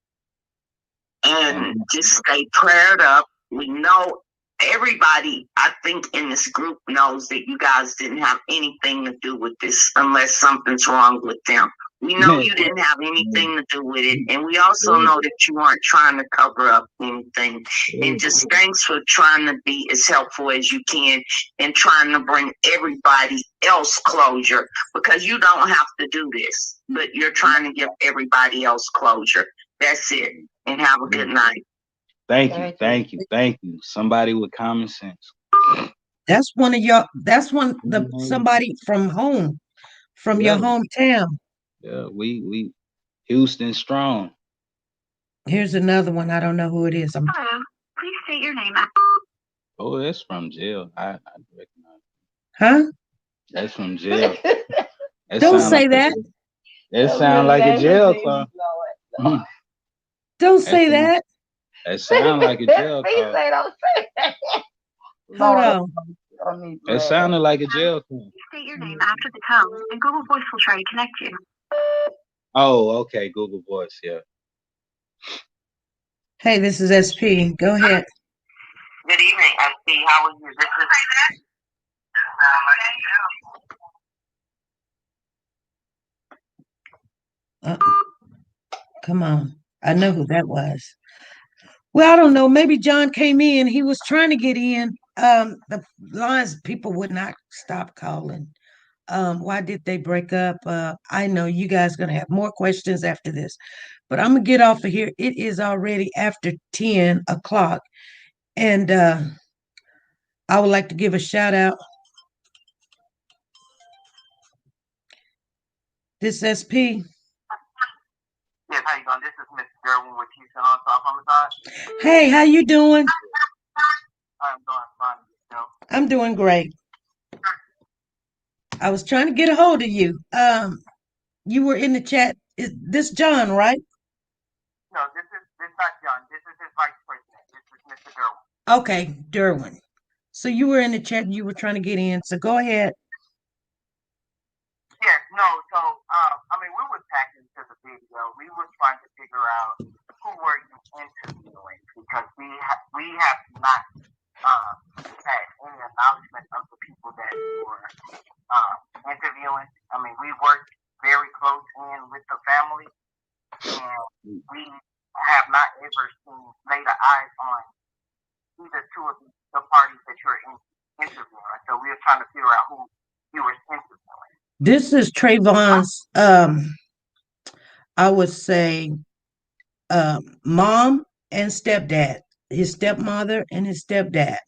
And just stay prayed up. We know everybody, I think, in this group knows that you guys didn't have anything to do with this unless something's wrong with them. We know you didn't have anything to do with it. And we also know that you weren't trying to cover up anything. And just thanks for trying to be as helpful as you can and trying to bring everybody else closure, because you don't have to do this, but you're trying to give everybody else closure. That's it. And have a good night. Thank you. Somebody with common sense. That's one of y'all. That's somebody from home, from your hometown. Yeah, we Houston strong. Here's another one. I don't know who it is. Hello. Please state your name. Oh, that's from jail. I recognize. Huh? That's from jail. Don't say that. It sounds like a jail call. Don't say that. That sounds like a jail call. Don't say that. Hold on. It sounded like a jail call. State your name after the tone, and Google Voice will try to connect you. Oh, okay. Google Voice, yeah. Hey, this is SP. Go ahead. Good evening, SP. How are you? This is Come on. I know who that was. Well, I don't know. Maybe John came in. He was trying to get in. The lines, people would not stop calling. Why did they break up? I know you guys are going to have more questions after this, but I'm going to get off of here. It is already after 10 o'clock. And I would like to give a shout out. This SP. Yes, how you doing? This is Mr. Gerwin with Houston on South Homicide. Hey, how you doing? I'm doing fine. Yourself? I'm doing great. I was trying to get a hold of you. You were in the chat. Is this John, right? No, this is not John. This is his vice president. This is Mr. Gerwin. Okay, Derwin. So you were in the chat. You were trying to get in. So go ahead. Yes, no. So, we were packing to the video. We were trying to figure out who were you interviewing, because we have not had any acknowledgement of the people that you were interviewing. We worked very close in with the family, and we have not ever laid eyes on either two of the parties that you're interviewing. So we were trying to figure out who you were interviewing. This is Trayvon's I would say mom and stepdad, his stepmother and his stepdad.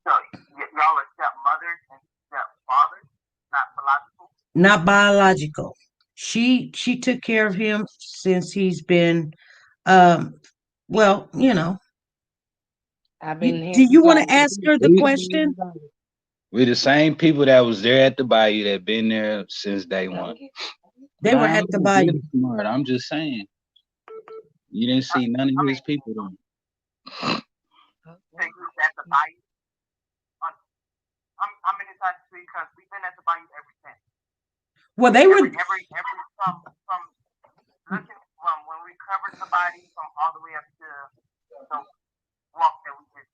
So y'all are stepmothers and stepfathers, not biological. Not biological. She took care of him since he's been um well, I've been do here you since I want to was ask her the 15 question? years old. We the same people that was there at the bayou that been there since day Don't one. get- They were Nah, at the look, you're bayou. smart. I'm just saying. You didn't see none of I his mean, people though. they was at the bayou. How many times see? Because we've been at the bayou ever since. Well, they were Every from looking from when we covered the body from all the way up to the walk that we just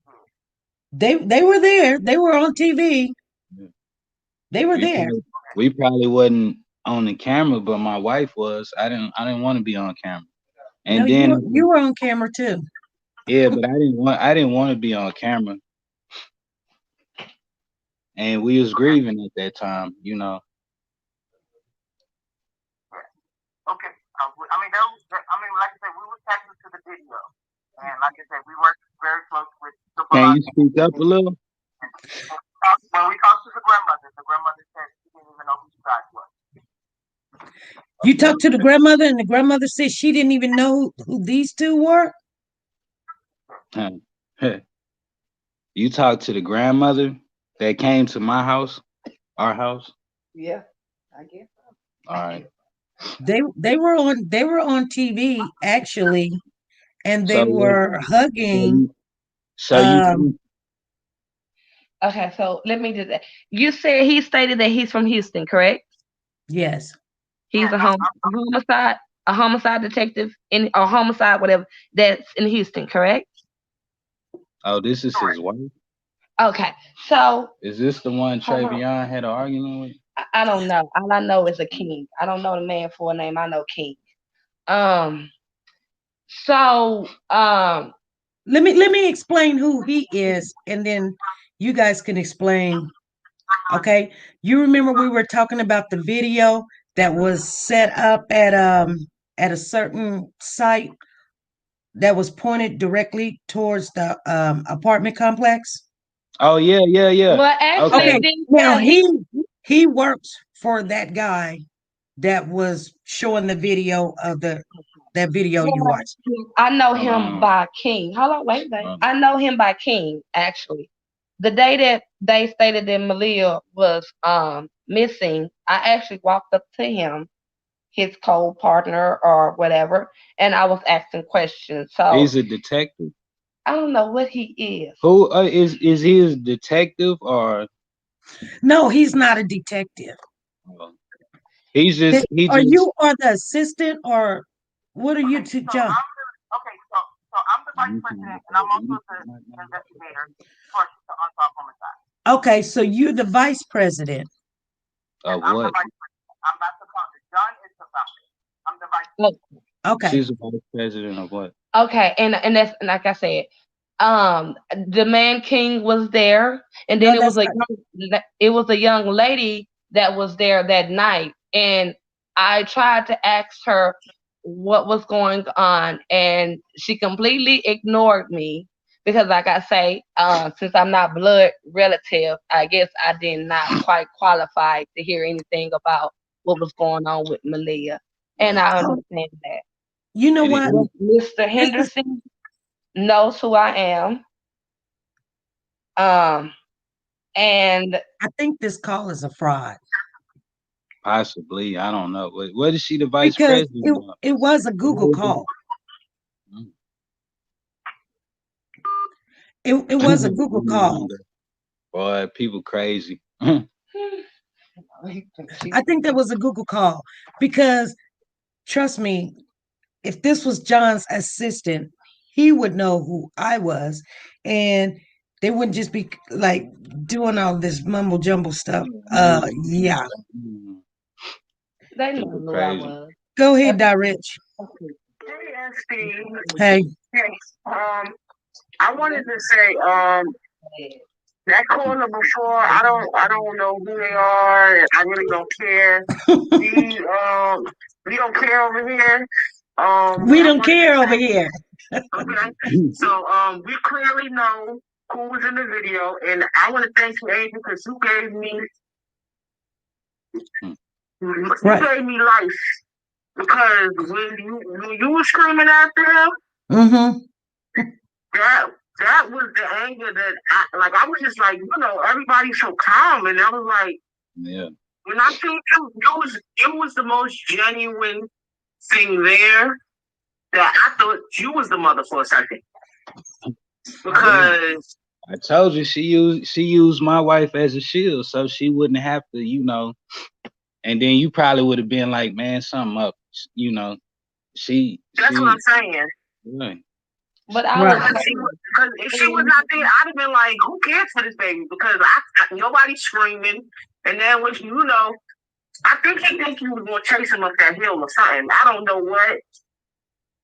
did. they were there. They were on TV. Yeah. They were We there. probably wasn't on the camera, but my wife was. I didn't want to be on camera. No, And then you were on camera too. yeah, but I didn't want to be on camera. And we was grieving at that time, you know. Okay. I mean, like I said, we were texting to the video, and like I said, we worked very close with the. Can you speak up a little? When we talked to the grandmother said she didn't even know who you guys were. You talked to the grandmother, and the grandmother said she didn't even know who these two were. You talked to the grandmother that came to my house, our house. Yeah, I guess so. All right. They were on TV actually, and they So were hugging. so Um, Okay, so let me just. You said he stated that he's from Houston, correct? yes, He's a homicide detective in or homicide, whatever. That's in Houston, correct? oh, this is his wife. Okay, so Is this the one hold on. Travion had an argument with? I don't know. All I know is a King. I don't know the man full name. I know King. So let me explain who he is, and then you guys can explain. Okay, you remember we were talking about the video that was set up at a certain site that was pointed directly towards the apartment complex. Oh yeah. well, actually, Okay, didn't now tell you. he works for that guy that was showing the video of that video you watched. I know him by King. Hold on, wait, babe. I know him by King, actually. The day that they stated that Maliyah was missing, I actually walked up to him, his co-partner or whatever, and I was asking questions. So He's a detective. I don't know what he is. Who is he a detective or? No, he's not a detective. He's just Are you the assistant, or what are you to John? So I'm the vice president, and I'm also the investigator for the unsolved homicide. Okay, so you're the vice president. Of I'm what? the vice president. I'm not the founder. John is the founder. I'm the vice president. Okay. She's the vice president of what? Okay, and that's like I said, the man King was there, and then it was a young lady that was there that night, and I tried to ask her what was going on, and she completely ignored me because, like I say, since I'm not blood relative, I guess I did not quite qualify to hear anything about what was going on with Maliyah, and I understand that. You know what? Mr. Henderson knows who I am. And I think this call is a fraud. Possibly, I don't know. What is she the vice president? It was a Google call. It was a Google call. Boy, people crazy. I think that was a Google call because, trust me, if this was John's assistant, he would know who I was, and they wouldn't just be like doing all this mumble jumble stuff. Yeah. They know who I was. Go ahead, Rich. Hey, Steve. Hey. I wanted to say, that caller before, I don't know who they are, and I really don't care. We don't care over here. We I don't wanted to care over say, here. okay. So we clearly know who was in the video, and I want to thank you, Amy, because you gave me life. Because when you were screaming out there, Mm-hmm. that was the anger that I was just like, everybody's so calm, and I was like, yeah. When I think it was the most genuine thing there that I thought you was the mother for a second. Because I told you she used my wife as a shield so she wouldn't have to, and then you probably would have been like, man, something up, that's what I'm saying. Right. But I was because if she was not there, I'd have been like, who cares for this baby? Because nobody's screaming. And then when I think he think you was gonna chase him up that hill or something. I don't know what.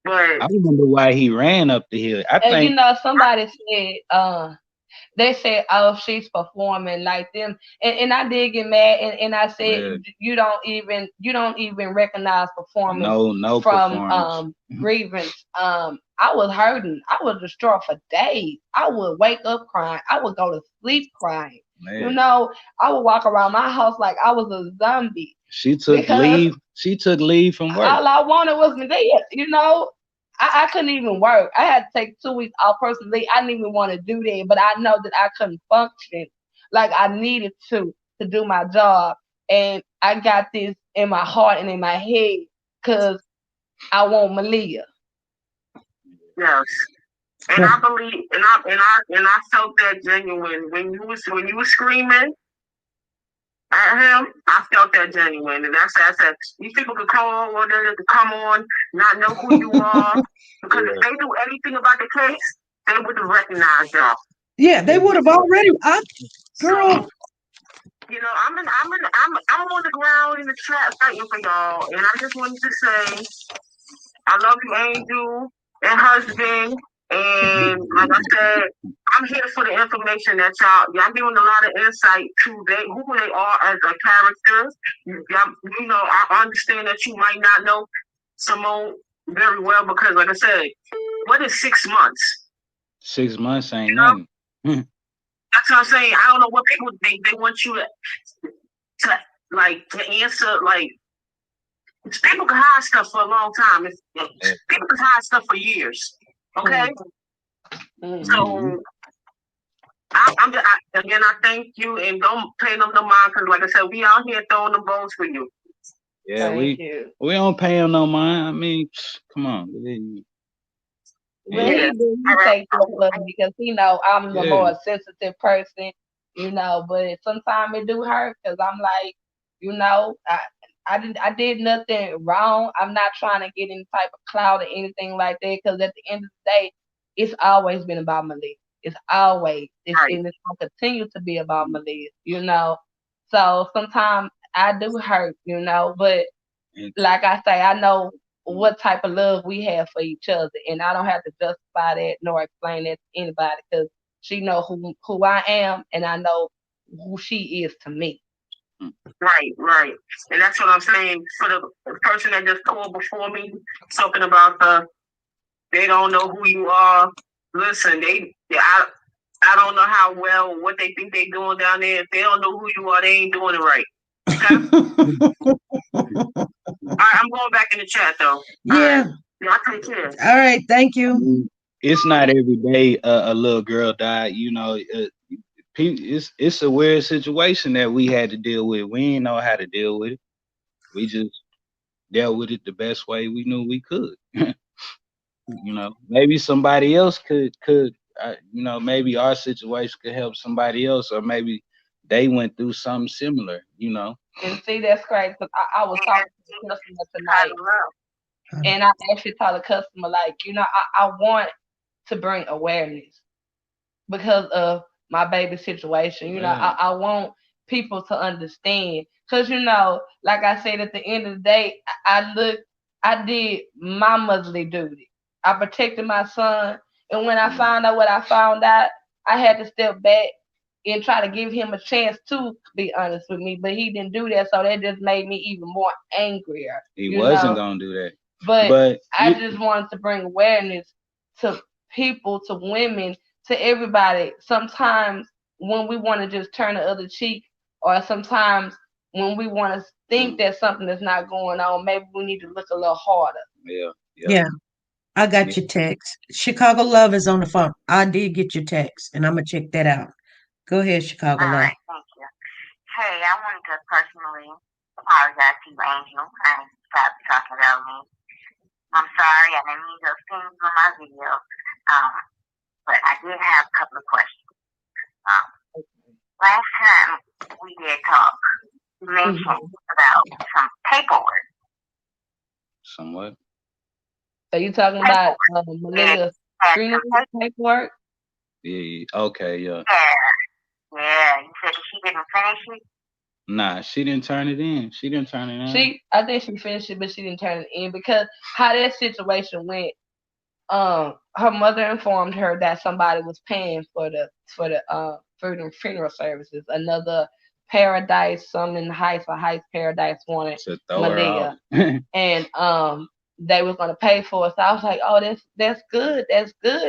But I remember why he ran up the hill. I think somebody said they said, oh, she's performing like them. And I did get mad and I said you don't even recognize performance no from performance. grievance. I was hurting. I was distraught for days. I would wake up crying. I would go to sleep crying. Man. I would walk around my house like I was a zombie. She took leave. She took leave from work. All I wanted was me there. I couldn't even work. I had to take 2 weeks off personally. I didn't even want to do that, but I know that I couldn't function like I needed to do my job. And I got this in my heart and in my head because I want Maliyah. Yes. And I believe, and I felt that genuine when you were screaming at him. I felt that genuine, and that's I said these people could call or they could come on, not know who you are, because if they knew anything about the case, they would have recognized y'all. Yeah, they would have already. Girl. So, I'm on the ground in the chat fighting for y'all, and I just wanted to say I love you, Angel and husband. And like I said, I'm here for the information that y'all giving a lot of insight to who they are as a character. I understand that you might not know Simone very well because, like I said, what is 6 months? 6 months ain't nothing. That's what I'm saying. I don't know what people they want you to answer. Like, people can hide stuff for a long time. People can hide stuff for years. Okay, so I thank you and don't pay them no mind because, like I said, we out here throwing the balls for you. Yeah, we don't pay him no mind. I mean, come on. Well, he takes love because I'm the more sensitive person, But sometimes it do hurt because I'm like, I did nothing wrong. I'm not trying to get any type of clout or anything like that. Because at the end of the day, it's always been about Maliyah. It's always, and it's going to continue to be about Maliyah. So sometimes I do hurt, But like I say, I know what type of love we have for each other, and I don't have to justify that nor explain that to anybody because she know who I am, and I know who she is to me. Right. And that's what I'm saying. For the person that just called before me, talking about they don't know who you are. Listen, I don't know how well what they think they doing down there. If they don't know who you are, they ain't doing it right. Okay? All right, I'm going back in the chat though. Yeah. Y'all take care. All right, thank you. It's not every day a little girl died. It's a weird situation that we had to deal with. We didn't know how to deal with it. We just dealt with it the best way we knew we could. Maybe somebody else could. Maybe our situation could help somebody else, or maybe they went through something similar. And see, that's crazy because I was talking to the customer tonight, and I actually told the customer like, I want to bring awareness because of my baby situation. I want people to understand because like I said, at the end of the day, I did my motherly duty. I protected my son, and when I found out what I found out, I had to step back and try to give him a chance to be honest with me, but he didn't do that, so that just made me even more angrier. He wasn't gonna do that. But I just wanted to bring awareness to people, to women, to everybody. Sometimes when we want to just turn the other cheek, or sometimes when we want to think that something is not going on, maybe we need to look a little harder. Yeah. I got your text. Chicago Love is on the phone. I did get your text, and I'm gonna check that out. Go ahead, Chicago All Love. right, thank you. Hey, I wanted to personally apologize to you, Angel. I stopped talking about me. I'm sorry, I didn't mean to offend you in my video. But I did have a couple of questions. Last time we did talk, you mentioned about some paperwork. Somewhat. So you talking about Maliyah's paperwork? Yeah. Okay. Yeah. Yeah. You said she didn't finish it. Nah, she didn't turn it in. I think she finished it, but she didn't turn it in because how that situation went. Her mother informed her that somebody was paying for the funeral services. Another Paradise, some in Heights or Heights Paradise wanted Maliyah, and they was gonna pay for it. So I was like, oh, that's good.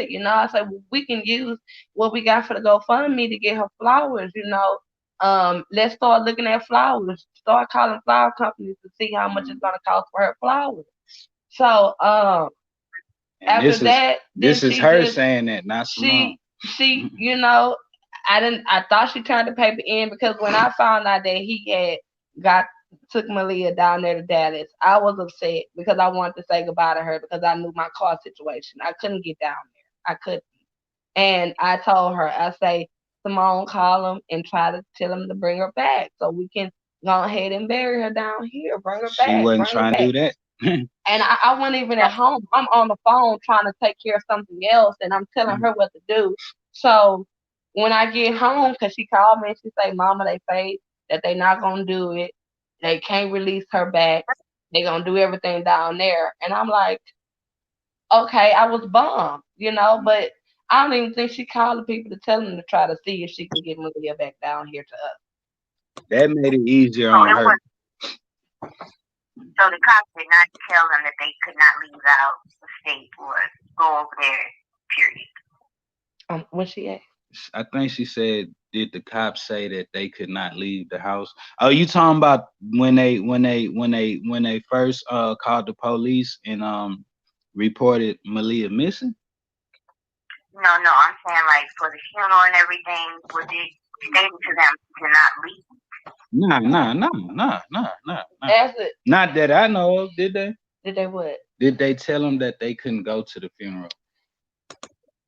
You know, I said, well, we can use what we got for the GoFundMe to get her flowers. You know, let's start looking at flowers. Start calling flower companies to see how much it's gonna cost for her flowers. So after that, this is her saying that, not Simone. She, you know, I thought she turned the paper in because when I found out that he had took Maliyah down there to Dallas, I was upset because I wanted to say goodbye to her because I knew my car situation. I couldn't get down there. I couldn't. And I told her, I say, Simone, call him and try to tell him to bring her back so we can go ahead and bury her down here. Bring her back. She wasn't trying to do that. And I wasn't even at home. I'm on the phone trying to take care of something else, and I'm telling her what to do. So when I get home, because she called me and she say, Mama, they say that they not going to do it. They can't release her back. They going to do everything down there. And I'm like, okay, I was bummed, you know, but I don't even think she called the people to tell them to try to see if she can get Maliyah back down here to us. That made it easier on her. So the cops did not tell them that they could not leave out the state or go over there, period. Where's she at? I think she said, did the cops say that they could not leave the house? Oh, you talking about when they first called the police and reported Maliyah missing? No, I'm saying like for the funeral and everything, was it stated to them to not leave? Nah. Not that I know of. Did they? Did they what? Did they tell them that they couldn't go to the funeral?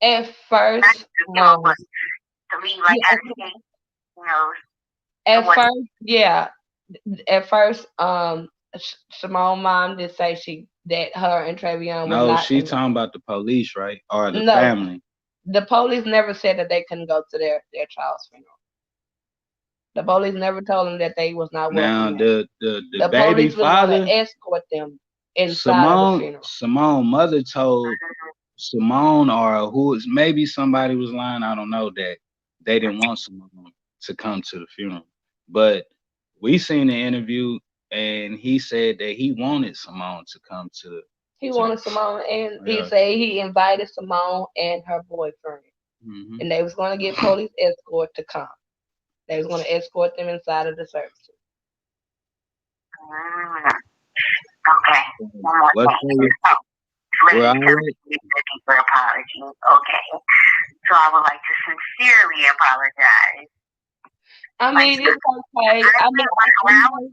At first, to leave like out of state, you know. At first, yeah. At first, Simone's mom did say that her and Travion. No, she talking about the police, right? Or the family. The police never said that they couldn't go to their child's funeral. The police never told them that they was not welcome. Now the baby father was escort them inside of the funeral. Simone's mother told Simone, or who is maybe somebody was lying, I don't know, that they didn't want Simone to come to the funeral. But we seen the interview and he said that he wanted Simone to come to. He wanted Simone, and he said he invited Simone and her boyfriend, and they was going to get police escort to come. They was going to escort them inside of the services. Okay. For apology. Okay. So I would like to sincerely apologize. I mean, it's okay. I mean, when I was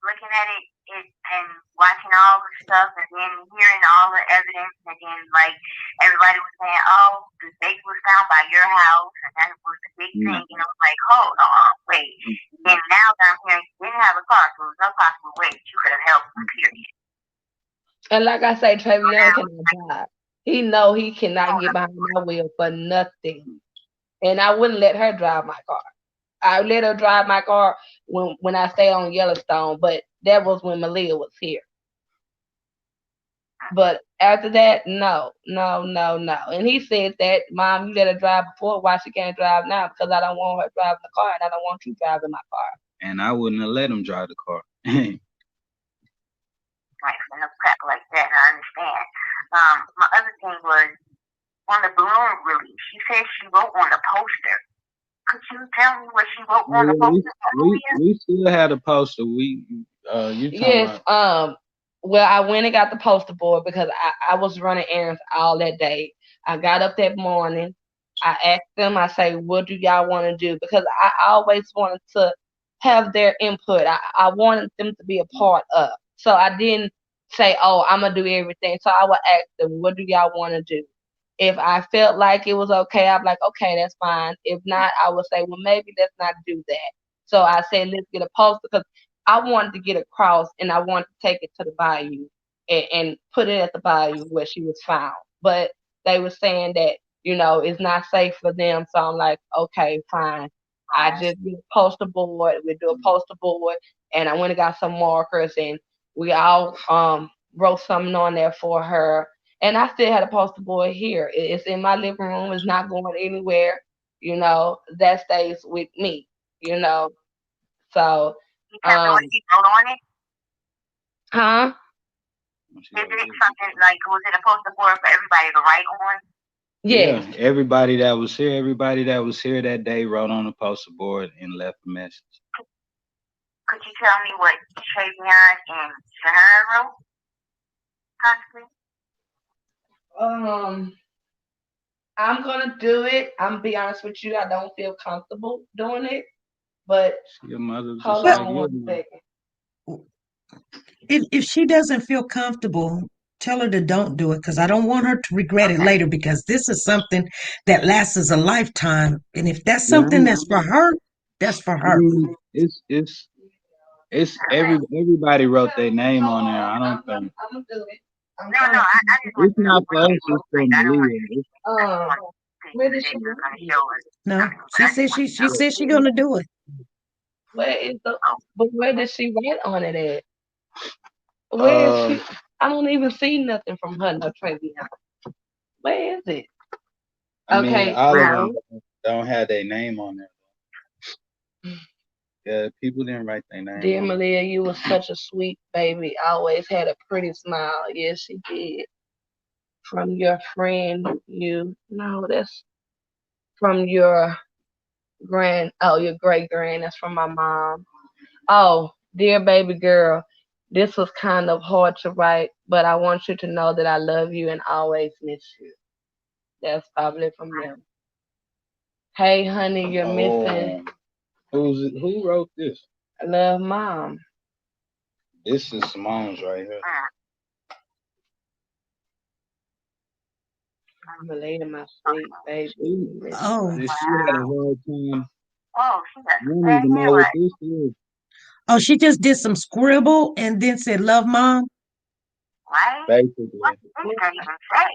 looking at it and watching all the stuff and then hearing all the evidence and then like everybody was saying, oh, the baby was found by your house and that was the big thing, and I was like, hold on, wait. And now that I'm hearing you didn't have a car, so there's no possible way you could have helped me, period. And like I say, Travion cannot drive. He know he cannot get behind my wheel for nothing. And I wouldn't let her drive my car. I let her drive my car when I stay on Yellowstone, but that was when Maliyah was here. But After that, no, no, no, no. And he said that, Mom, you let her drive before. Why she can't drive now? Because I don't want her driving the car, and I don't want you driving my car. And I wouldn't have let him drive the car. Right, from the crap like that, I understand. My other thing was on the balloon release. She said she wrote on the poster. Could you tell me what she wrote on the poster? We still had a poster. Yes. Well, I went and got the poster board because I was running errands all that day. I got up that morning. I asked them, I say, what do y'all want to do? Because I always wanted to have their input. I wanted them to be a part of. So I didn't say, oh, I'm going to do everything. So I would ask them, what do y'all want to do? If I felt like it was okay, I'd be like, okay, that's fine. If not, I would say, well, maybe let's not do that. So I said, let's get a poster because I wanted to get across and I wanted to take it to the bayou and put it at the bayou where she was found. But they were saying that, it's not safe for them. So I'm like, okay, fine. I just do a poster board. We do a poster board, and I went and got some markers, and we all wrote something on there for her. And I still had a poster board here. It's in my living room. It's not going anywhere. That stays with me. So, You tell me what she wrote on it? huh? Is it something like, was it a poster board for everybody to write on? Yes. Yeah, everybody that was here that day wrote on the poster board and left a message. Could you tell me what Travion and Shahara wrote? Possibly? I'm gonna do it. I'm gonna be honest with you. I don't feel comfortable doing it, but Your mother hold just on one second. If she doesn't feel comfortable, tell her to don't do it because I don't want her to regret it later because this is something that lasts a lifetime. And if that's something that's for her, that's for her. It's everybody wrote their name on there. I don't think. I'm gonna do it. No, I just want It's to know not what for us. she It's wrote. for Like, I don't want Maliyah. to Where did she gonna write? show us. No, she said she gonna do it. Where did she write on it at? Where is she? I don't even see nothing from her, no Travion. Where is it? I mean, Okay, all of them don't have their name on there. Yeah, people didn't write their name. Dear Maliyah, you were such a sweet baby. Always had a pretty smile. Yes, she did. From your friend, that's from your your great grand. That's from my mom. Oh, dear baby girl, this was kind of hard to write, but I want you to know that I love you and always miss you. That's probably from them. Hey, honey, you're missing. Who wrote this? I love mom. This is Simone's right here. Maliyah, my sweet baby. Oh, She had a hard time. Oh, she got You don't even know what this is. oh, she just did some scribble and then said, "Love, mom." Right? Basically. What did that even say?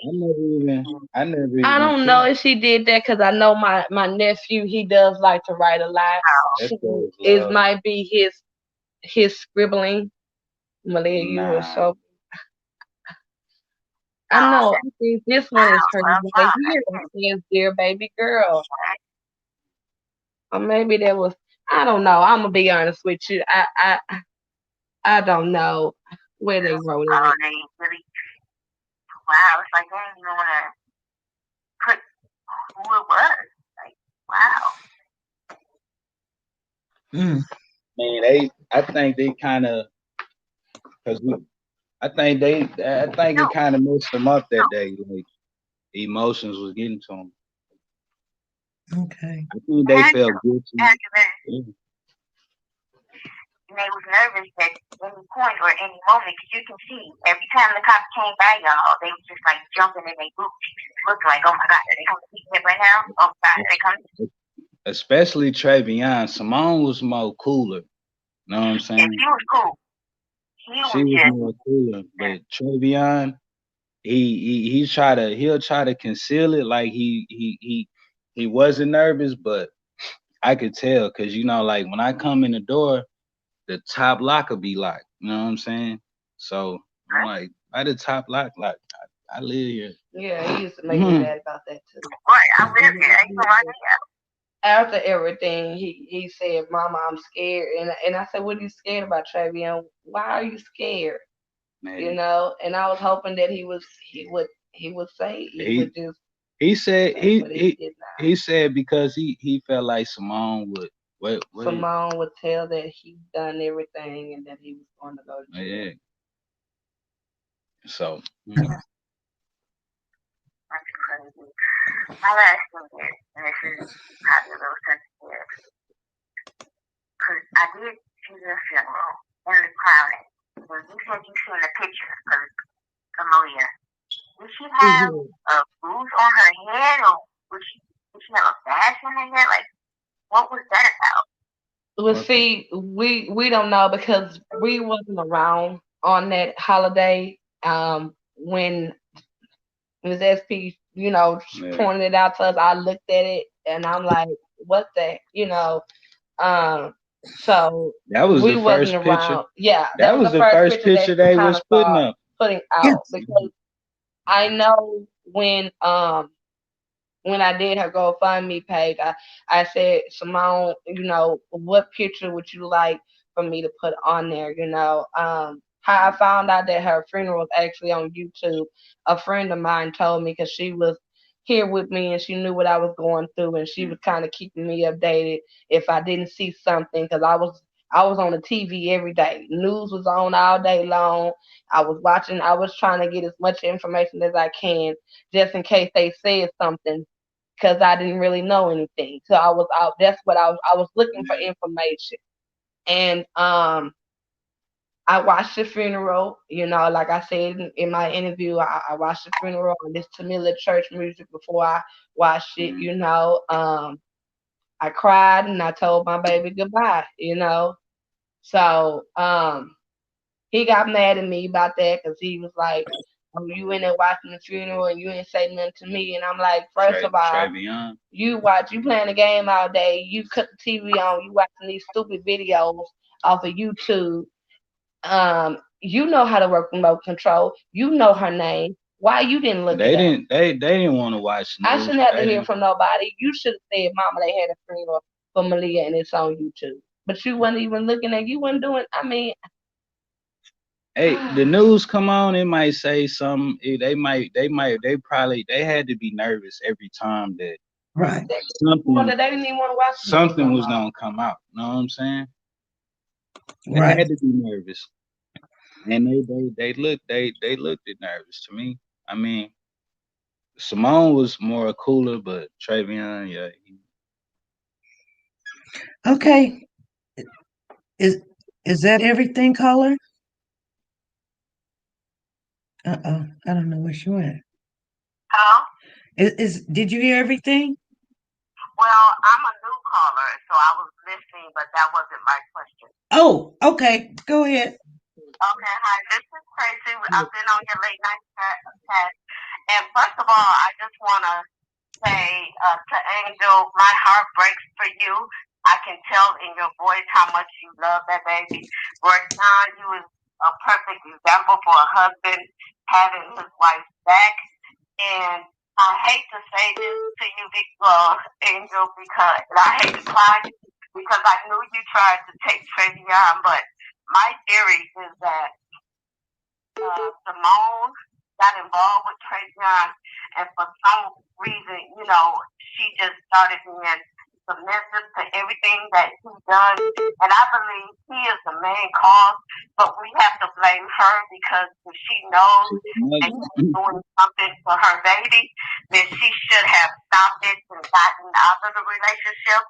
I never even. I don't know if she did that because I know my nephew, he does like to write a lot. Oh. It might be his scribbling. Maliyah, you were so. I know. I think this one is her right here. It says, "Dear baby girl." Or maybe that was. I don't know. I'm gonna be honest with you. I don't know where they wrote it. Oh, they really. Wow, it's like they didn't even want to put who it was. Like, wow. I mean, I think they kind of, I think it kind of messed them up that day. Like, emotions was getting to them. Okay. I think they felt guilty. And they was nervous at any point or any moment because you can see every time the cops came by, y'all, they was just like jumping in their boots, looking like, oh my God, are they coming to get me right now? Oh my God, are they coming? Especially Travion. Simone was more cooler. You know what I'm saying? Yeah, she was cool. She was more cooler, but Travion, he'll try to conceal it like he wasn't nervous, but I could tell because like when I come in the door, the top lock will be locked. You know what I'm saying? So I'm like, why the top lock locked? I live here. Yeah, he used to make me mad about that too. Right, I live here. Ain't nobody else. After everything, he said, "Mama, I'm scared," and I said, "What are you scared about, Travion? Why are you scared?" Man. And I was hoping that he would say he would just. He said say, but he did not. he said because he felt like Simone would Simone would tell that he done everything and that he was going to go to jail. Yeah. So. That's crazy. My last thing is, and this is probably a little sensitive, because I did see the funeral and the crowning. When you said you seen the picture of Maliyah, did she have a bruise on her head, or did she have a bash on her head? Like, what was that about? Well, see, we don't know because we wasn't around on that holiday. When Ms. SP, pointed it out to us, I looked at it and I'm like, "What the?" So that was we the wasn't first around. picture. Yeah, that was the first picture they was putting out because I know when I did her GoFundMe page, I said, Simone, what picture would you like for me to put on there? How I found out that her funeral was actually on YouTube. A friend of mine told me because she was here with me and she knew what I was going through and she was kind of keeping me updated if I didn't see something because I was on the TV every day. News was on all day long. I was trying to get as much information as I can just in case they said something because I didn't really know anything. So I was out. That's what I was looking for information. And I watched the funeral, like I said in my interview, I watched the funeral and listened to Miller church music before I watched it, I cried and I told my baby goodbye, So he got mad at me about that because he was like, "Oh, you in there watching the funeral and you ain't say nothing to me." And I'm like, first of all, you playing the game all day, you cut the TV on, you watching these stupid videos off of YouTube. You know how to work remote control. You know her name. Why you didn't look they it didn't up? they didn't want to watch news. I shouldn't have to hear from nobody. You should have said, "Mama, they had a funeral for Maliyah and it's on YouTube." But you weren't even looking at. You weren't doing. I mean, hey, the news come on, it might say something. They had to be nervous every time that Right. They didn't even want to watch something was gonna come out. You know what I'm saying? They Right. had to be nervous. And they looked it nervous to me. I mean, Simone was more cooler, but Travion, yeah. Okay. Is that everything, caller? I don't know where she went. Hello? Did you hear everything? Well, I'm a new caller, so I was listening, but that wasn't my question. Oh, okay. Go ahead. Okay, hi, this is Tracy. I've been on your late night chat. And first of all, I just want to say to Angel, my heart breaks for you. I can tell in your voice how much you love that baby. Now, you is a perfect example for a husband having his wife's back. And I hate to say this to you, Angel, because I hate to cry because I knew you tried to take Travion, but my theory is that Simone got involved with Travion, and for some reason, she just started being submissive to everything that he's done. And I believe he is the main cause, but we have to blame her because if she knows that he's doing something for her baby, then she should have stopped it and gotten out of the relationship.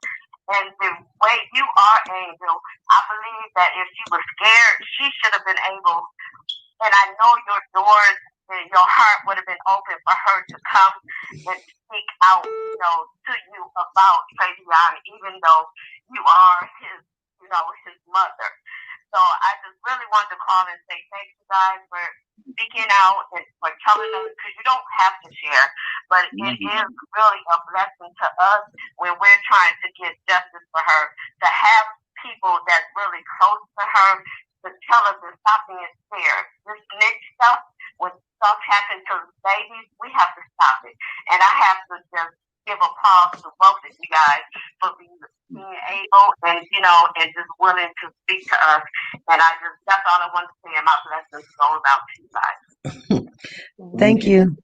And the way you are, Angel, I believe that if she was scared, she should have been able, and I know your doors and your heart would have been open for her to come and speak out, to you about Travion, even though you are his mother. So I just really wanted to call and say thank you guys for speaking out and for telling us, because you don't have to share, but it is really a blessing to us when we're trying to get justice for her, to have people that's really close to her to tell us to stop being scared. This next stuff, when stuff happens to babies, we have to stop it. And I have to just give a pause to both of you guys for being able and and just willing to speak to us. And that's all I want to say. And my blessings goes out to you guys. Thank you.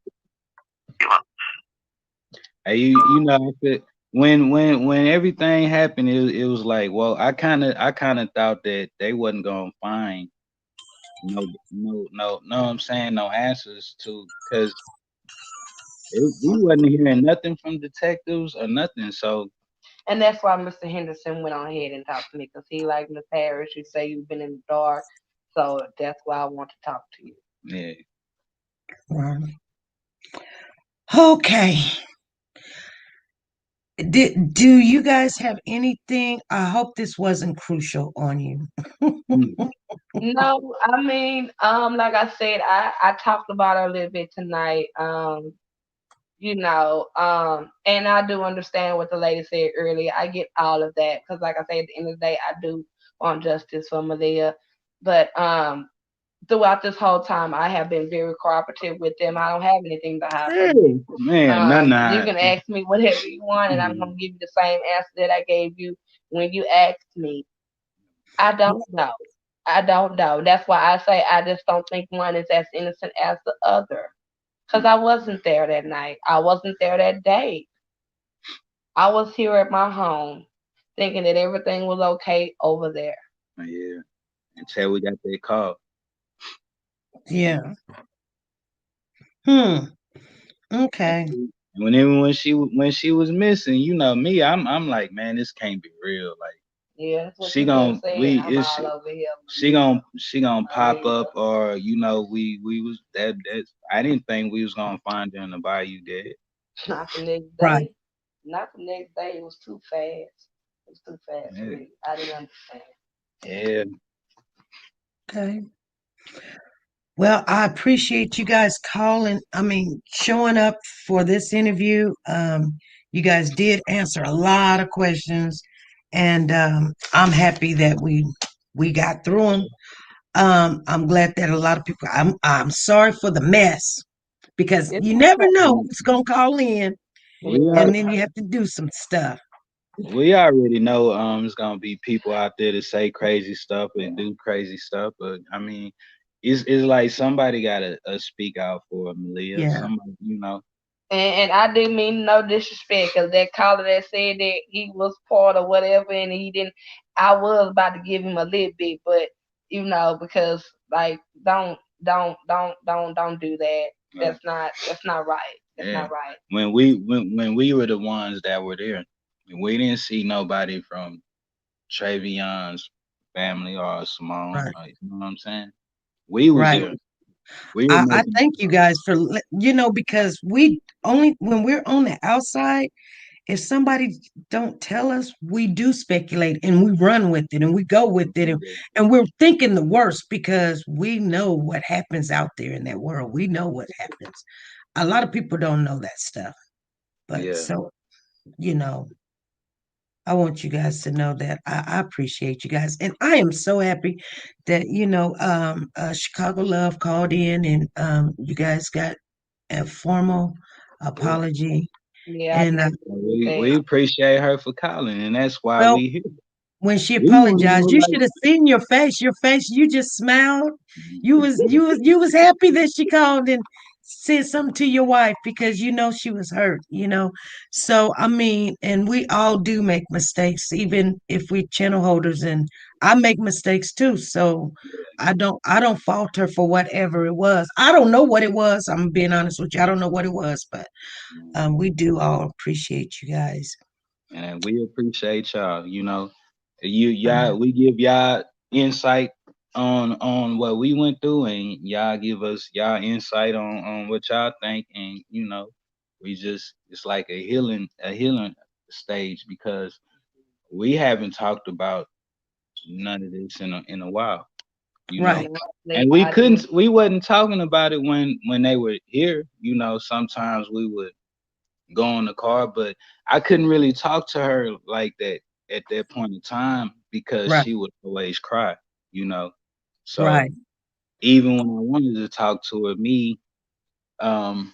Hey, you know, when everything happened, it was like, well, I kind of thought that they wasn't gonna find no, I'm saying, no answers to, because we wasn't hearing nothing from detectives or nothing. So, And that's why Mr. Henderson went on ahead and talked to me, because he like Miss Harris. You say you've been in the dark, so that's why I want to talk to you. yeah. Okay. Do you guys have anything? I hope this wasn't crucial on you. No, I mean, like I said, I talked about it a little bit tonight. And I do understand what the lady said earlier. I get all of that, because, like I say, at the end of the day, I do want justice for Maliyah. But throughout this whole time, I have been very cooperative with them. I don't have anything to hide from you. Man, You can ask me whatever you want, and I'm gonna give you the same answer that I gave you when you asked me. I don't know. I don't know. That's why I say I just don't think one is as innocent as the other. Because I wasn't there that night. I wasn't there that day. I was here at my home thinking that everything was okay over there. Yeah. Until we got that call. Yeah. Okay. When she was missing, you know me, I'm like, man, this can't be real. Like, Yeah, that's what she you gonna kept saying. we I'm it's all over here. she gonna pop up, or we was that I didn't think we was gonna find her in the bayou dead. Not the next Right. day. Not the next day. It was too fast. It was too fast for Yeah. me. I didn't understand. Yeah. Okay. Well, I appreciate you guys showing up for this interview. You guys did answer a lot of questions, and I'm happy that we got through them. I'm glad that a lot of people. I'm sorry for the mess, because It's you never okay. know who's gonna call in, We and then you have to do some stuff. we already know it's gonna be people out there to say crazy stuff and do crazy stuff, but I mean, it's like somebody gotta speak out for Maliyah. Yeah. Somebody. And I didn't mean no disrespect, because that caller that said that he was part of whatever and he didn't, I was about to give him a little bit, but because, like, don't do that. That's not right. That's Yeah. not right. When we were the ones that were there, we didn't see nobody from Travion's family or Simone. Right. You know what I'm saying? We was Right. there. We were I making. thank you guys for because we only when we're on the outside, if somebody don't tell us, we do speculate and we run with it and we go with it, and we're thinking the worst because we know what happens out there in that world. We know what happens. A lot of people don't know that stuff, but Yeah. so I want you guys to know that I appreciate you guys, and I am so happy that Chicago Love called in, and you guys got a formal apology. Yeah, I And did. We appreciate her for calling, and that's why well, we here. when she We want to know, apologized, you like, should have seen your face. Your face, you just smiled. You was happy that she called and said something to your wife, because she was hurt. So and we all do make mistakes, even if we channel holders, and I make mistakes too. So I don't fault her for whatever it was. I don't know what it was. I'm being honest with you. I don't know what it was, but we do all appreciate you guys. and we appreciate y'all. We give y'all insight on what we went through, and y'all give us y'all insight on what y'all think, and we just it's like a healing stage, because we haven't talked about none of this in a while. Right. And we wasn't talking about it when they were here. Sometimes we would go in the car, but I couldn't really talk to her like that at that point in time, because Right. she would always cry, you know. So Right. even when I wanted to talk to her, me, um,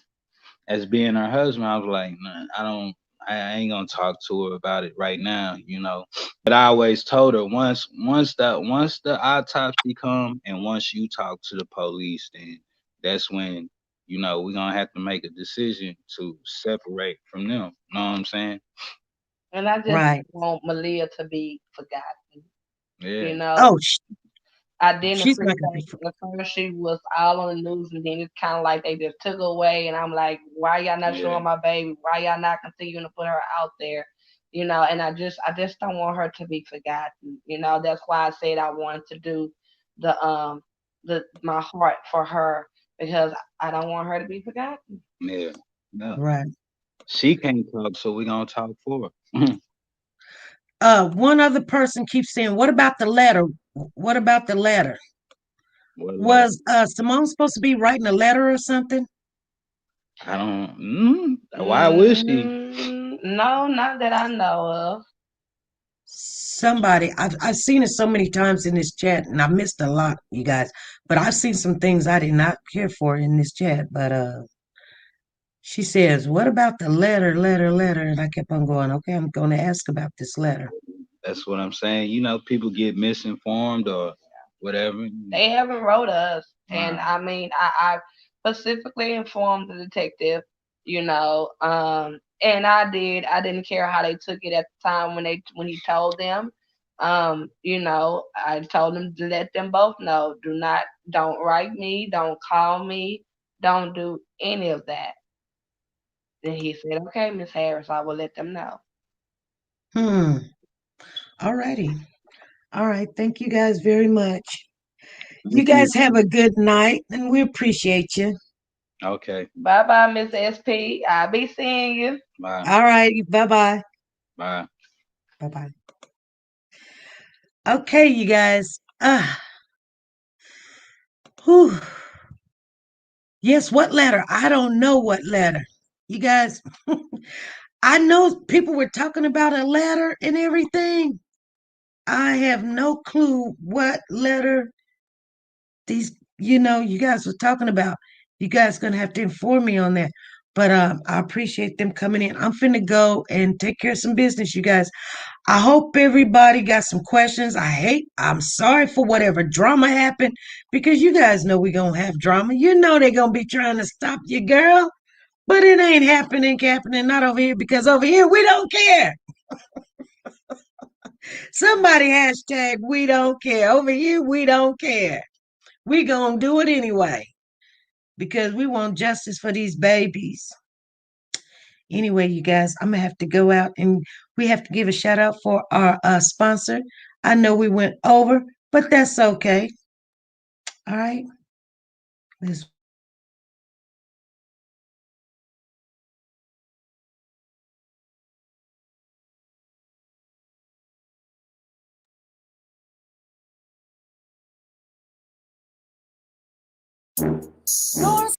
as being her husband, I was like, nah, I ain't gonna talk to her about it right now, you know. But I always told her once the autopsy come and once you talk to the police, then that's when, you know, we're gonna have to make a decision to separate from them. Know what I'm saying? And I just Right. want Maliyah to be forgotten. Yeah. You know, Oh, I didn't she's not gonna appreciate be. the first she was all on the news, and then it's kind of like they just took her away. And I'm like, why y'all not Yeah. showing my baby? Why y'all not continuing to put her out there? You know, and I just don't want her to be forgotten. You know, that's why I said I wanted to do my heart for her because I don't want her to be forgotten. Yeah. No. Right. She can't talk, so we're gonna talk for her. One other person keeps saying, "What about the letter? What about the letter? What letter? Was Simone supposed to be writing a letter or something?" I don't. Why would she? No, not that I know of. Somebody, I've seen it so many times in this chat, and I missed a lot, you guys. But I've seen some things I did not care for in this chat. But she says, "What about the letter, letter, letter?" And I kept on going, "Okay, I'm going to ask about this letter." That's what I'm saying. You know, people get misinformed or whatever. They haven't wrote us, and Right. I mean, I specifically informed the detective, you know, and I didn't care how they took it at the time when he told them, you know, I told them to let them both know, don't write me, don't call me, don't do any of that. Then he said, okay, Miss Harris, I will let them know. Hmm. All righty. All right. Thank you guys very much. You Thank you. guys have a good night, and we appreciate you. Okay. Bye bye, Miss SP. I'll be seeing you. Bye. All right. Bye bye. Bye. Bye bye. Okay, you guys. Whew. Yes, what letter? I don't know what letter. You guys, I know people were talking about a letter and everything. I have no clue what letter these, you guys were talking about. You guys gonna have to inform me on that. But I appreciate them coming in. I'm finna go and take care of some business, you guys. I hope everybody got some questions. I'm sorry for whatever drama happened because you guys know we're gonna have drama. You know they're gonna be trying to stop you, girl. But it ain't happening, not over here because over here we don't care. Somebody hashtag we don't care. Over here we don't care. We gonna do it anyway because we want justice for these babies. Anyway, you guys, I'm gonna have to go out and we have to give a shout out for our sponsor. I know we went over, but that's okay. All right. Let's Nora's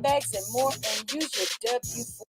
bags and more, and use your W4.